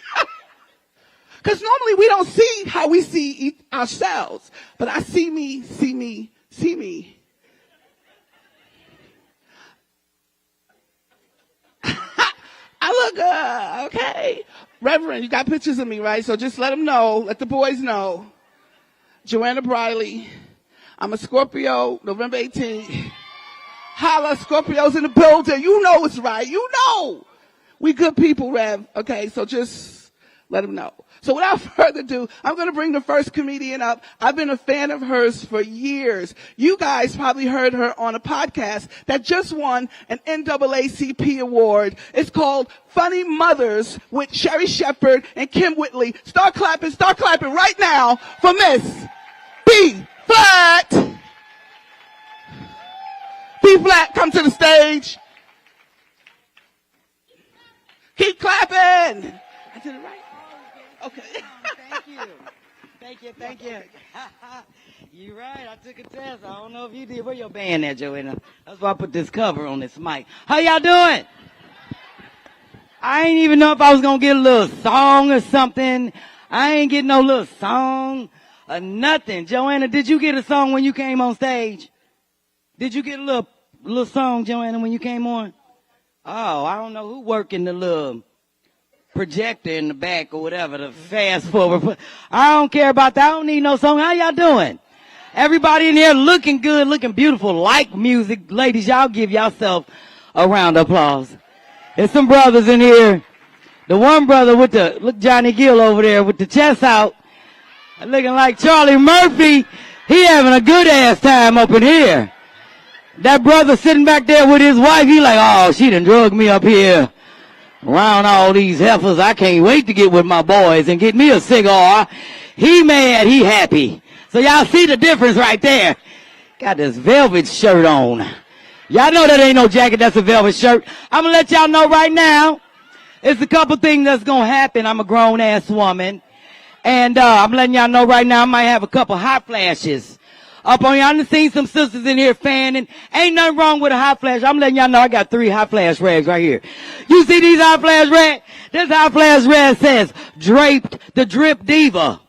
Because normally we don't see how we see ourselves. But I see me. I look good, okay. Reverend, you got pictures of me, right? So just let them know, let the boys know. Joanna Briley. I'm a Scorpio, November 18th. Holla, Scorpios in the building. You know it's right. You know. We good people, Rev. Okay, so just let them know. So without further ado, I'm going to bring the first comedian up. I've been a fan of hers for years. You guys probably heard her on a podcast that just won an NAACP award. It's called Funny Mothers with Sherry Shepherd and Kim Whitley. Start clapping right now for Miss B. Flat. B. Flat, come to the stage. Keep clapping. I did it right. Okay. Thank you. You're right. I took a test. I don't know if you did. Where your band at, Joanna? That's why I put this cover on this mic. How y'all doing? I ain't even know if I was going to get a little song or something. I ain't getting no little song or nothing. Joanna, did you get a song when you came on stage? Did you get a little song, Joanna, when you came on? Oh, I don't know who working the little projector in the back or whatever, the fast forward. I don't care about that. I don't need no song. How y'all doing? Everybody in here looking good, looking beautiful, like music. Ladies, y'all give yourself a round of applause. There's some brothers in here. The one brother look Johnny Gill over there with the chest out, looking like Charlie Murphy. He having a good ass time up in here. That brother sitting back there with his wife, he like, oh, she done drugged me up here. Around all these heifers, I can't wait to get with my boys and get me a cigar. He mad, he happy. So y'all see the difference right there. Got this velvet shirt on. Y'all know that ain't no jacket, that's a velvet shirt. I'm gonna let y'all know right now, it's a couple things that's gonna happen. I'm a grown ass woman. And I'm letting y'all know right now, I might have a couple hot flashes. Up on y'all, I've seen some sisters in here fanning. Ain't nothing wrong with a hot flash. I'm letting y'all know I got 3 hot flash rags right here. You see these hot flash rags? This hot flash rag says, draped the drip diva.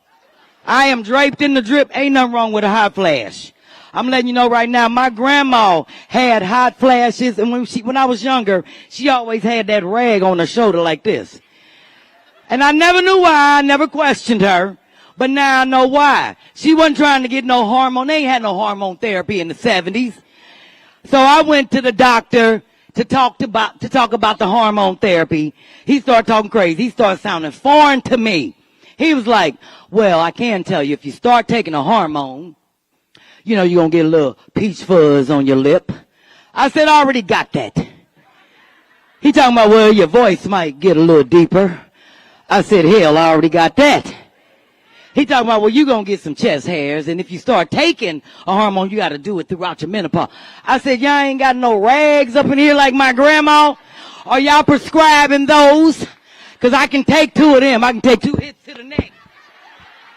I am draped in the drip. Ain't nothing wrong with a hot flash. I'm letting you know right now, my grandma had hot flashes, and when I was younger, she always had that rag on her shoulder like this. And I never knew why. I never questioned her. But now I know why. She wasn't trying to get no hormone. They ain't had no hormone therapy in the 70s. So I went to the doctor to talk about the hormone therapy. He started talking crazy. He started sounding foreign to me. He was like, well, I can tell you, if you start taking a hormone, you're going to get a little peach fuzz on your lip. I said, I already got that. He talking about, well, your voice might get a little deeper. I said, hell, I already got that. He talking about, well, you're going to get some chest hairs, and if you start taking a hormone, you got to do it throughout your menopause. I said, y'all ain't got no rags up in here like my grandma? Are y'all prescribing those? Because I can take 2 of them. I can take 2 hits to the neck.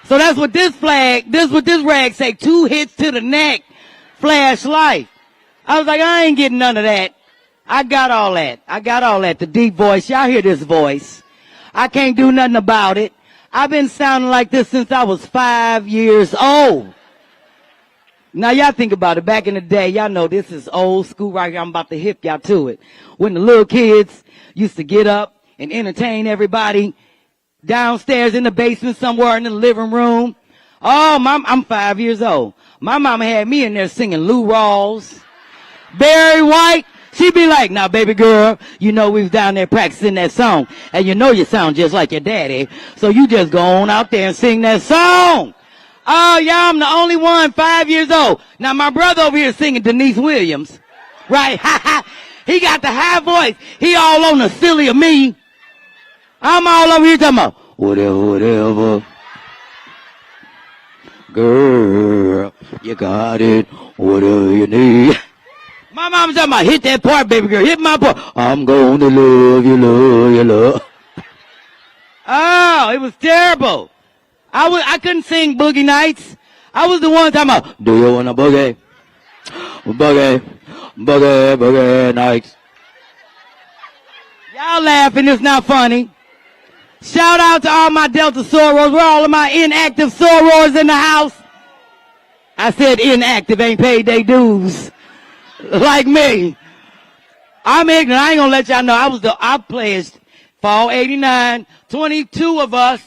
So that's what this rag say, 2 hits to the neck, flash life. I was like, I ain't getting none of that. I got all that. The deep voice. Y'all hear this voice. I can't do nothing about it. I've been sounding like this since I was 5 years old. Now, y'all think about it. Back in the day, y'all know this is old school right here. I'm about to hip y'all to it. When the little kids used to get up and entertain everybody downstairs in the basement somewhere in the living room. Oh, I'm 5 years old. My mama had me in there singing Lou Rawls, Barry White. She'd be like, now, baby girl, we was down there practicing that song. And you sound just like your daddy. So you just go on out there and sing that song. Oh, yeah, I'm the only one 5 years old. Now, my brother over here is singing Denise Williams. Right? He got the high voice. He all on the silly of me. I'm all over here talking about whatever. Girl, you got it. Whatever you need. My mama talking about hit that part, baby girl. Hit my part. I'm going to love you, love you, love. Oh, it was terrible. I couldn't sing Boogie Nights. I was the one talking about, do you want a boogie? Boogie, boogie, boogie nights. Y'all laughing, it's not funny. Shout out to all my Delta sorors. Where all of my inactive sorors in the house? I said inactive, ain't paid their dues. Like me. I'm ignorant. I ain't gonna let y'all know. I pledged fall 89, 22 of us.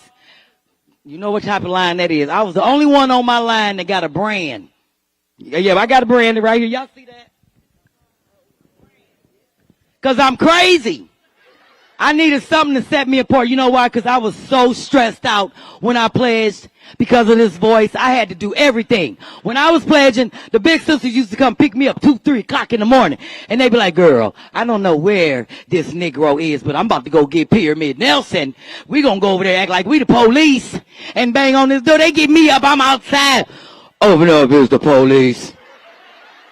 You know what type of line that is. I was the only one on my line that got a brand. Yeah, I got a brand right here. Y'all see that? Because I'm crazy. I needed something to set me apart. You know why? Because I was so stressed out when I pledged because of this voice. I had to do everything. When I was pledging, the big sisters used to come pick me up 2, 3 o'clock in the morning. And they be like, girl, I don't know where this Negro is, but I'm about to go get Pyramid Nelson. We going to go over there act like we the police and bang on this door. They get me up. I'm outside. Open up, here's the police.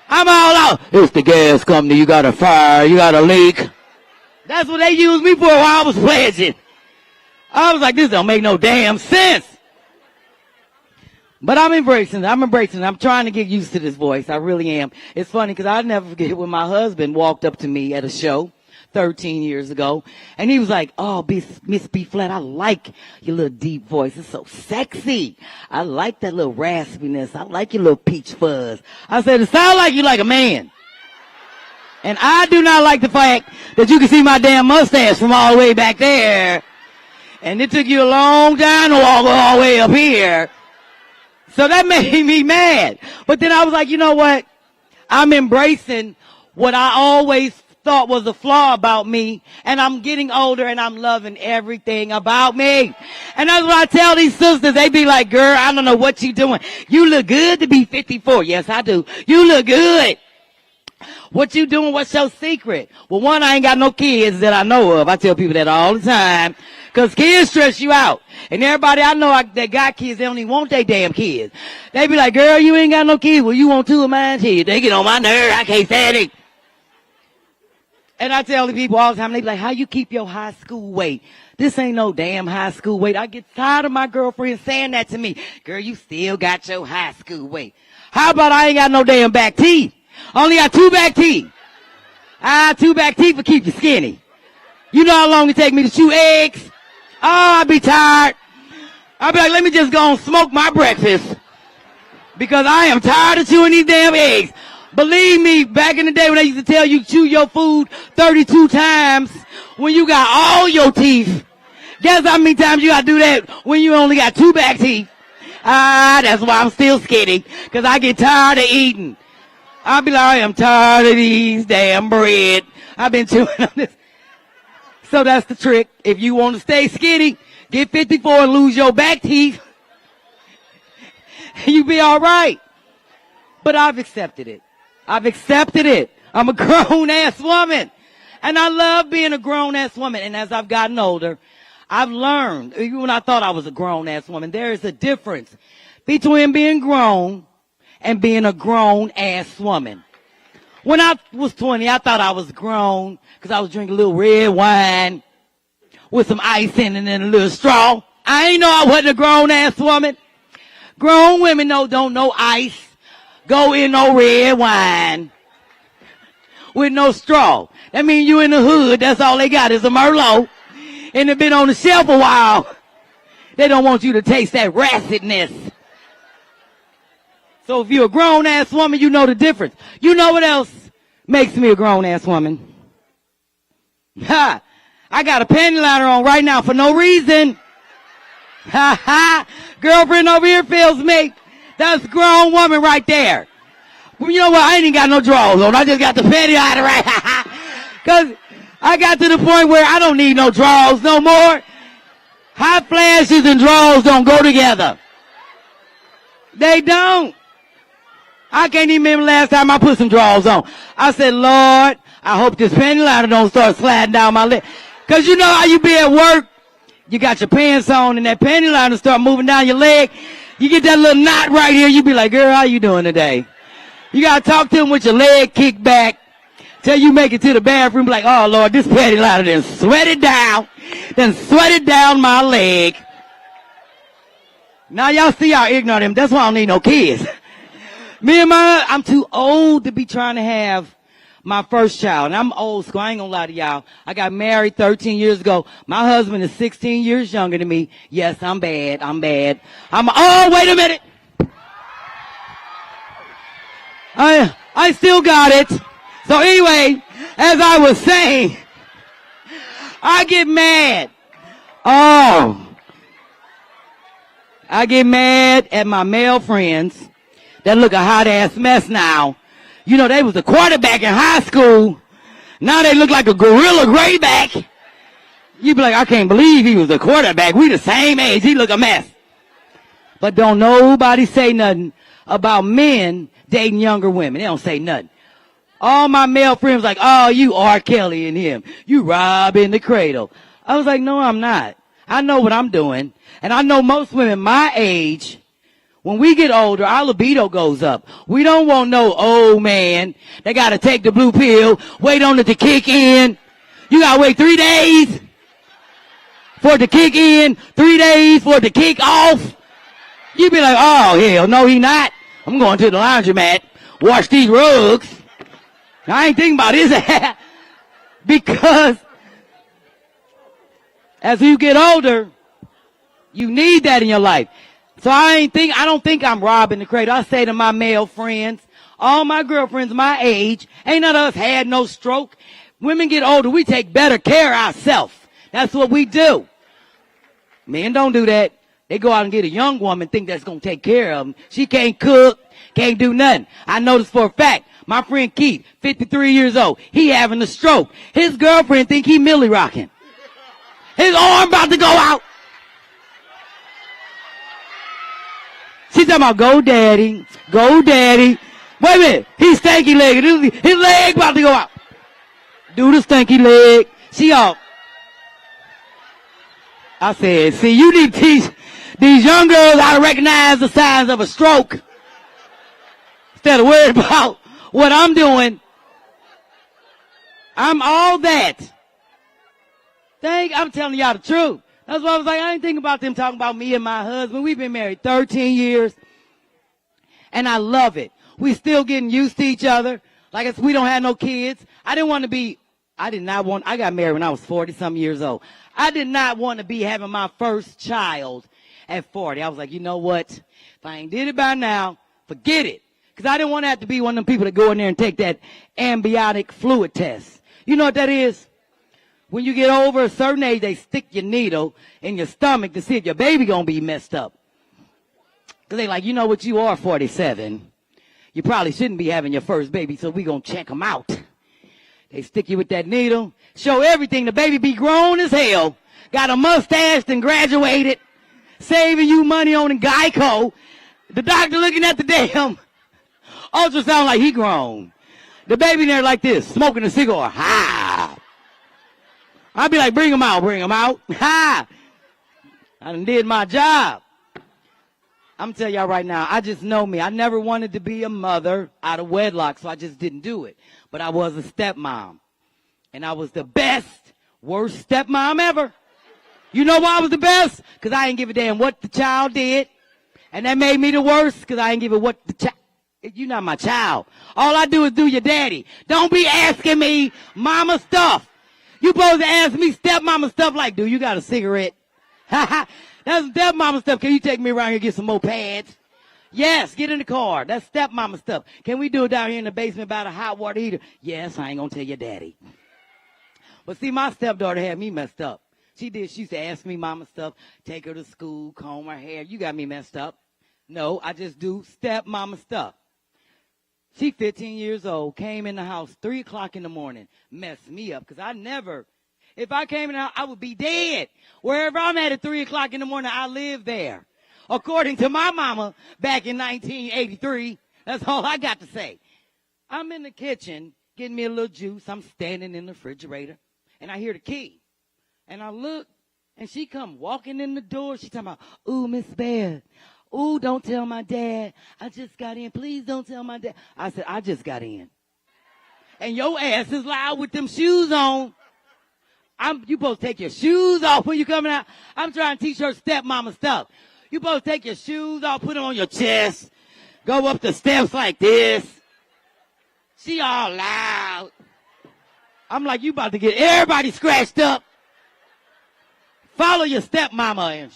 I'm all out. It's the gas company. You got a fire. You got a leak. That's what they used me for while I was pledging. I was like, this don't make no damn sense. But I'm embracing it. I'm trying to get used to this voice. I really am. It's funny because I'll never forget when my husband walked up to me at a show 13 years ago. And he was like, oh, Miss B Flat, I like your little deep voice. It's so sexy. I like that little raspiness. I like your little peach fuzz. I said, it sounds like you like a man. And I do not like the fact that you can see my damn mustache from all the way back there. And it took you a long time to walk all the way up here. So that made me mad. But then I was like, you know what? I'm embracing what I always thought was a flaw about me. And I'm getting older and I'm loving everything about me. And that's what I tell these sisters. They be like, girl, I don't know what you doing. You look good to be 54. Yes, I do. You look good. What you doing? What's your secret? Well, one, I ain't got no kids that I know of. I tell people that all the time. Because kids stress you out. And everybody I know that got kids, they don't even want their damn kids. They be like, girl, you ain't got no kids. Well, you want 2 of mine kids. They get on my nerve. I can't stand it. And I tell the people all the time, they be like, how you keep your high school weight? This ain't no damn high school weight. I get tired of my girlfriend saying that to me. Girl, you still got your high school weight. How about I ain't got no damn back teeth? Only got 2 back teeth. 2 back teeth will keep you skinny. You know how long it take me to chew eggs? Oh, I be tired. I be like, let me just go and smoke my breakfast. Because I am tired of chewing these damn eggs. Believe me, back in the day when they used to tell you chew your food 32 times when you got all your teeth. Guess how many times you gotta do that when you only got 2 back teeth? That's why I'm still skinny. Because I get tired of eating. I'll be like, I am tired of these damn bread. I've been chewing on this. So that's the trick. If you want to stay skinny, get 54 and lose your back teeth. You be all right. But I've accepted it. I've accepted it. I'm a grown-ass woman. And I love being a grown-ass woman. And as I've gotten older, I've learned, even when I thought I was a grown-ass woman, there is a difference between being grown and being a grown-ass woman. When I was 20, I thought I was grown because I was drinking a little red wine with some ice in it and a little straw. I ain't know I wasn't a grown-ass woman. Grown women don't know ice. Go in no red wine with no straw. That means you in the hood. That's all they got is a Merlot. And it been on the shelf a while. They don't want you to taste that racidness. So if you're a grown-ass woman, you know the difference. You know what else makes me a grown-ass woman? Ha! I got a panty liner on right now for no reason. Ha ha! Girlfriend over here feels me. That's a grown woman right there. Well, you know what? I ain't even got no drawers on. I just got the panty liner right. Because I got to the point where I don't need no drawers no more. Hot flashes and drawers don't go together. They don't. I can't even remember last time I put some drawers on. I said, Lord, I hope this panty liner don't start sliding down my leg. Because you know how you be at work? You got your pants on and that panty liner start moving down your leg. You get that little knot right here. You be like, girl, how you doing today? You got to talk to him with your leg kicked back till you make it to the bathroom. Like, oh, Lord, this panty liner done sweated down my leg. Now y'all see how ignorant I am. That's why I don't need no kids. I'm too old to be trying to have my first child. And I'm old school. I ain't gonna lie to y'all. I got married 13 years ago. My husband is 16 years younger than me. Yes, I'm bad. Oh, wait a minute. I still got it. So anyway, as I was saying, I get mad. Oh. I get mad at my male friends that look a hot ass mess now. You know, they was a quarterback in high school. Now they look like a gorilla grayback. You be like, I can't believe he was a quarterback. We the same age. He look a mess. But don't nobody say nothing about men dating younger women. They don't say nothing. All my male friends like, oh, you R. Kelly and him. You Rob in the cradle. I was like, no, I'm not. I know what I'm doing. And I know most women my age, when we get older, our libido goes up. We don't want no old man. They got to take the blue pill, wait on it to kick in. You got to wait 3 days for it to kick in, 3 days for it to kick off. You be like, oh, hell, no, he not. I'm going to the laundromat, wash these rugs. I ain't thinking about his ass. Because as you get older, you need that in your life. So I don't think I'm robbing the cradle. I say to my male friends, all my girlfriends my age, ain't none of us had no stroke. Women get older, we take better care of ourselves. That's what we do. Men don't do that. They go out and get a young woman, think that's going to take care of them. She can't cook, can't do nothing. I know this for a fact. My friend Keith, 53 years old, he having a stroke. His girlfriend think he Millie rocking. His arm about to go out. She talking about, go daddy, go daddy. Wait a minute, he's stanky legged. His leg about to go out. Do the stanky leg. She all. I said, see, you need to teach these young girls how to recognize the signs of a stroke. Instead of worried about what I'm doing. I'm all that. I'm telling y'all the truth. That's why I was like, I ain't thinking about them talking about me and my husband. We've been married 13 years. And I love it. We still getting used to each other. Like we don't have no kids. I got married when I was 40-some years old. I did not want to be having my first child at 40. I was like, you know what? If I ain't did it by now, forget it. Because I didn't want to have to be one of them people that go in there and take that amniotic fluid test. You know what that is? When you get over a certain age, they stick your needle in your stomach to see if your baby gonna be messed up. Because they like, you know what, you are 47. You probably shouldn't be having your first baby, so we gonna check them out. They stick you with that needle, show everything. The baby be grown as hell, got a mustache and graduated, saving you money on Geico. The doctor looking at the damn ultrasound like he grown. The baby in there like this, smoking a cigar. Ha! I'd be like, bring him out, bring him out. Ha! I done did my job. I'm telling y'all right now, I just know me. I never wanted to be a mother out of wedlock, so I just didn't do it. But I was a stepmom. And I was the best, worst stepmom ever. You know why I was the best? Because I didn't give a damn what the child did. And that made me the worst because I didn't give a what the child. You're not my child. All I do is do your daddy. Don't be asking me mama stuff. You supposed to ask me stepmama stuff like, do you got a cigarette? That's stepmama stuff. Can you take me around here and get some more pads? Yes, get in the car. That's stepmama stuff. Can we do it down here in the basement by the hot water heater? Yes, I ain't going to tell your daddy. But see, my stepdaughter had me messed up. She used to ask me mama stuff, take her to school, comb her hair. You got me messed up. No, I just do stepmama stuff. She 15 years old, came in the house 3 o'clock in the morning, messed me up. Because if I came in the house, I would be dead. Wherever I'm at 3 o'clock in the morning, I live there. According to my mama back in 1983, That's all I got to say. I'm in the kitchen getting me a little juice. I'm standing in the refrigerator, and I hear the key. And I look, and she come walking in the door. She talking about, ooh, Miss Bear. Ooh, don't tell my dad. I just got in. Please don't tell my dad. I said, I just got in. And your ass is loud with them shoes on. You supposed to take your shoes off when you coming out. I'm trying to teach her stepmama stuff. You supposed to take your shoes off, put them on your chest, go up the steps like this. She all loud. I'm like, you about to get everybody scratched up. Follow your stepmama and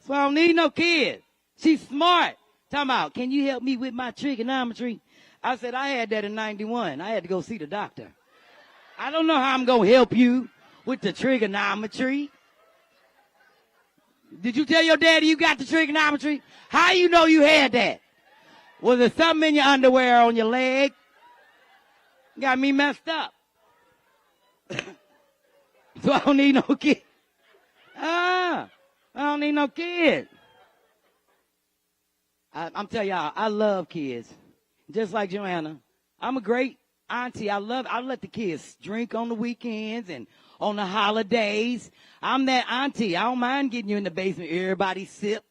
so I don't need no kid. She's smart. Talking about, can you help me with my trigonometry? I said, I had that in 91. I had to go see the doctor. I don't know how I'm going to help you with the trigonometry. Did you tell your daddy you got the trigonometry? How you know you had that? Was there something in your underwear on your leg? Got me messed up. So I don't need no kid. I don't need no kid. I'm telling y'all, I love kids. Just like Joanna. I'm a great auntie. I let the kids drink on the weekends and on the holidays. I'm that auntie. I don't mind getting you in the basement. Everybody sip.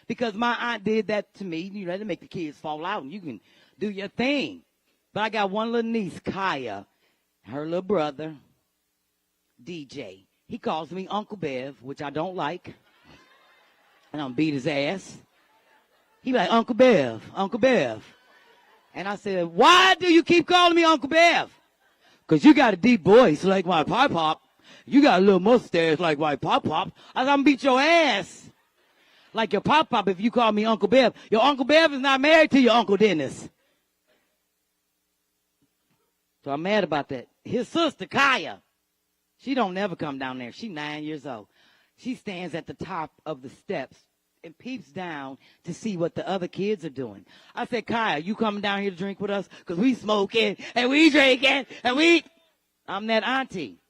Because my aunt did that to me. You know, to make the kids fall out and you can do your thing. But I got one little niece, Kaya, her little brother, DJ. He calls me Uncle Bev, which I don't like. And I'm beat his ass. He like, Uncle Bev, Uncle Bev. And I said, why do you keep calling me Uncle Bev? Because you got a deep voice like my pop-pop. You got a little mustache like my pop-pop. I said, I'm going to beat your ass like your pop-pop if you call me Uncle Bev. Your Uncle Bev is not married to your Uncle Dennis. So I'm mad about that. His sister, Kaya, she don't never come down there. She's 9 years old. She stands at the top of the steps and peeps down to see what the other kids are doing. I said, Kaya, you coming down here to drink with us? Because we smoking and we drinking and I'm that auntie.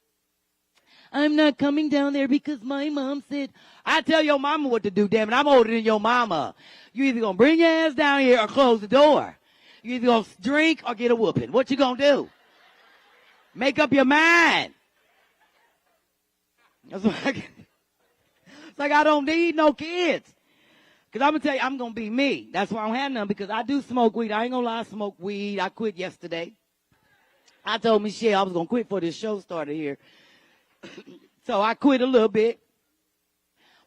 I'm not coming down there because my mom said, I tell your mama what to do, damn it. I'm older than your mama. You either going to bring your ass down here or close the door. You either going to drink or get a whooping. What you going to do? Make up your mind. That's what it's like I don't need no kids. Because I'm going to tell you, I'm going to be me. That's why I don't have none, because I do smoke weed. I ain't going to lie, I smoke weed. I quit yesterday. I told Michelle I was going to quit before this show started here. So I quit a little bit.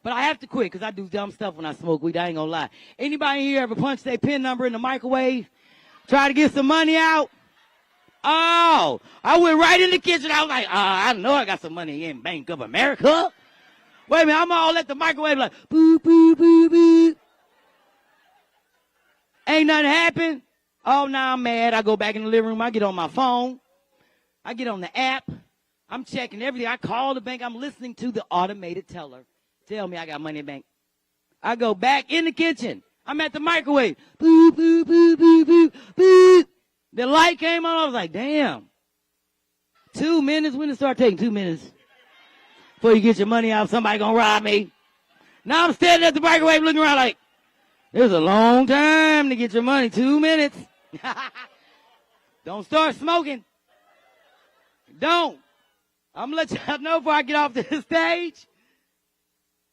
But I have to quit because I do dumb stuff when I smoke weed. I ain't going to lie. Anybody here ever punch their PIN number in the microwave? Try to get some money out? Oh, I went right in the kitchen. I was like, I know I got some money in Bank of America. Wait a minute, I'm all at the microwave like, boo, boo, boo, boo. Ain't nothing happened. Oh, now I'm mad. I go back in the living room. I get on my phone. I get on the app. I'm checking everything. I call the bank. I'm listening to the automated teller tell me I got money in the bank. I go back in the kitchen. I'm at the microwave. Boo, boo, boo, boo, boo, boo. The light came on. I was like, damn. 2 minutes? When it start taking 2 minutes? Before you get your money out, somebody gonna rob me. Now I'm standing at the microwave looking around like, there's a long time to get your money. 2 minutes. Don't start smoking. Don't. I'm gonna let y'all know before I get off the stage.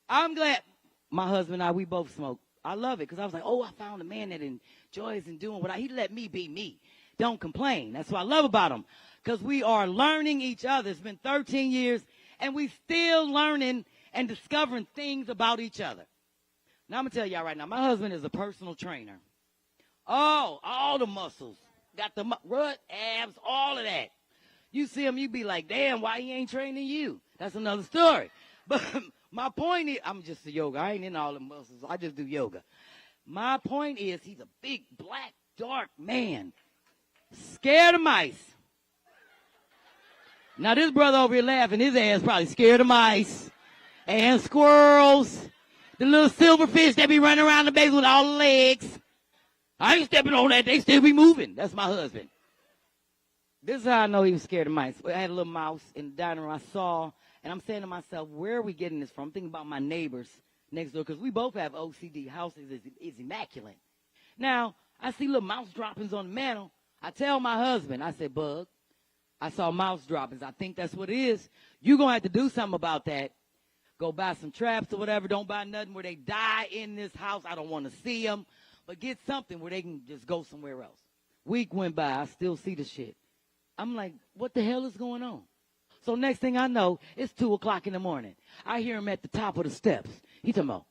I'm glad my husband and I, we both smoke. I love it because I was like, oh, I found a man that enjoys and doing what he let me be me. Don't complain. That's what I love about him, because we are learning each other. It's been 13 years, and we still learning and discovering things about each other. Now, I'm going to tell y'all right now, my husband is a personal trainer. Oh, all the muscles. Got the rut, abs, all of that. You see him, you be like, damn, why he ain't training you? That's another story. But my point is, I'm just a yoga. I ain't in all the muscles. I just do yoga. My point is, he's a big, black, dark man. Scared of mice. Now, this brother over here laughing, his ass probably scared of mice and squirrels. The little silverfish that be running around the base with all the legs. I ain't stepping on that. They still be moving. That's my husband. This is how I know he was scared of mice. I had a little mouse in the dining room I saw, and I'm saying to myself, where are we getting this from? I'm thinking about my neighbors next door because we both have OCD. House is immaculate. Now, I see little mouse droppings on the mantle. I tell my husband, I said, Bug, I saw mouse droppings. I think that's what it is. You're going to have to do something about that. Go buy some traps or whatever. Don't buy nothing where they die in this house. I don't want to see them. But get something where they can just go somewhere else. Week went by. I still see the shit. I'm like, what the hell is going on? So next thing I know, it's 2 o'clock in the morning. I hear him at the top of the steps. He talking about,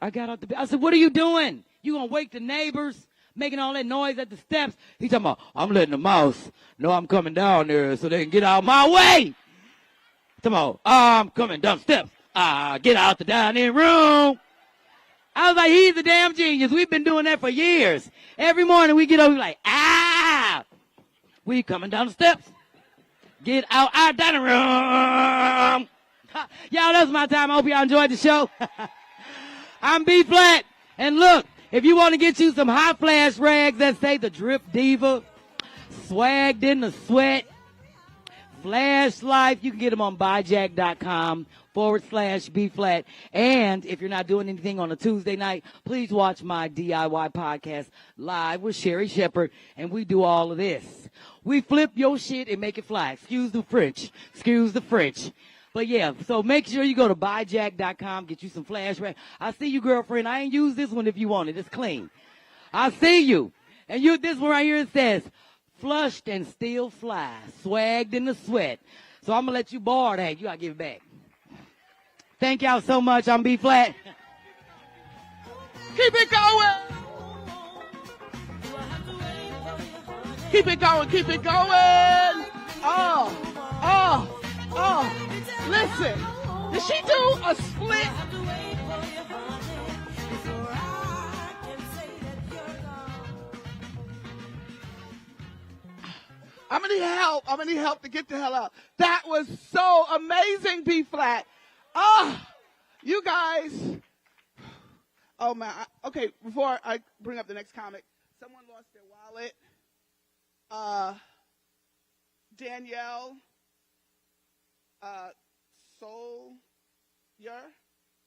I got out the bed. I said, what are you doing? You going to wake the neighbors making all that noise at the steps? He talking about, I'm letting the mouse know I'm coming down there so they can get out my way. Talking about, I'm coming down the steps. Get out the dining room. I was like, he's a damn genius. We've been doing that for years. Every morning we get over, like, we coming down the steps. Get out our dining room. Y'all, that's my time. I hope y'all enjoyed the show. I'm B Flat. And look, if you want to get you some hot flash rags that say the Drip Diva, swagged in the sweat, Flash Life, you can get them on buyjack.com/B Flat. And if you're not doing anything on a Tuesday night, please watch my DIY podcast live with Sherry Shepherd. And we do all of this. We flip your shit and make it fly. Excuse the French. Excuse the French. But yeah, so make sure you go to buyjack.com, get you some flash rags. I see you, girlfriend. I ain't use this one if you want it. It's clean. I see you. And this one right here, it says, flushed and still fly, swagged in the sweat. So I'm going to let you borrow that. You got to give it back. Thank y'all so much. I'm B Flat. Keep it going. Keep it going. Keep it going. Oh. Listen. Did she do a split? I'm gonna need help. I'm gonna need help to get the hell out. That was so amazing, B Flat. You guys. Oh man. Okay, before I bring up the next comic, someone lost their wallet. Danielle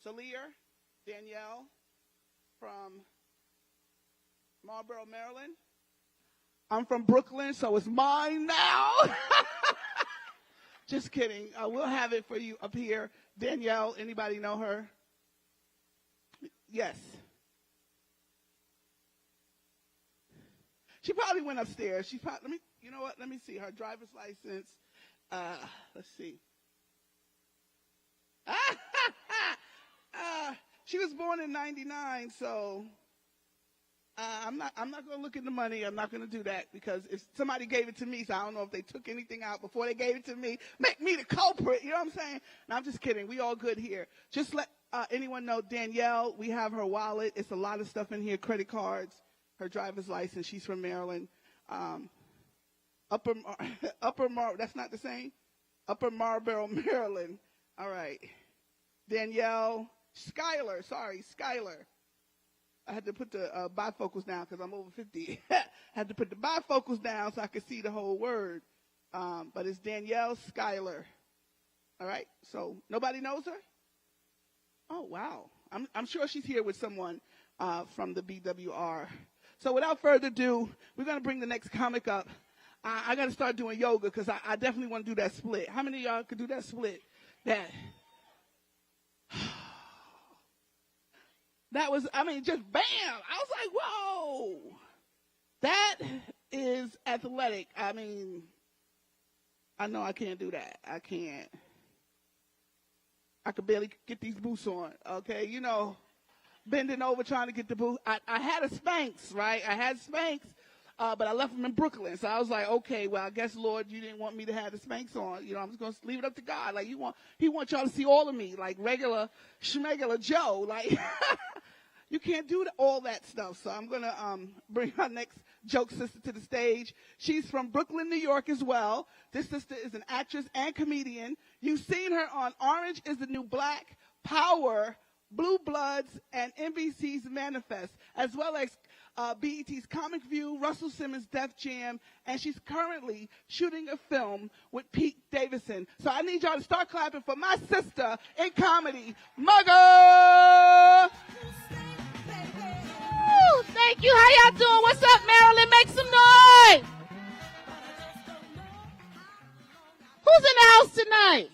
Solier, Danielle from Marlboro, Maryland. I'm from Brooklyn, so it's mine now. Just kidding. We'll have it for you up here. Danielle, anybody know her? Yes. She probably went upstairs. You know what? Let me see her driver's license. Let's see. She was born in 99, so I'm not going to look at the money. I'm not going to do that because if somebody gave it to me, so I don't know if they took anything out before they gave it to me, make me the culprit. You know what I'm saying? No, I'm just kidding. We all good here. Just let anyone know Danielle, we have her wallet. It's a lot of stuff in here, credit cards, her driver's license. She's from Maryland. That's not the same? Upper Marlboro, Maryland. All right. Danielle Schuyler. I had to put the bifocals down because I'm over 50. I had to put the bifocals down so I could see the whole word. But it's Danielle Schuyler. All right? So nobody knows her? Oh, wow. I'm sure she's here with someone from the BWR. So without further ado, we're going to bring the next comic up. I got to start doing yoga because I definitely want to do that split. How many of y'all could do that split? That was, just bam. I was like, whoa. That is athletic. I know I can't do that. I can't. I could barely get these boots on, okay? Bending over trying to get the boot. I had a Spanx, right? I had Spanx, but I left them in Brooklyn. So I was like, okay, well, I guess, Lord, you didn't want me to have the Spanx on. I'm just going to leave it up to God. Like, he wants y'all to see all of me, like regular schmegular Joe. Like, you can't do all that stuff. So I'm going to bring our next joke sister to the stage. She's from Brooklyn, New York as well. This sister is an actress and comedian. You've seen her on Orange is the New Black, Power, Blue Bloods, and NBC's Manifest, as well as BET's Comic View, Russell Simmons' Def Jam, and she's currently shooting a film with Pete Davidson. So I need y'all to start clapping for my sister in comedy, Mugga! Woo, thank you. How y'all doing? What's up, Maryland? Make some noise. Who's in the house tonight?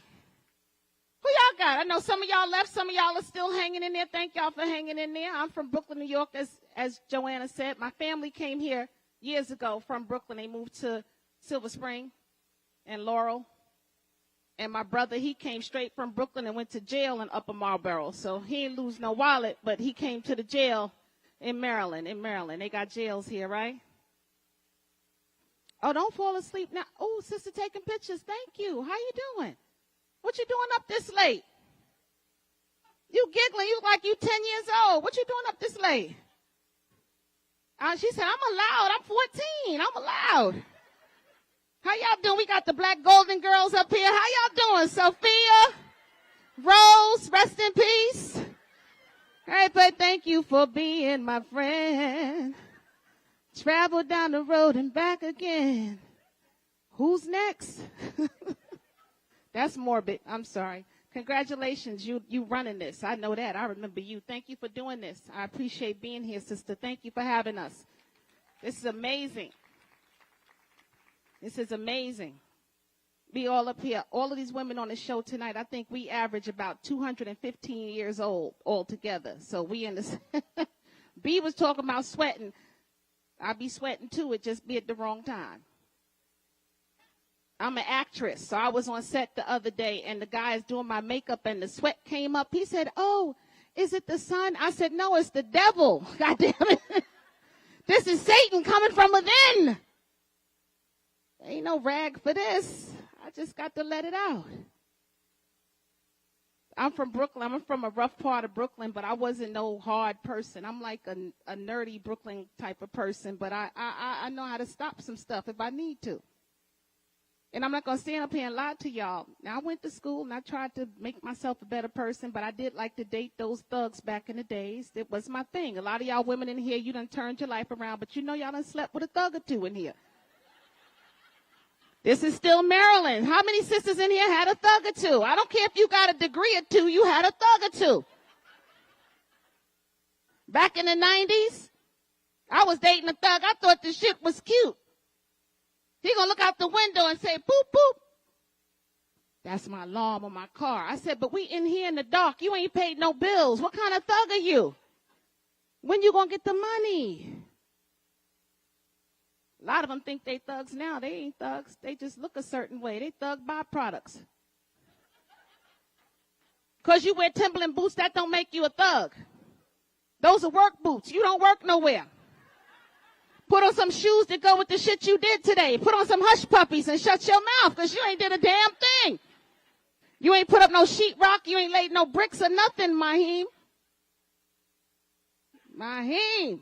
Who y'all got? I know some of y'all left. Some of y'all are still hanging in there. Thank y'all for hanging in there. I'm from Brooklyn, New York, as Joanna said. My family came here years ago from Brooklyn. They moved to Silver Spring and Laurel. And my brother, he came straight from Brooklyn and went to jail in Upper Marlboro. So he didn't lose no wallet, but he came to the jail in Maryland. They got jails here, right? Oh, don't fall asleep now. Oh, sister taking pictures. Thank you. How you doing? What you doing up this late? You giggling. You look like you 10 years old. What you doing up this late? She said, I'm allowed. I'm 14. I'm allowed. How y'all doing? We got the Black Golden Girls up here. How y'all doing? Sophia, Rose, rest in peace. Hey, but thank you for being my friend. Travel down the road and back again. Who's next? That's morbid. I'm sorry. Congratulations. You running this. I know that. I remember you. Thank you for doing this. I appreciate being here, sister. Thank you for having us. This is amazing. This is amazing. Be all up here. All of these women on the show tonight, I think we average about 215 years old altogether. So we in this. B was talking about sweating. I be sweating too. It just be at the wrong time. I'm an actress, so I was on set the other day, and the guy is doing my makeup, and the sweat came up. He said, oh, is it the sun? I said, no, it's the devil. God damn it. This is Satan coming from within. Ain't no rag for this. I just got to let it out. I'm from Brooklyn. I'm from a rough part of Brooklyn, but I wasn't no hard person. I'm like a nerdy Brooklyn type of person, but I know how to stop some stuff if I need to. And I'm not going to stand up here and lie to y'all. Now, I went to school, and I tried to make myself a better person, but I did like to date those thugs back in the days. It was my thing. A lot of y'all women in here, you done turned your life around, but you know y'all done slept with a thug or two in here. This is still Maryland. How many sisters in here had a thug or two? I don't care if you got a degree or two, you had a thug or two. Back in the 90s, I was dating a thug. I thought this shit was cute. He gonna look out the window and say, boop, boop. That's my alarm on my car. I said, but we in here in the dark. You ain't paid no bills. What kind of thug are you? When you gonna get the money? A lot of them think they thugs now. They ain't thugs. They just look a certain way. They thug byproducts. Because you wear Timberland boots, that don't make you a thug. Those are work boots. You don't work nowhere. Put on some shoes that go with the shit you did today. Put on some hush puppies and shut your mouth because you ain't did a damn thing. You ain't put up no sheetrock. You ain't laid no bricks or nothing, Mahim. Mahim.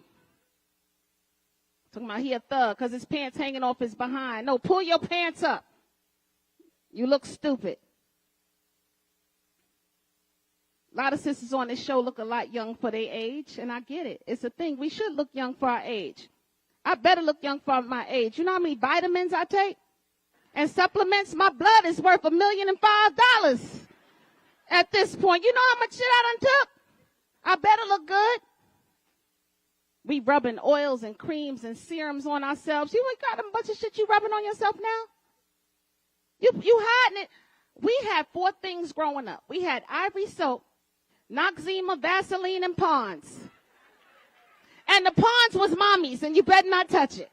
Talking about he a thug because his pants hanging off his behind. No, pull your pants up. You look stupid. A lot of sisters on this show look a lot young for their age, and I get it. It's a thing. We should look young for our age. I better look young for my age. You know how many vitamins I take? And supplements? My blood is worth $1,005,000 at this point. You know how much shit I done took? I better look good. We rubbing oils and creams and serums on ourselves. You ain't got a bunch of shit you rubbing on yourself now? You hiding it. We had 4 things growing up. We had Ivory soap, Noxzema, Vaseline, and Pond's. And the Pond's was mommy's, and you better not touch it.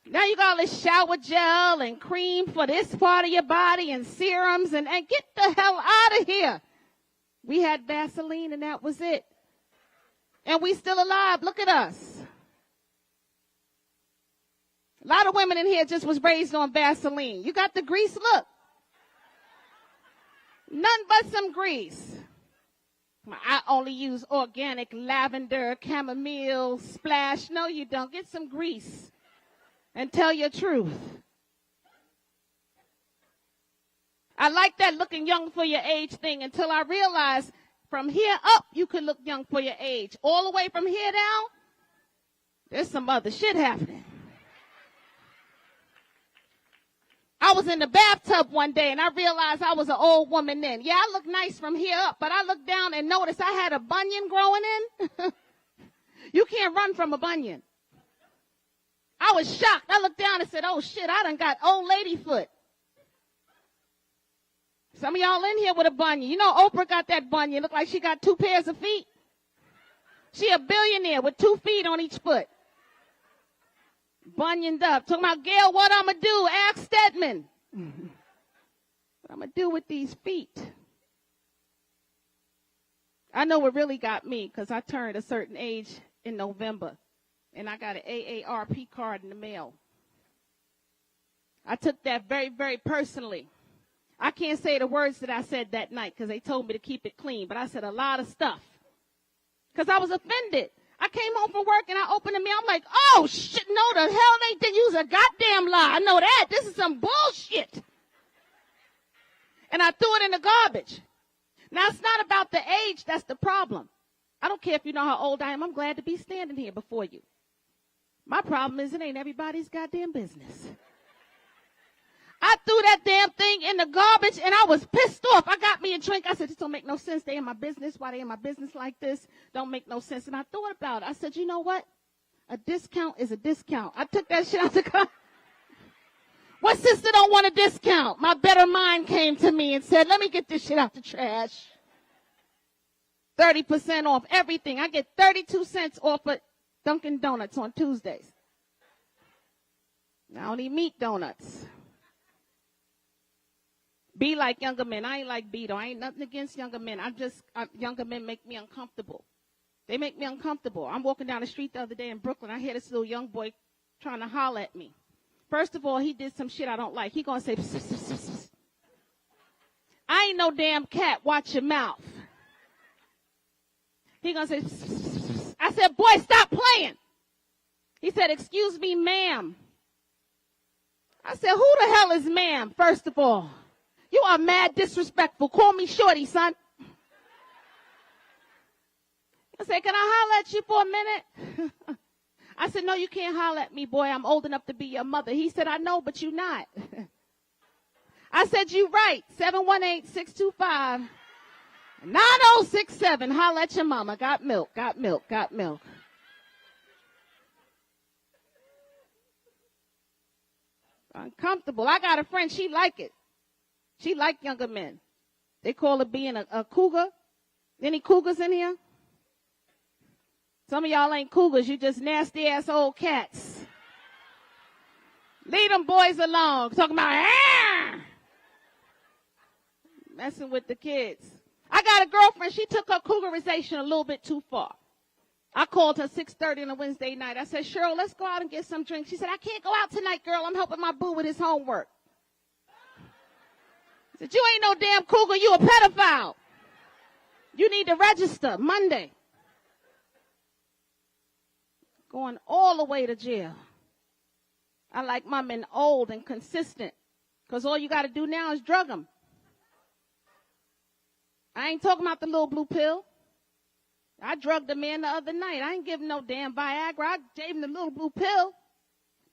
Now you got all this shower gel and cream for this part of your body and serums, and get the hell out of here. We had Vaseline, and that was it. And we still alive. Look at us. A lot of women in here just was raised on Vaseline. You got the grease look. None but some grease. I only use organic lavender, chamomile, splash. No, you don't. Get some grease and tell your truth. I like that looking young for your age thing until I realized from here up, you can look young for your age. All the way from here down, There's some other shit happening. I was in the bathtub one day and I realized I was an old woman then. Yeah, I look nice from here up, but I looked down and noticed I had a bunion growing in. You can't run from a bunion. I was shocked. I looked down and said, oh shit, I done got old lady foot. Some of y'all in here with a bunion. You know Oprah got that bunion. Look like she got 2 pairs of feet. She a billionaire with 2 feet on each foot. Bunioned up. Talking about, Gail, what I'm going to do? Ask Stedman. What I'm going to do with these feet? I know what really got me because I turned a certain age in November. And I got an AARP card in the mail. I took that very, very personally. I can't say the words that I said that night because they told me to keep it clean. But I said a lot of stuff because I was offended. I came home from work and I opened the mail. I'm like, oh, shit, no, the hell they didn't use a goddamn lie. I know that. This is some bullshit. And I threw it in the garbage. Now, it's not about the age. That's the problem. I don't care if you know how old I am. I'm glad to be standing here before you. My problem is it ain't everybody's goddamn business. I threw that damn thing in the garbage and I was pissed off. I got me a drink. I said, this don't make no sense. They in my business. Why they in my business like this? Don't make no sense. And I thought about it. I said, you know what? A discount is a discount. I took that shit out the car. What sister don't want a discount? My better mind came to me and said, let me get this shit out the trash. 30% off everything. I get 32 cents off of Dunkin' Donuts on Tuesdays. I don't eat meat donuts. Be like younger men. I ain't like B though. I ain't nothing against younger men. Younger men make me uncomfortable. They make me uncomfortable. I'm walking down the street the other day in Brooklyn. I hear this little young boy trying to holler at me. First of all, he did some shit I don't like. He gonna say, pss, pss, pss, pss. I ain't no damn cat. Watch your mouth. He gonna say, pss, pss, pss, pss. I said, boy, stop playing. He said, excuse me, ma'am. I said, who the hell is ma'am, first of all? You are mad disrespectful. Call me shorty, son. I said, can I holler at you for a minute? I said, no, you can't holler at me, boy. I'm old enough to be your mother. He said, I know, but you're not. I said, you right. 718-625-9067. Holler at your mama. Got milk, got milk, got milk. Uncomfortable. I got a friend. She like it. She like younger men. They call it being a cougar. Any cougars in here? Some of y'all ain't cougars. You just nasty ass old cats. Leave them boys alone. Talking about messing with the kids. I got a girlfriend. She took her cougarization a little bit too far. I called her 6:30 on a Wednesday night. I said, Cheryl, let's go out and get some drinks. She said, I can't go out tonight, girl. I'm helping my boo with his homework. I said, you ain't no damn cougar. You a pedophile. You need to register Monday. Going all the way to jail. I like my men old and consistent. Because all you got to do now is drug them. I ain't talking about the little blue pill. I drugged a man the other night. I ain't give him no damn Viagra. I gave him the little blue pill.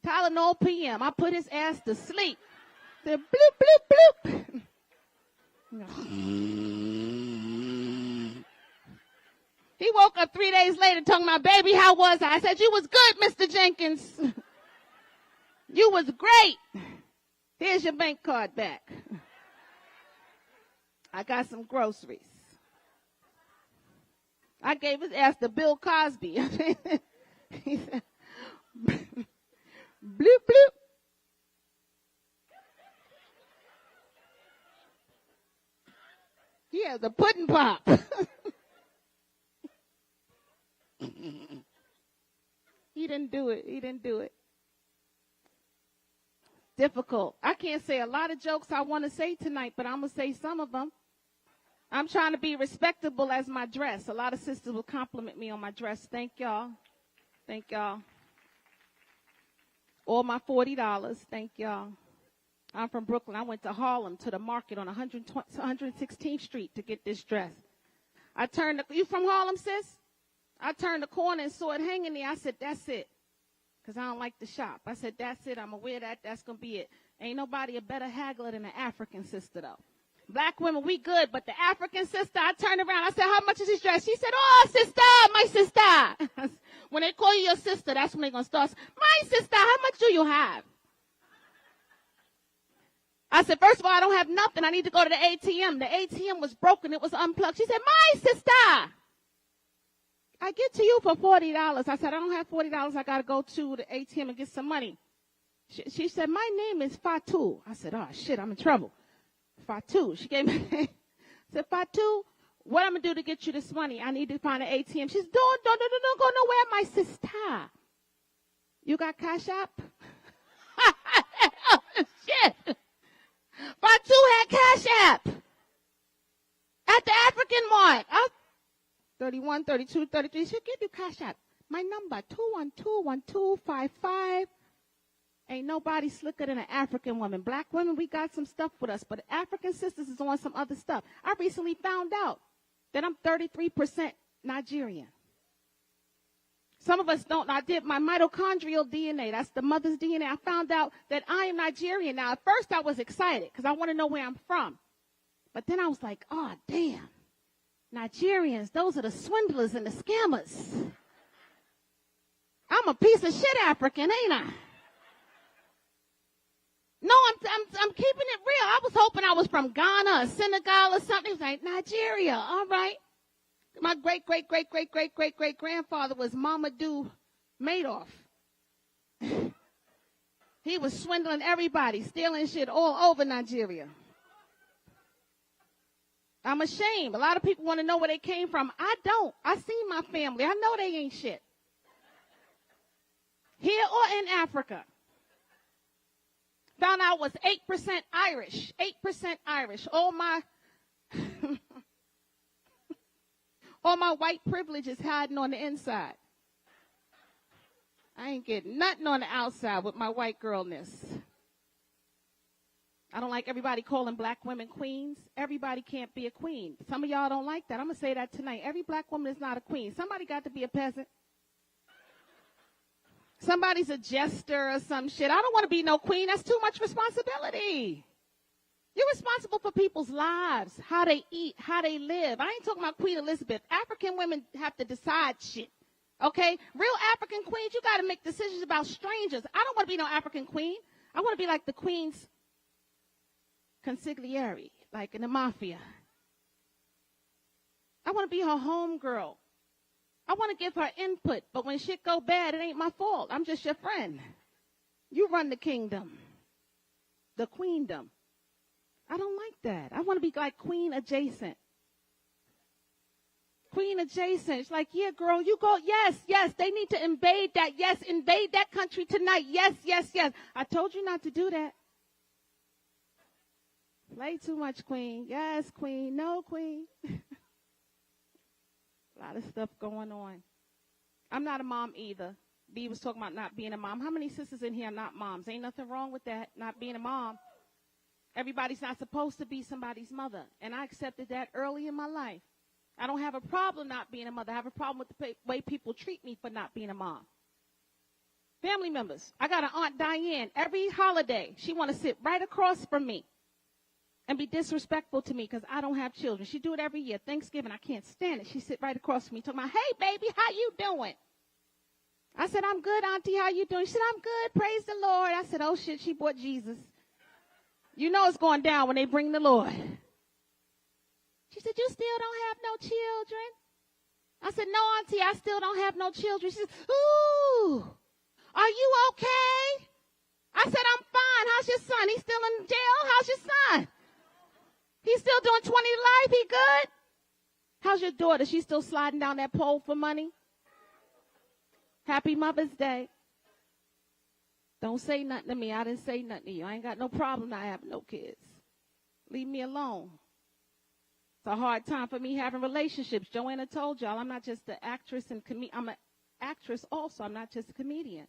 Tylenol PM. I put his ass to sleep. Said bloop, bloop, bloop. He woke up 3 days later talking about, baby, how was I? I said, you was good, Mr. Jenkins. You was great. Here's your bank card back. I got some groceries. I gave his ass to Bill Cosby. He said, bloop, bloop. He has a pudding pop. He didn't do it. He didn't do it. Difficult. I can't say a lot of jokes I want to say tonight, but I'm going to say some of them. I'm trying to be respectable as my dress. A lot of sisters will compliment me on my dress. Thank y'all. Thank y'all. All my $40. Thank y'all. I'm from Brooklyn. I went to Harlem to the market on 116th Street to get this dress. You from Harlem, sis? I turned the corner and saw it hanging there. I said, that's it. because I don't like to shop. I said, that's it. I'm going to wear that. That's going to be it. Ain't nobody a better haggler than an African sister, though. Black women, we good, but the African sister, I turned around. I said, how much is this dress? She said, oh, sister, my sister. When they call you your sister, that's when they're going to start. My sister, how much do you have? I said, first of all, I don't have nothing. I need to go to the ATM. The ATM was broken. It was unplugged. She said, my sister, I get to you for $40. I said, I don't have $40. I got to go to the ATM and get some money. She said, my name is Fatu. I said, oh, shit, I'm in trouble. Fatu. She gave me I said, Fatu, what I'm going to do to get you this money? I need to find an ATM. She said, don't go nowhere, my sister. You got Cash App? Oh, shit. Fatu had Cash App at the African Mart. 31, 32, 33. She'll give you Cash App. My number, 212-1255. Ain't nobody slicker than an African woman. Black women, we got some stuff with us, but African sisters is on some other stuff. I recently found out that I'm 33% Nigerian. Some of us don't. I did my mitochondrial DNA. That's the mother's DNA. I found out that I am Nigerian. Now, at first I was excited because I want to know where I'm from. But then I was like, oh, damn. Nigerians, those are the swindlers and the scammers. I'm a piece of shit African, ain't I? No, I'm keeping it real. I was hoping I was from Ghana or Senegal or something. It was like, Nigeria, all right. My great-great-great-great-great-great-great-grandfather was Mamadou Madoff. He was swindling everybody, stealing shit all over Nigeria. I'm ashamed. A lot of people want to know where they came from. I don't. I seen my family. I know they ain't shit. Here or in Africa. Found out I was 8% Irish. 8% Irish. All my white privilege is hiding on the inside. I ain't getting nothing on the outside with my white girlness. I don't like everybody calling black women queens. Everybody can't be a queen. Some of y'all don't like that. I'm going to say that tonight. Every black woman is not a queen. Somebody got to be a peasant. Somebody's a jester or some shit. I don't want to be no queen. That's too much responsibility. You're responsible for people's lives, how they eat, how they live. I ain't talking about Queen Elizabeth. African women have to decide shit. Okay? Real African queens, you got to make decisions about strangers. I don't want to be no African queen. I want to be like the queen's consigliere, like in the mafia. I want to be her home girl. I want to give her input, but when shit go bad, it ain't my fault. I'm just your friend. You run the kingdom, the queendom. I don't like that. I want to be like queen adjacent. Queen adjacent. It's like, yeah, girl, you go. Yes, yes, they need to invade that. Yes, invade that country tonight. Yes, yes, yes. I told you not to do that. Play too much, queen. Yes, queen. No, queen. A lot of stuff going on. I'm not a mom either. B was talking about not being a mom. How many sisters in here are not moms? Ain't nothing wrong with that, not being a mom. Everybody's not supposed to be somebody's mother. And I accepted that early in my life. I don't have a problem not being a mother. I have a problem with the way people treat me for not being a mom. Family members. I got an Aunt Diane. Every holiday, she want to sit right across from me and be disrespectful to me because I don't have children. She do it every year. Thanksgiving, I can't stand it. She sit right across from me talking about, hey, baby, how you doing? I said, I'm good, Auntie. How you doing? She said, I'm good. Praise the Lord. I said, oh, shit, she brought Jesus. You know it's going down when they bring the Lord. She said, you still don't have no children? I said, no, Auntie, I still don't have no children. She said, ooh, are you okay? I said, I'm fine. How's your son? He's still in jail? How's your son? He's still doing 20 to life? He good? How's your daughter? She's still sliding down that pole for money? Happy Mother's Day. Don't say nothing to me. I didn't say nothing to you. I ain't got no problem not having no kids. Leave me alone. It's a hard time for me having relationships. Joanna told y'all I'm not just an actress and I'm an actress also. I'm not just a comedian.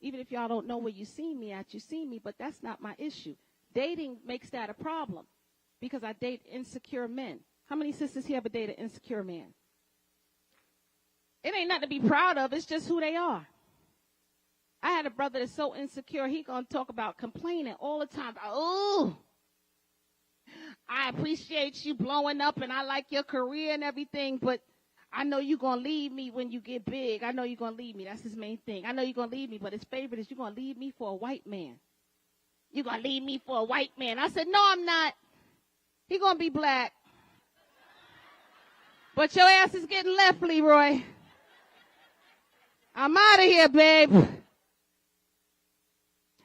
Even if y'all don't know where you see me at, you see me, but that's not my issue. Dating makes that a problem because I date insecure men. How many sisters here ever dated an insecure man? It ain't nothing to be proud of. It's just who they are. I had a brother that's so insecure, he gonna talk about complaining all the time. Oh, I appreciate you blowing up and I like your career and everything, but I know you're gonna leave me when you get big. I know you're gonna leave me. That's his main thing. I know you're gonna leave me, but his favorite is you're gonna leave me for a white man. You're gonna leave me for a white man. I said, no, I'm not. He gonna be black. But your ass is getting left, Leroy. I'm out of here, babe.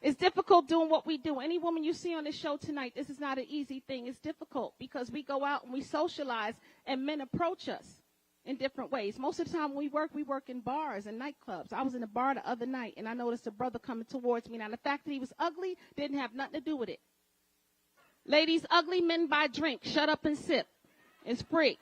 It's difficult doing what we do. Any woman you see on this show tonight, this is not an easy thing. It's difficult because we go out and we socialize and men approach us in different ways. Most of the time when we work in bars and nightclubs. I was in a bar the other night and I noticed a brother coming towards me. Now, the fact that he was ugly didn't have nothing to do with it. Ladies, ugly men buy drink. Shut up and sip. It's free.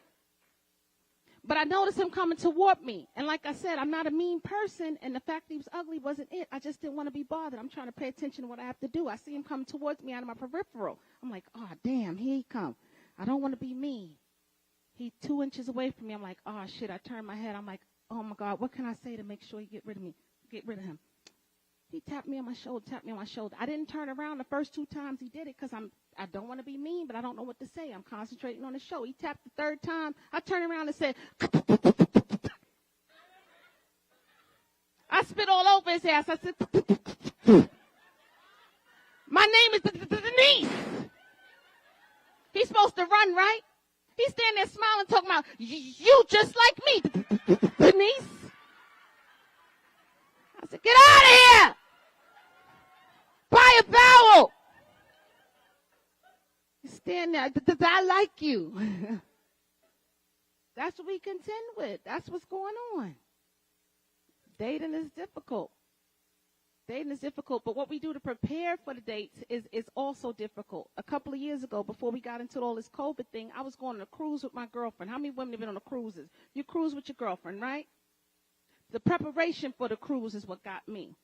But I noticed him coming toward me. And like I said, I'm not a mean person, and the fact that he was ugly wasn't it. I just didn't want to be bothered. I'm trying to pay attention to what I have to do. I see him coming towards me out of my peripheral. I'm like, oh, damn, here he come. I don't want to be mean. He 2 inches away from me. I'm like, oh, shit. I turn my head. I'm like, oh, my God, what can I say to make sure you get rid of him? He tapped me on my shoulder, I didn't turn around the first 2 times he did it because I don't want to be mean, but I don't know what to say. I'm concentrating on the show. He tapped the 3rd time. I turned around and said, I spit all over his ass. I said, my name is Denise. He's supposed to run, right? He's standing there smiling, talking about, you just like me, Denise. I said, get out of here. Buy a vowel. Stand there. I like you. That's what we contend with. That's what's going on. Dating is difficult. But what we do to prepare for the dates is also difficult. A couple of years ago, before we got into all this COVID thing, I was going on a cruise with my girlfriend. How many women have been on a cruises? You cruise with your girlfriend, right? The preparation for the cruise is what got me.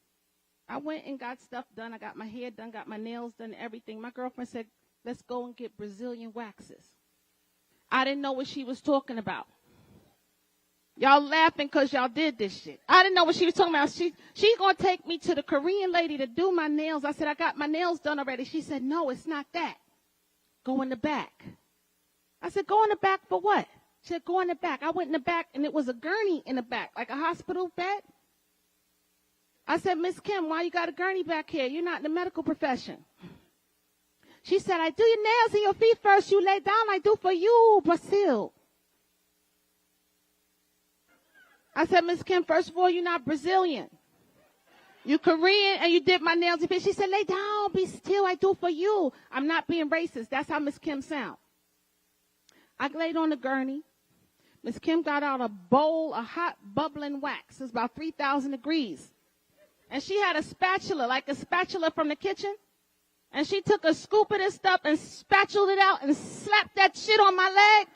I went and got stuff done. I got my hair done, got my nails done, everything. My girlfriend said, let's go and get Brazilian waxes. I didn't know what she was talking about. Y'all laughing because y'all did this shit. I didn't know what she was talking about. She's going to take me to the Korean lady to do my nails. I said, I got my nails done already. She said, no, it's not that. Go in the back. I said, go in the back for what? She said, go in the back. I went in the back, and it was a gurney in the back, like a hospital bed. I said, Miss Kim, why you got a gurney back here? You're not in the medical profession. She said, I do your nails and your feet first. You lay down, I do for you, Brazil. I said, Miss Kim, first of all, you're not Brazilian. You Korean, and you did my nails and feet. She said, lay down, be still, I do for you. I'm not being racist. That's how Miss Kim sound. I laid on the gurney. Miss Kim got out a bowl of hot bubbling wax. It's about 3,000 degrees. And she had a spatula, like a spatula from the kitchen. And she took a scoop of this stuff and spatulaed it out and slapped that shit on my leg.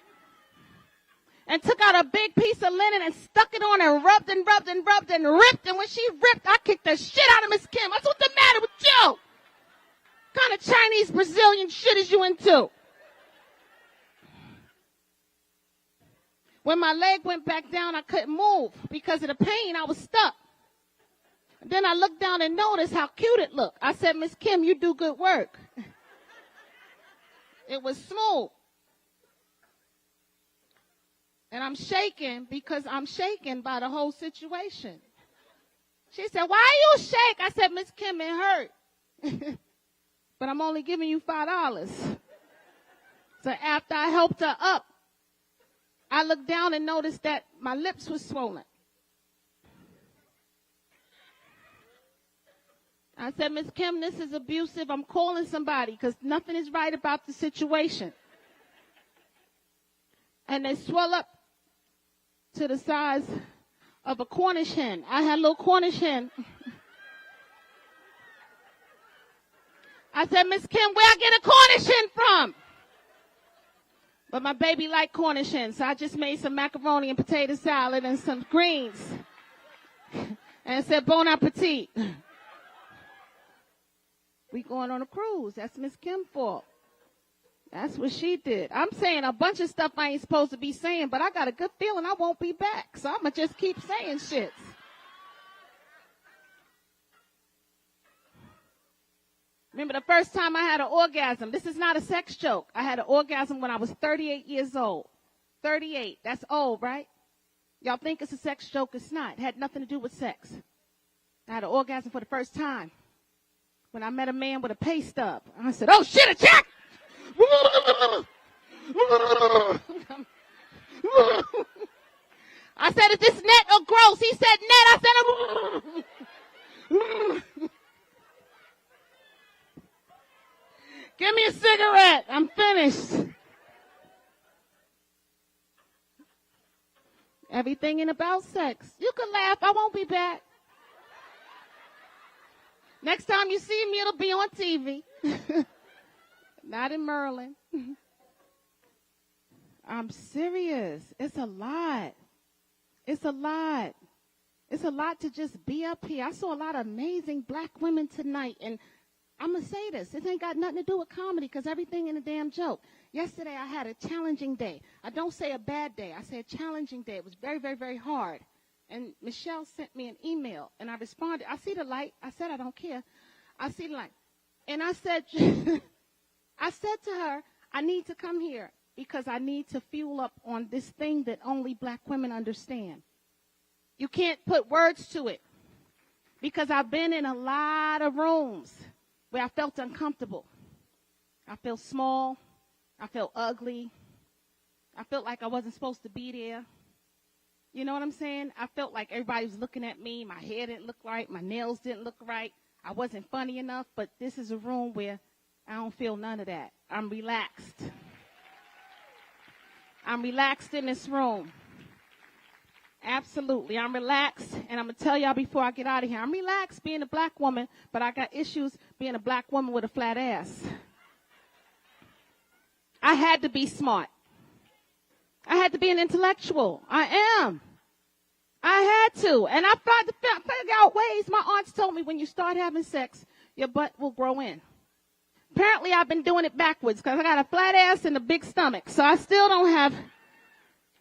And took out a big piece of linen and stuck it on and rubbed and rubbed and rubbed and ripped. And when she ripped, I kicked the shit out of Miss Kim. What's the matter with you? What kind of Chinese Brazilian shit is you into? When my leg went back down, I couldn't move because of the pain. I was stuck. Then I looked down and noticed how cute it looked. I said, Miss Kim, you do good work. It was smooth. And I'm shaking because I'm shaken by the whole situation. She said, why you shake? I said, Miss Kim, it hurt. But I'm only giving you $5. So after I helped her up, I looked down and noticed that my lips were swollen. I said, Miss Kim, this is abusive. I'm calling somebody because nothing is right about the situation. And they swell up to the size of a Cornish hen. I had a little Cornish hen. I said, Miss Kim, where I get a Cornish hen from? But my baby liked Cornish hens, so I just made some macaroni and potato salad and some greens. And said, bon appetit. We going on a cruise. That's Miss Kim's fault. That's what she did. I'm saying a bunch of stuff I ain't supposed to be saying, but I got a good feeling I won't be back. So I'm going to just keep saying shit. Remember the first time I had an orgasm. This is not a sex joke. I had an orgasm when I was 38 years old. 38. That's old, right? Y'all think it's a sex joke. It's not. It had nothing to do with sex. I had an orgasm for the first time when I met a man with a pay stub. I said, oh, shit, a check! I said, is this net or gross? He said, net. I said, give me a cigarette. I'm finished. Everything ain't about sex. You can laugh. I won't be back. Next time you see me, it'll be on TV. Not in Maryland. I'm serious. It's a lot. It's a lot. It's a lot to just be up here. I saw a lot of amazing black women tonight, and I'm going to say this. It ain't got nothing to do with comedy because everything in a damn joke. Yesterday, I had a challenging day. I don't say a bad day. I say a challenging day. It was very, very, very hard. And Michelle sent me an email, and I responded. I see the light. I said, I don't care. I see the light. And I said, I said to her, I need to come here because I need to fuel up on this thing that only black women understand. You can't put words to it because I've been in a lot of rooms where I felt uncomfortable. I felt small. I felt ugly. I felt like I wasn't supposed to be there. You know what I'm saying? I felt like everybody was looking at me. My hair didn't look right. My nails didn't look right. I wasn't funny enough. But this is a room where I don't feel none of that. I'm relaxed. I'm relaxed in this room. Absolutely. I'm relaxed. And I'm going to tell y'all before I get out of here. I'm relaxed being a black woman, but I got issues being a black woman with a flat ass. I had to be smart. I had to be an intellectual. I am. I had to. And I tried to figure out ways. My aunts told me when you start having sex, your butt will grow in. Apparently, I've been doing it backwards because I got a flat ass and a big stomach. So I still don't have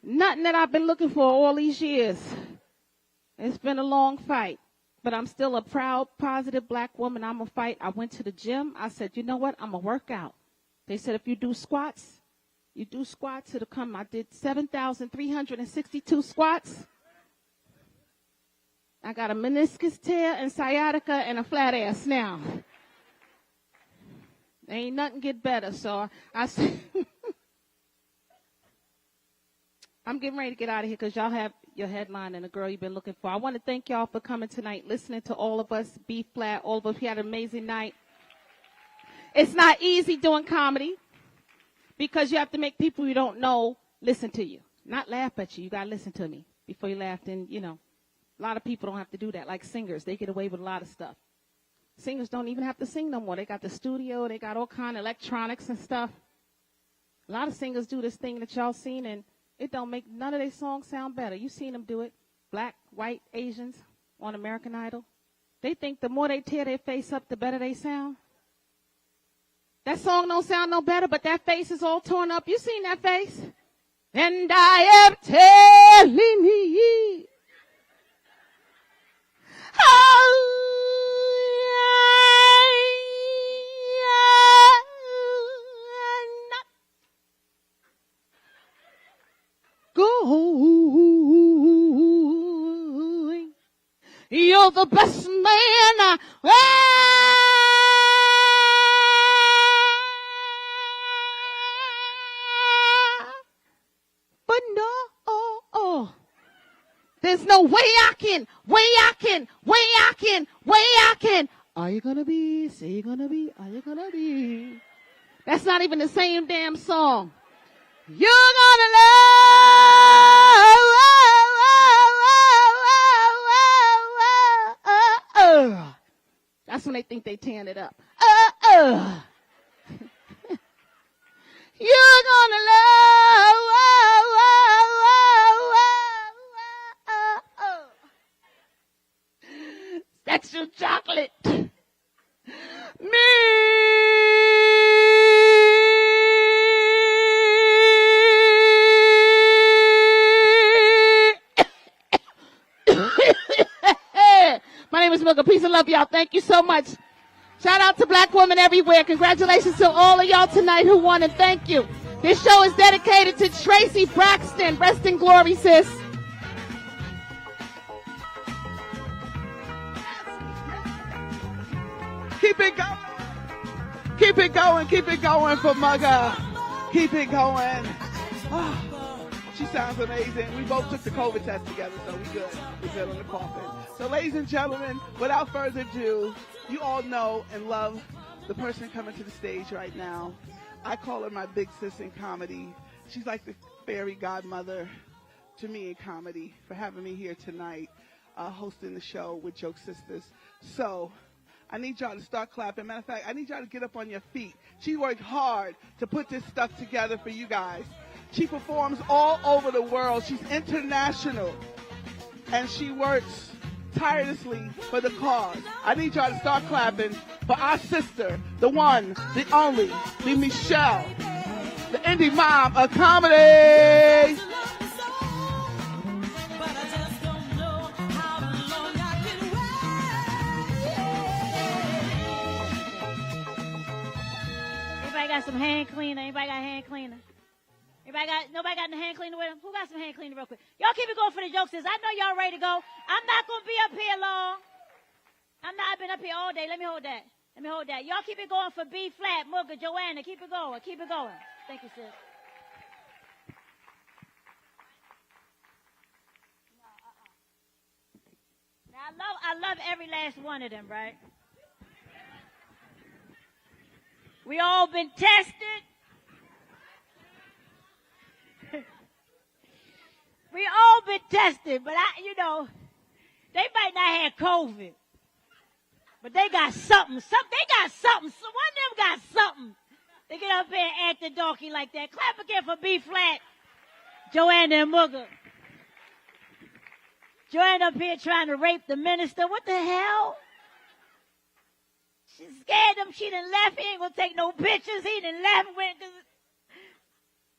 nothing that I've been looking for all these years. It's been a long fight. But I'm still a proud, positive black woman. I'm going to fight. I went to the gym. I said, you know what? I'm going to work out. They said if you do squats, it'll come. I did 7,362 squats. I got a meniscus tear and sciatica and a flat ass now. Ain't nothing get better. So I said, I'm getting ready to get out of here because y'all have your headline and the girl you've been looking for. I want to thank y'all for coming tonight, listening to all of us, B Flat, all of us. We had an amazing night. It's not easy doing comedy because you have to make people you don't know listen to you. Not laugh at you. You got to listen to me before you laugh. And, you know, a lot of people don't have to do that. Like singers, they get away with a lot of stuff. Singers don't even have to sing no more. They got the studio. They got all kind of electronics and stuff. A lot of singers do this thing that y'all seen, and it don't make none of their songs sound better. You seen them do it. Black, white, Asians on American Idol. They think the more they tear their face up, the better they sound. That song don't sound no better, but that face is all torn up. You seen that face? And I am telling you. Going. You're the best man but no, there's no way I can. Are you gonna be? Say you're gonna be. Are you gonna be? That's not even the same damn song. You're gonna love. That's when they think they tearing it up. You're gonna love. Sexual chocolate. Me. My name is Milka. Peace and love, y'all. Thank you so much. Shout out to black women everywhere. Congratulations to all of y'all tonight who won, and thank you. This show is dedicated to Tracy Braxton. Rest in glory, sis. Keep it going. Keep it going. Keep it going for Mugga. Keep it going. Oh, she sounds amazing. We both took the COVID test together, so we good. We good on the coffin. So ladies and gentlemen, without further ado, you all know and love the person coming to the stage right now. I call her my big sis in comedy. She's like the fairy godmother to me in comedy for having me here tonight, hosting the show with Joke Sisters. So I need y'all to start clapping. Matter of fact, I need y'all to get up on your feet. She worked hard to put this stuff together for you guys. She performs all over the world. She's international. And she works tirelessly for the cause. I need y'all to start clapping for our sister, the one, the only, the Michelle, the indie mom of comedy. Anybody got some hand cleaner? Anybody got hand cleaner? Nobody got the hand cleaner with them? Who got some hand cleaner real quick? Y'all keep it going for the jokesters. I know y'all ready to go. I'm not going to be up here long. I've been up here all day. Let me hold that. Y'all keep it going for B flat, Mugga, Joanna. Keep it going. Thank you, sis. Now, I love every last one of them, right? We all been tested. We all been tested, but they might not have COVID, but they got something. They got something. So one of them got something. They get up here and act the donkey like that. Clap again for B flat, Joanna and Mugga. Joanna up here trying to rape the minister. What the hell? She scared him. She done left. He ain't gonna take no pictures. He done left.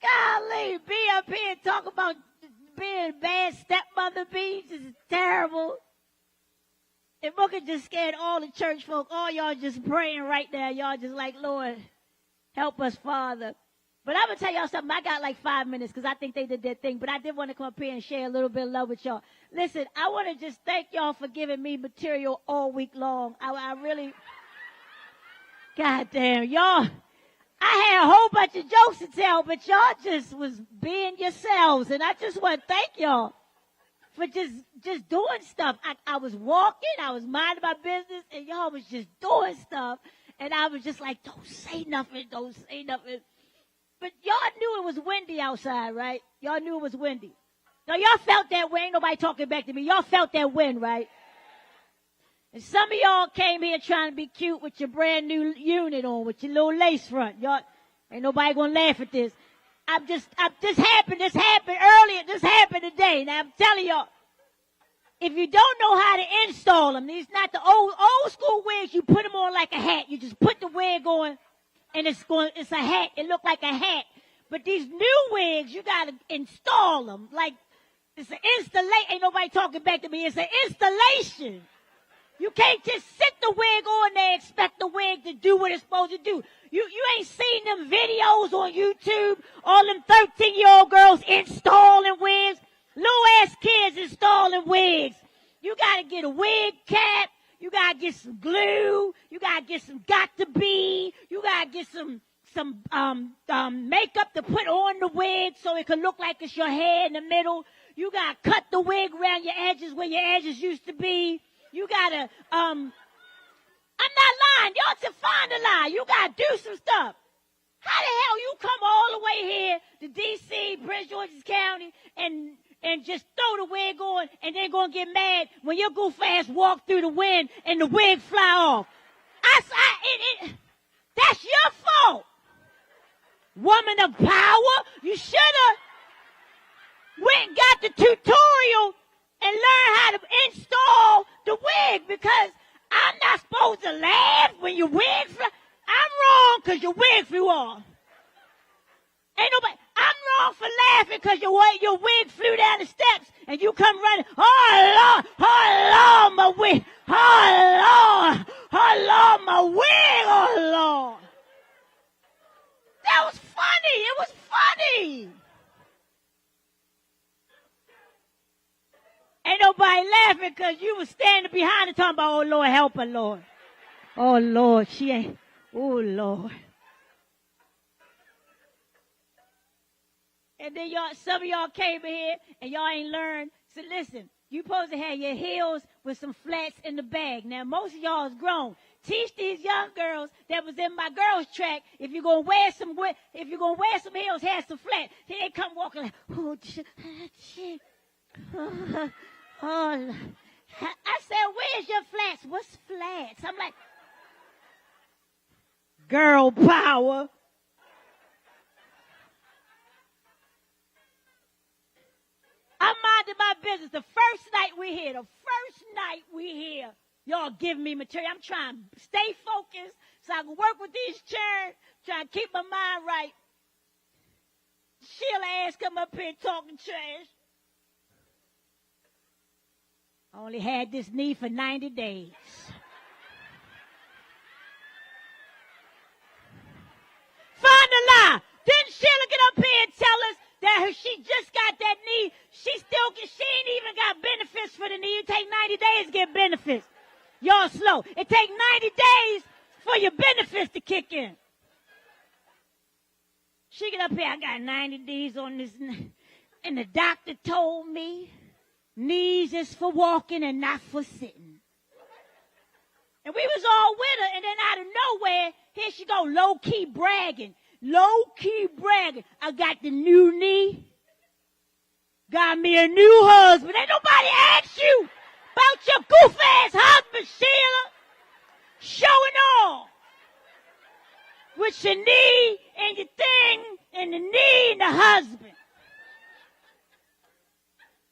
Golly, be up here and talk about being bad stepmother B. This is terrible. And Mugga just scared all the church folk. All y'all just praying right now. Y'all just like, Lord, help us, Father. But I'm going to tell y'all something. I got like 5 minutes because I think they did their thing. But I did want to come up here and share a little bit of love with y'all. Listen, I want to just thank y'all for giving me material all week long. I really, God damn, y'all. I had a whole bunch of jokes to tell, but y'all just was being yourselves. And I just want to thank y'all for just doing stuff. I was walking, I was minding my business, and y'all was just doing stuff. And I was just like, don't say nothing. But y'all knew it was windy outside, right? Y'all knew it was windy. Now, y'all felt that wind. Ain't nobody talking back to me. Y'all felt that wind, right? And some of y'all came here trying to be cute with your brand new unit on, with your little lace front. Y'all, ain't nobody gonna laugh at this. This happened earlier. This happened today. Now, I'm telling y'all, if you don't know how to install them, these not the old school wigs, you put them on like a hat. You just put the wig on, and it's a hat. It looked like a hat. But these new wigs, you gotta install them. Like, it's an installation. Ain't nobody talking back to me. It's an installation. You can't just sit the wig on there and expect the wig to do what it's supposed to do. You ain't seen them videos on YouTube, all them 13-year-old girls installing wigs, little-ass kids installing wigs. You gotta get a wig cap. You gotta get some glue. You gotta get some got-to-be. You gotta get some makeup to put on the wig so it can look like it's your hair in the middle. You gotta cut the wig around your edges where your edges used to be. You gotta, I'm not lying. Y'all to find a lie. You gotta do some stuff. How the hell you come all the way here to D.C., Prince George's County, and just throw the wig on and then gonna get mad when your goof ass walk through the wind and the wig fly off? That's your fault. Woman of power, you shoulda went and got the tutorial and learn how to install the wig, because I'm not supposed to laugh when your wig fly. I'm wrong because your wig flew off. Ain't nobody. I'm wrong for laughing because your wig flew down the steps and you come running. Oh Lord, my wig. Oh Lord, my wig. nobody laughing because you was standing behind and talking about, oh, Lord, help her, Lord. Oh, Lord, she ain't. Oh, Lord. And then some of y'all came in here and y'all ain't learned. So listen, you supposed to have your heels with some flats in the bag. Now, most of y'all is grown. Teach these young girls that was in my girls' track. If you're gonna wear some heels, have some flats. Then they come walking like, oh shit. Oh. I said, where's your flats? What's flats? I'm like, girl power. I'm minding my business. The first night we here, y'all giving me material. I'm trying to stay focused so I can work with these chairs, trying to keep my mind right. Sheila ass come up here talking trash. I only had this knee for 90 days. Find the lie. Didn't Sheila get up here and tell us that she just got that knee? She ain't even got benefits for the knee. It take 90 days to get benefits. Y'all slow. It take 90 days for your benefits to kick in. She get up here, I got 90 days on this. And the doctor told me knees is for walking and not for sitting. And we was all with her, and then out of nowhere, here she go, low-key bragging. Low-key bragging. I got the new knee. Got me a new husband. Ain't nobody asked you about your goof-ass husband, Sheila. Showing off. With your knee and your thing and the knee and the husband.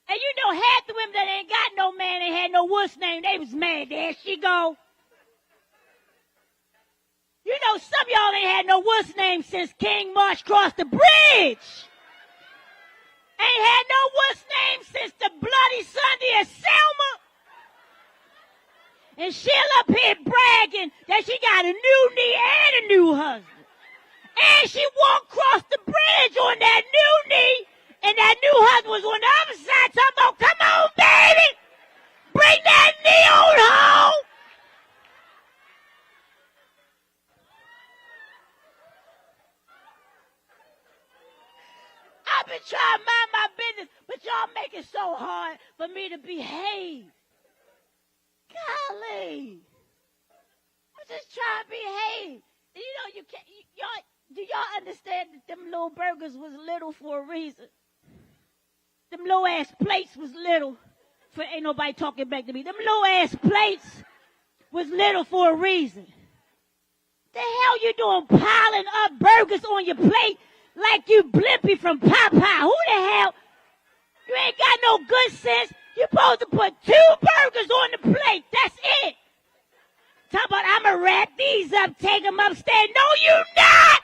And you know half the women that ain't got no man, they had no what's name, they was mad. There she go. You know some of y'all ain't had no what's name since King March crossed the bridge. Ain't had no what's name since the bloody Sunday at Selma. And she'll up here bragging that she got a new knee and a new husband. And she walked across the bridge on that new knee, and that new husband was on the other side talking about, come on, baby, bring that knee on home. I've been trying to mind my business, but y'all make it so hard for me to behave. Golly. I'm just trying to behave. You know, you can't, do y'all understand that them little burgers was little for a reason? Them little ass plates was little for, ain't nobody talking back to me. Them little ass plates was little for a reason. The hell you doing piling up burgers on your plate like you Blimpy from Popeye? Who the hell? You ain't got no good sense. You're supposed to put 2 burgers on the plate. That's it. Talk about, I'm going to wrap these up, take them upstairs. No, you not.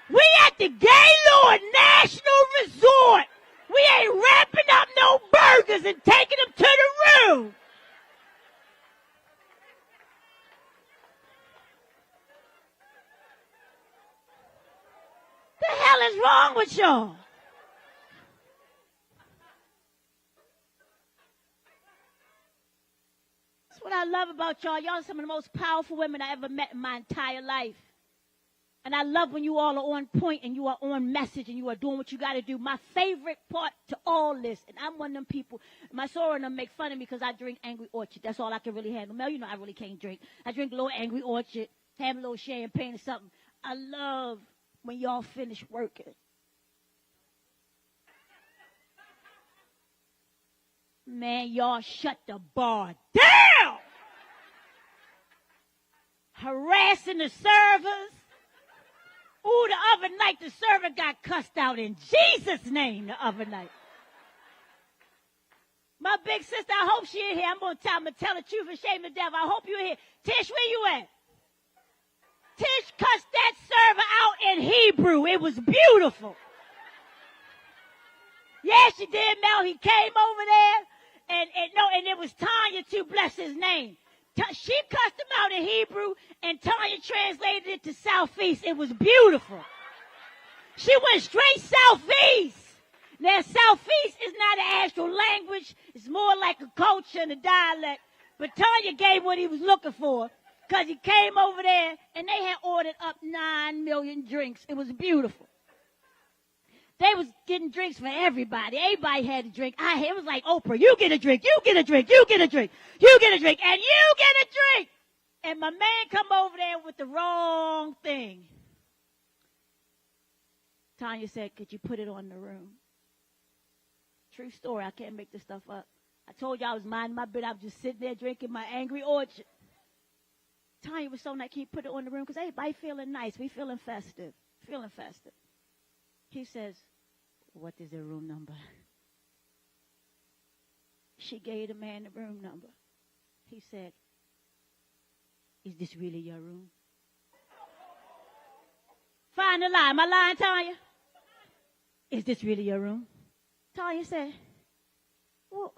We at the Gaylord National Resort. We ain't wrapping up no burgers and taking them to the room. The hell is wrong with y'all? That's what I love about y'all. Y'all are some of the most powerful women I ever met in my entire life. And I love when you all are on point and you are on message and you are doing what you got to do. My favorite part to all this, and I'm one of them people, my soror and them make fun of me because I drink Angry Orchard. That's all I can really handle. Mel, you know I really can't drink. I drink a little Angry Orchard, have a little champagne or something. I love when y'all finish working. Man, y'all shut the bar down. Harassing the servers. Ooh, the other night the server got cussed out in Jesus' name the other night. My big sister, I hope she in here. I'm going to tell the truth and shame the devil. I hope you in here. Tish, where you at? Tish cussed that server out in Hebrew. It was beautiful. Yeah, she did, Mel. He came over there, and it was Tanya too, bless his name. She cussed him out in Hebrew, and Tanya translated it to Southeast. It was beautiful. She went straight Southeast Now, Southeast is not an actual language. It's more like a culture and a dialect. But Tanya gave what he was looking for because he came over there and they had ordered up 9 million drinks. It was beautiful. They was getting drinks for everybody. Everybody had a drink. It was like Oprah. You get a drink. You get a drink. You get a drink. You get a drink. And you get a drink. And my man come over there with the wrong thing. Tanya said, could you put it on the room? True story. I can't make this stuff up. I told you I was minding my business. I was just sitting there drinking my Angry Orchard. Tanya was so nice. Can you put it on the room? Because everybody feeling nice. We feeling festive. Feeling festive. He says, what is the room number? She gave the man the room number. He said, is this really your room? Find the lie. Am I lying, Tanya? Is this really your room? Tanya said, well,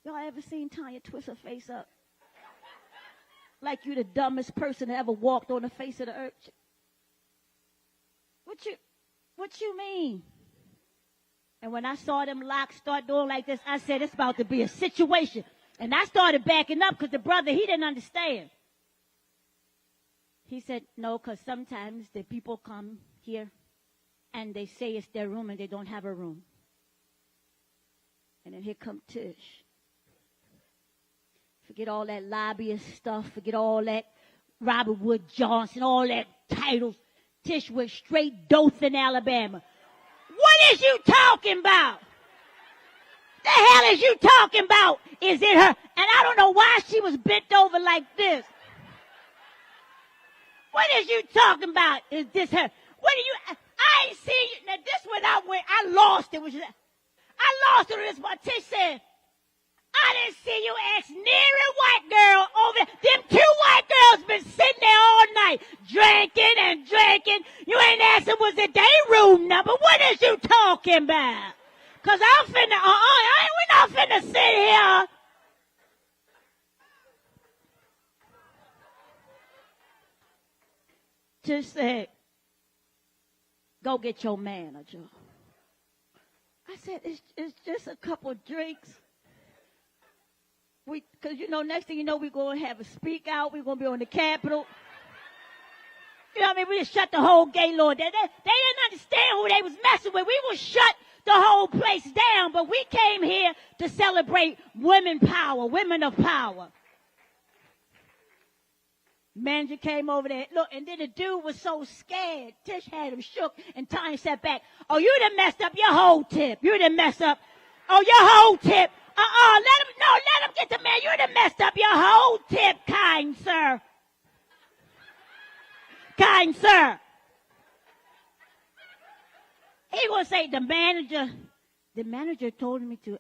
y'all ever seen Tanya twist her face up? Like you the dumbest person that ever walked on the face of the earth. What you mean? And when I saw them locks start doing like this, I said, it's about to be a situation. And I started backing up because the brother, he didn't understand. He said, no, because sometimes the people come here and they say it's their room and they don't have a room. And then here come Tish. Forget all that lobbyist stuff. Forget all that Robert Wood Johnson, all that titles. Tish went straight Dothan, Alabama. What is you talking about? The hell is you talking about? Is it her? And I don't know why she was bent over like this. What is you talking about? Is this her? What are you? I ain't seen you. Now this one I lost it. I lost it on this one. Tish said, I didn't see you ask near a white girl over there. Them 2 white girls been sitting there all night, drinking and drinking. You ain't asking was it their room number. What is you talking about? Cause I'm finna, we're not finna sit here. Just said, go get your manager. I said, it's just a couple drinks. Because, next thing you know, we're going to have a speak out. We're going to be on the Capitol. You know what I mean? We just shut the whole gay law down. They didn't understand who they was messing with. We will shut the whole place down. But we came here to celebrate women power, women of power. Manager came over there. Look, and then the dude was so scared. Tish had him shook, and Tanya sat back. Oh, you done messed up your whole tip. You done messed up. Oh, your whole tip. Let him get the man. You done messed up your whole tip, kind sir. Kind sir. He gonna say the manager told me to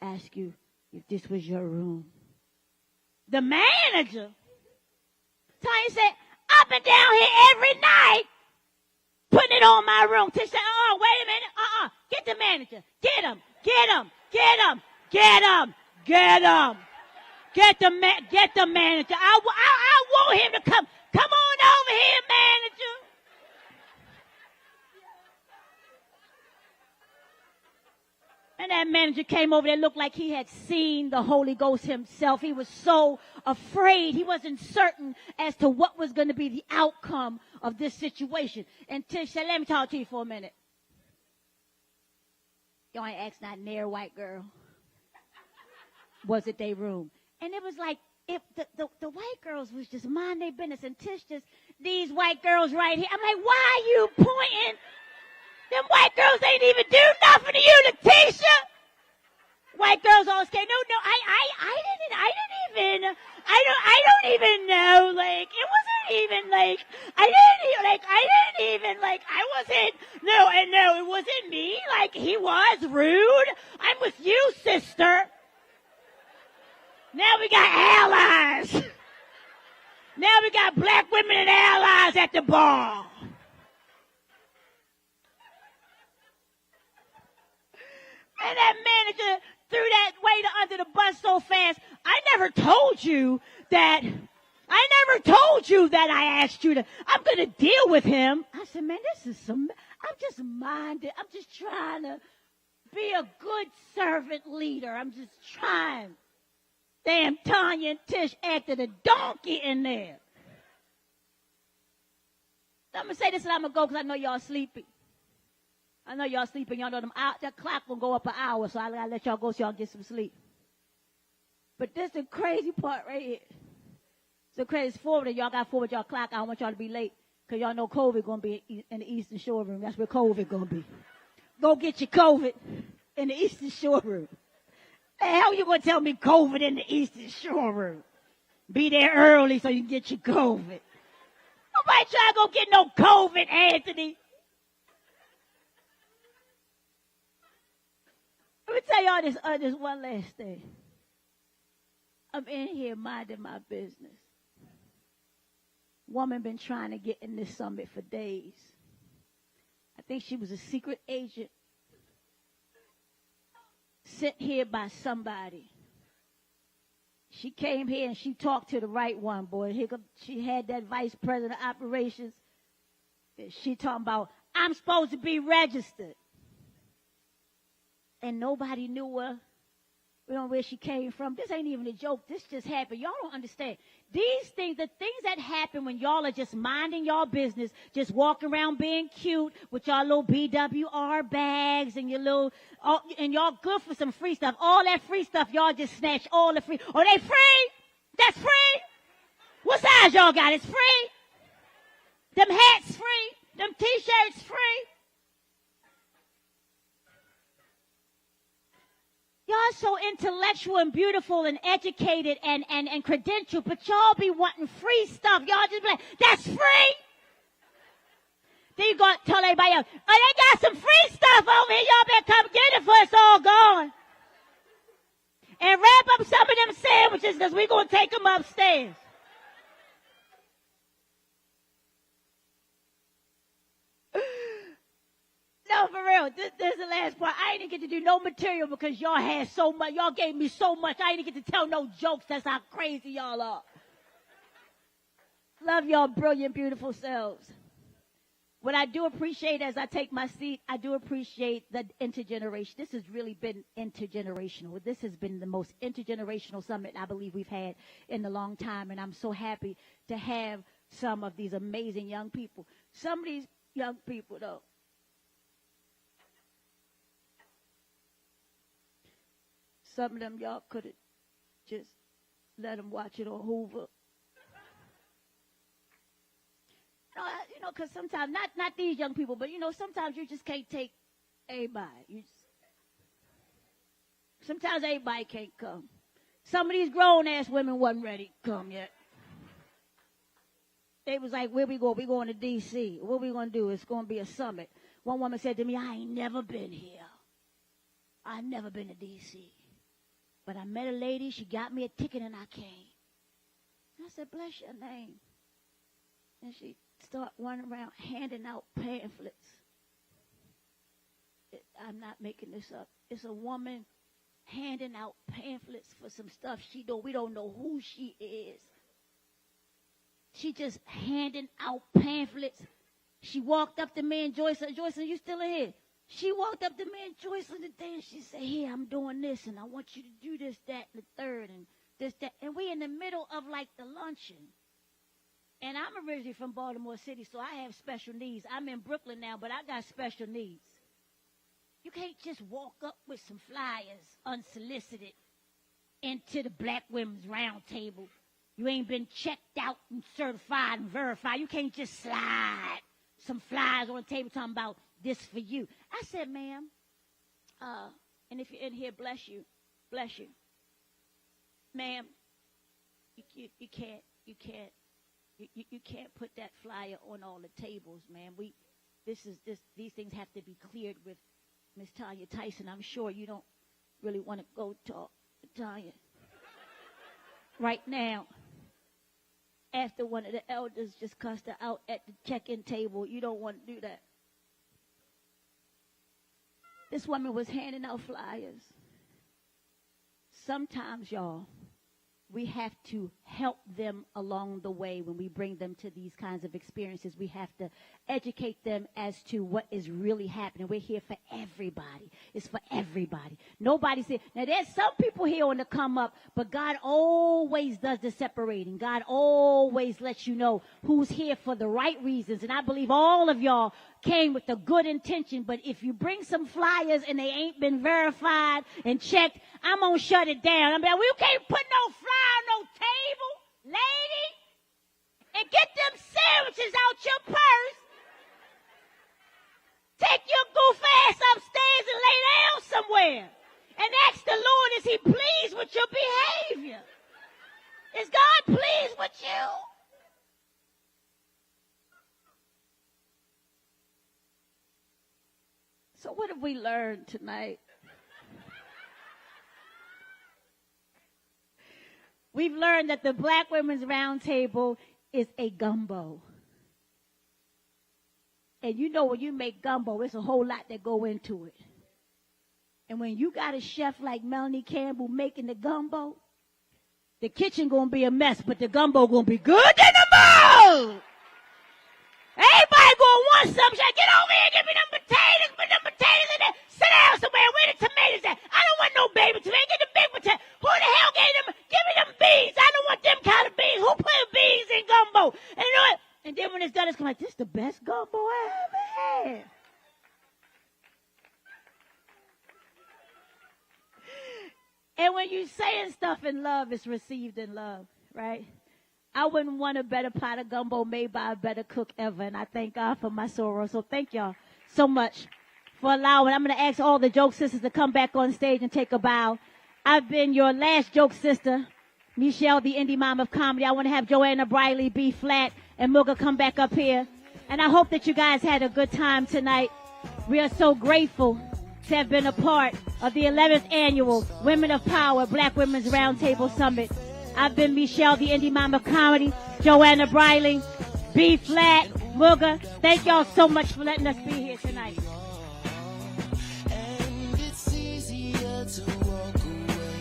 ask you if this was your room. The manager. Tanya said, I've been down here every night putting it on my room. Tish said, wait a minute. Get the manager. Get him. Get him. Get him. Get him. Get him. Get the manager. I want him to come. Come on over here, manager. And that manager came over there, looked like he had seen the Holy Ghost himself. He was so afraid. He wasn't certain as to what was going to be the outcome of this situation. And Tish said, let me talk to you for a minute. Y'all ain't asked not near white girl. Was it their room? And it was like, if the white girls was just mind their business, and Tish just, these white girls right here. I'm like, why are you pointing? Them white girls ain't even do nothing to you, Letitia. White girls all scared. No, I don't even know. Like, it wasn't even like, no, it wasn't me. Like, he was rude. I'm with you, sister. Now we got allies. Now we got black women and allies at the bar. And that manager threw that waiter under the bus so fast. I never told you that I asked you to, I'm going to deal with him. I said, man, I'm just minded. I'm just trying to be a good servant leader. I'm just trying. Damn, Tanya and Tish acted a donkey in there. I'm going to say this and I'm going to go because I know y'all sleepy. I know y'all sleeping. Y'all know that clock will go up an hour, so I got to let y'all go so y'all get some sleep. But this is the crazy part right here. So crazy forward. Y'all got forward y'all clock. I don't want y'all to be late because y'all know COVID going to be in the Eastern Shore Room. That's where COVID going to be. Go get your COVID in the Eastern Shore Room. The hell you going to tell me COVID in the Eastern Shore Room? Be there early so you can get your COVID. Nobody try to go get no COVID, Anthony. Let me tell y'all this one last thing. I'm in here minding my business. Woman been trying to get in this summit for days. I think she was a secret agent sent here by somebody. She came here and she talked to the right one, boy. She had that vice president of operations. She talking about, I'm supposed to be registered. And nobody knew her. We don't know where she came from. This ain't even a joke. This just happened. Y'all don't understand. These things, the things that happen when y'all are just minding y'all business, just walking around being cute with y'all little BWR bags and your little, and y'all good for some free stuff. All that free stuff, y'all just snatch all the free. Oh, they free? That's free? What size y'all got? It's free? Them hats free? Them t-shirts free? Y'all so intellectual and beautiful and educated and credentialed, but y'all be wanting free stuff. Y'all just be like, that's free. Then you go tell everybody else, oh, they got some free stuff over here. Y'all better come get it before it's all gone. And wrap up some of them sandwiches because we're going to take them upstairs. No, for real. This is the last part. I didn't get to do no material because y'all had so much. Y'all gave me so much. I didn't get to tell no jokes. That's how crazy y'all are. Love y'all brilliant, beautiful selves. What I do appreciate as I take my seat, I do appreciate the intergeneration. This has really been intergenerational. This has been the most intergenerational summit I believe we've had in a long time. And I'm so happy to have some of these amazing young people. Some of these young people, though, some of them y'all could have just let them watch it on Hoover. You know, because sometimes, not these young people, but, you know, sometimes you just can't take everybody. Sometimes everybody can't come. Some of these grown-ass women wasn't ready to come yet. They was like, where we go? We going to D.C. What we going to do? It's going to be a summit. One woman said to me, I ain't never been here. I've never been to D.C. But I met a lady, she got me a ticket, and I came. And I said, bless your name. And she started running around handing out pamphlets. I'm not making this up. It's a woman handing out pamphlets for some stuff we don't know who she is. She just handing out pamphlets. She walked up to me and Joyce, you still in here? She walked up to me and Joyce on the day and she said, here, I'm doing this and I want you to do this, that, and the third and this, that. And we in the middle of like the luncheon. And I'm originally from Baltimore City, so I have special needs. I'm in Brooklyn now, but I got special needs. You can't just walk up with some flyers unsolicited into the Black Women's Round Table. You ain't been checked out and certified and verified. You can't just slide some flyers on the table talking about this for you. I said, ma'am, and if you're in here, bless you. Ma'am, you can't put that flyer on all the tables, man. These things have to be cleared with Miss Tanya Tyson. I'm sure you don't really want to go talk to Tanya right now. After one of the elders just cussed her out at the check-in table, you don't want to do that. This woman was handing out flyers. Sometimes, y'all, we have to help them along the way when we bring them to these kinds of experiences. We have to educate them as to what is really happening. We're here for everybody. It's for everybody. Nobody said, now there's some people here on the come up, but God always does the separating. God always lets you know who's here for the right reasons. And I believe all of y'all came with a good intention, but if you bring some flyers and they ain't been verified and checked, I'm going to shut it down. I mean, we can't put no flyer on no table, lady, and get them sandwiches out your purse. Take your goof ass upstairs and lay down somewhere and ask the Lord, is he pleased with your behavior? Is God pleased with you? So what have we learned tonight? We've learned that the Black Women's Roundtable is a gumbo. And you know when you make gumbo, it's a whole lot that go into it. And when you got a chef like Melanie Campbell making the gumbo, the kitchen gonna be a mess, but the gumbo gonna be good in the mood. Everybody gonna want something. Get over here, give me them potatoes, put them potatoes in there. Sit down somewhere, where the tomatoes at? I don't want no baby tomatoes. Get the big potato. Who the hell gave them? Give me them beans. I don't want them kind of beans. Who put beans in gumbo? And you know what? And then when it's done, it's like, this is the best gumbo I ever had. And when you saying stuff in love, it's received in love, right? I wouldn't want a better pot of gumbo made by a better cook ever, and I thank God for my sorrow. So thank y'all so much for allowing. I'm going to ask all the joke sisters to come back on stage and take a bow. I've been your last joke sister, Michelle, the indie mom of comedy. I want to have Joanna Briley, B Flat, and Mooga come back up here. And I hope that you guys had a good time tonight. We are so grateful to have been a part of the 11th annual Women of Power Black Women's Roundtable Summit. I've been Michelle, the indie mom of comedy, Joanna Briley, B Flat, Mooga. Thank y'all so much for letting us be here tonight. And it's easier to walk away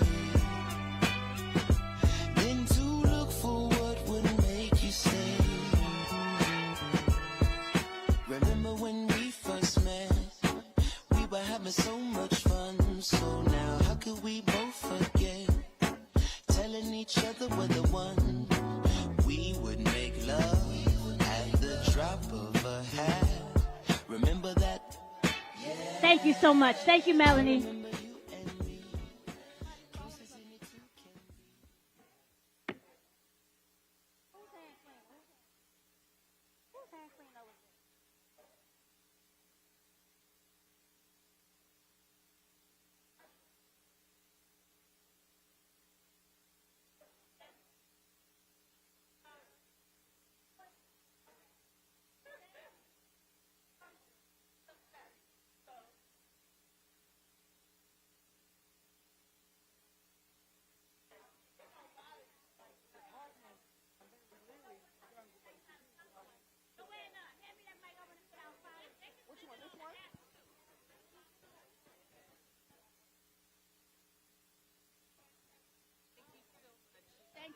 than to look for what would make you stay. Remember when we first met? We were having so much fun. So now how could we both forget? Telling each other we're the one. We would make love at the drop of a hat. Remember that? Yeah. Thank you so much. Thank you, Melanie.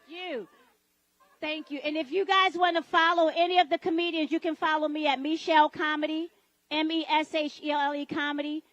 You. Thank you. And if you guys want to follow any of the comedians, you can follow me at Michelle Comedy, Meshelle Comedy.